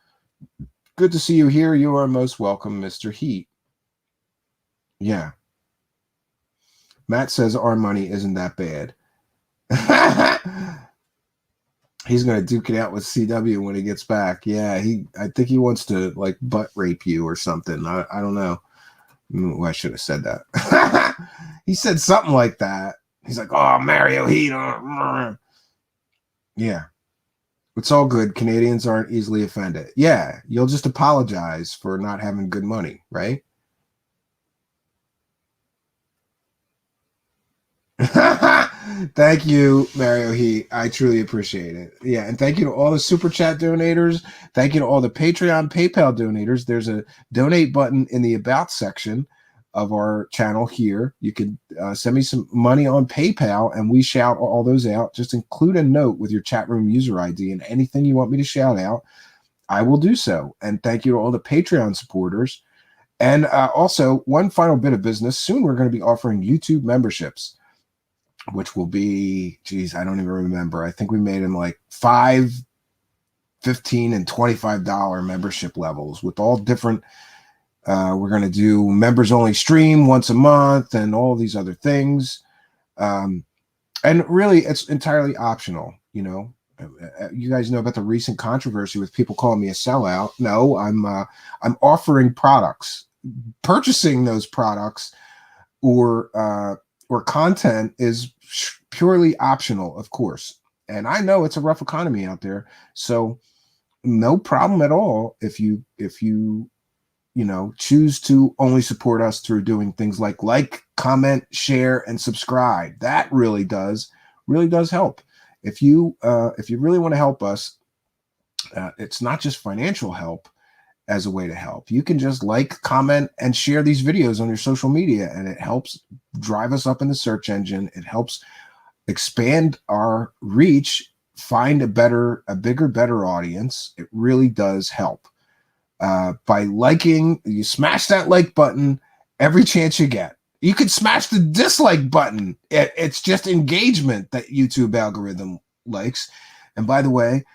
good to see you here. You are most welcome, Mr. Heat. Yeah. Matt says our money isn't that bad. He's going to duke it out with CW when he gets back. Yeah, I think he wants to like butt rape you or something. I don't know. Well, I should have said that. He said something like that. He's like, oh, Mario Heat. Yeah. It's all good. Canadians aren't easily offended. Yeah. You'll just apologize for not having good money, right? Thank you, Mario Heat. I truly appreciate it. Yeah, and thank you to all the super chat donators. Thank you to all the Patreon, PayPal donators. There's a donate button in the about section of our channel here. You can send me some money on PayPal, and we shout all those out. Just include a note with your chat room user ID and anything you want me to shout out, I will do so. And thank you to all the Patreon supporters. And also, one final bit of business. Soon we're going to be offering YouTube memberships, which will be, geez, I don't even remember. I think we made them like $5, $15, and $25 membership levels with all different. We're going to do members only stream once a month and all these other things. And really, it's entirely optional. You know, you guys know about the recent controversy with people calling me a sellout. No, I'm offering products. Purchasing those products or content is purely optional, of course. And I know it's a rough economy out there, so no problem at all if you choose to only support us through doing things like comment, share, and subscribe. That really does help. If you really want to help us, it's not just financial help. As a way to help, you can just comment, and share these videos on your social media, and it helps drive us up in the search engine. It helps expand our reach, find a bigger, better audience. It really does help. By liking, you smash that like button every chance you get. You could smash the dislike button. It's just engagement that YouTube algorithm likes. And by the way,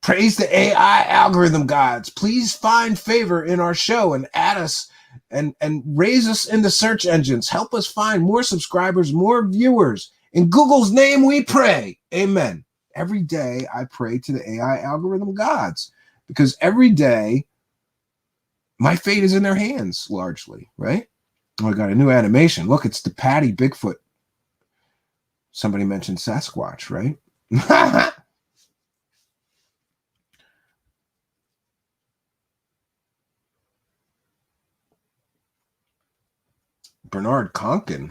praise the AI algorithm gods. Please find favor in our show and add us and raise us in the search engines. Help us find more subscribers, more viewers. In Google's name we pray. Amen. Every day I pray to the AI algorithm gods because every day my fate is in their hands largely, right? Oh, I got a new animation. Look, it's the Patty Bigfoot. Somebody mentioned Sasquatch, right? Bernard Conkin.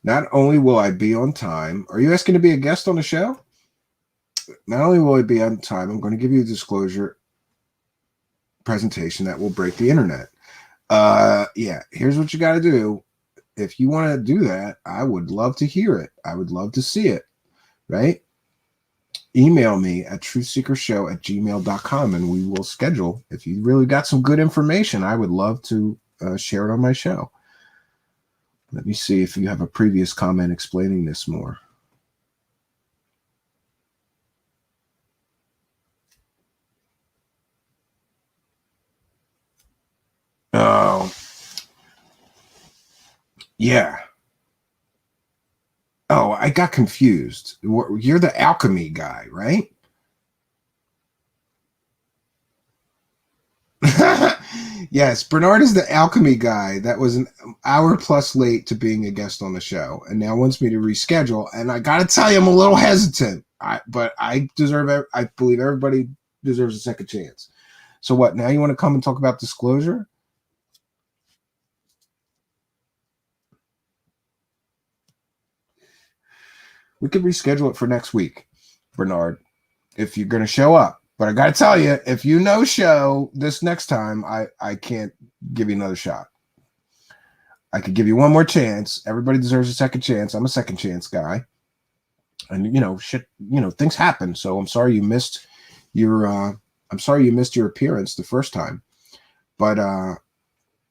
Not only will I be on time, are you asking to be a guest on the show? Not only will I be on time, I'm going to give you a disclosure presentation that will break the internet. Yeah, here's what you got to do. If you want to do that, I would love to hear it. I would love to see it, right? Email me at truthseekershow@gmail.com and we will schedule. If you really got some good information, I would love to share it on my show. Let me see if you have a previous comment explaining this more. Oh, yeah. Oh, I got confused. You're the alchemy guy, right? Yes, Bernard is the alchemy guy that was an hour plus late to being a guest on the show and now wants me to reschedule. And I got to tell you, I'm a little hesitant, but I believe everybody deserves a second chance. So what, now you want to come and talk about disclosure? We could reschedule it for next week, Bernard, if you're going to show up. But I got to tell you, if you no show this next time, I can't give you another shot. I could give you one more chance. Everybody deserves a second chance. I'm a second chance guy. And things happen. So I'm sorry you missed your appearance the first time. But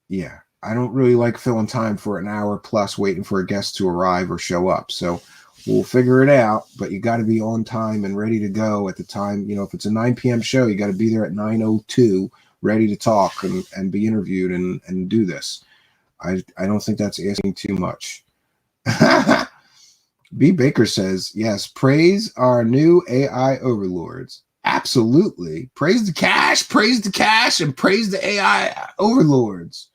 yeah, I don't really like filling time for an hour plus waiting for a guest to arrive or show up. So we'll figure it out, but you got to be on time and ready to go at the time. If it's a 9 p.m. show, you got to be there at 9:02, ready to talk and be interviewed and do this. I don't think that's asking too much. B. Baker says, yes, praise our new AI overlords. Absolutely. Praise the cash, and praise the AI overlords.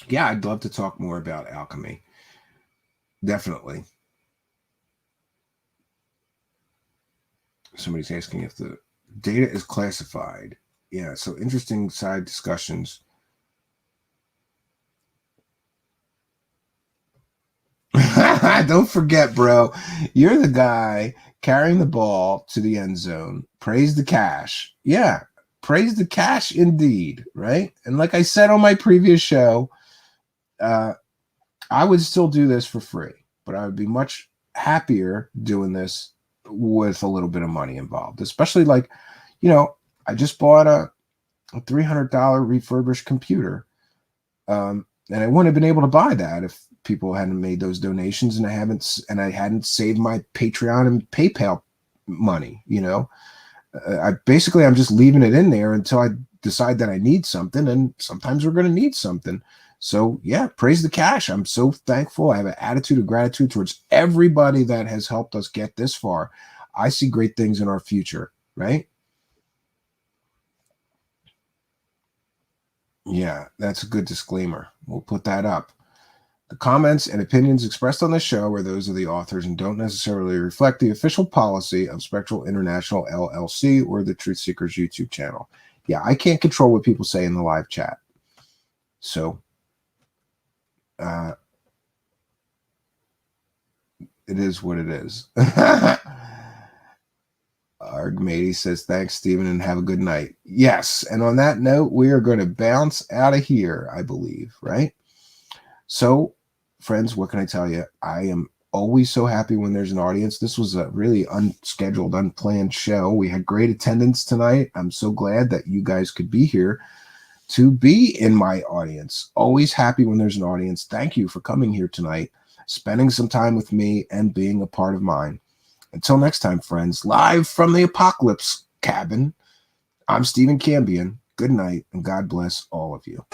Yeah, I'd love to talk more about alchemy. Definitely. Somebody's asking if the Data is classified. Yeah, so interesting side discussions. Don't forget, bro, you're the guy carrying the ball to the end zone. Praise the cash. Yeah, praise the cash indeed, right? And like I said on my previous show, I would still do this for free, but I would be much happier doing this with a little bit of money involved, especially like, I just bought a $300 refurbished computer. And I wouldn't have been able to buy that if people hadn't made those donations, and I hadn't saved my Patreon and PayPal money. I'm just leaving it in there until I decide that I need something, and sometimes we're going to need something. So yeah, praise the cash. I'm so thankful. I have an attitude of gratitude towards everybody that has helped us get this far. I see great things in our future, right? Yeah, that's a good disclaimer. We'll put that up. The comments and opinions expressed on this show are those of the authors and don't necessarily reflect the official policy of Spectral International LLC or the Truthseekers YouTube channel. Yeah, I can't control what people say in the live chat. So, it is what it is. Argmady says, thanks, Stephen, and have a good night. Yes, and on that note, we are going to bounce out of here, I believe, right? So, friends, what can I tell you? I am always so happy when there's an audience. This was a really unscheduled, unplanned show. We had great attendance tonight. I'm so glad that you guys could be here to be in my audience. Always happy when there's an audience. Thank you for coming here tonight, spending some time with me, and being a part of mine. Until next time, friends, live from the Apocalypse Cabin, I'm Stephen Cambion. Good night, and God bless all of you.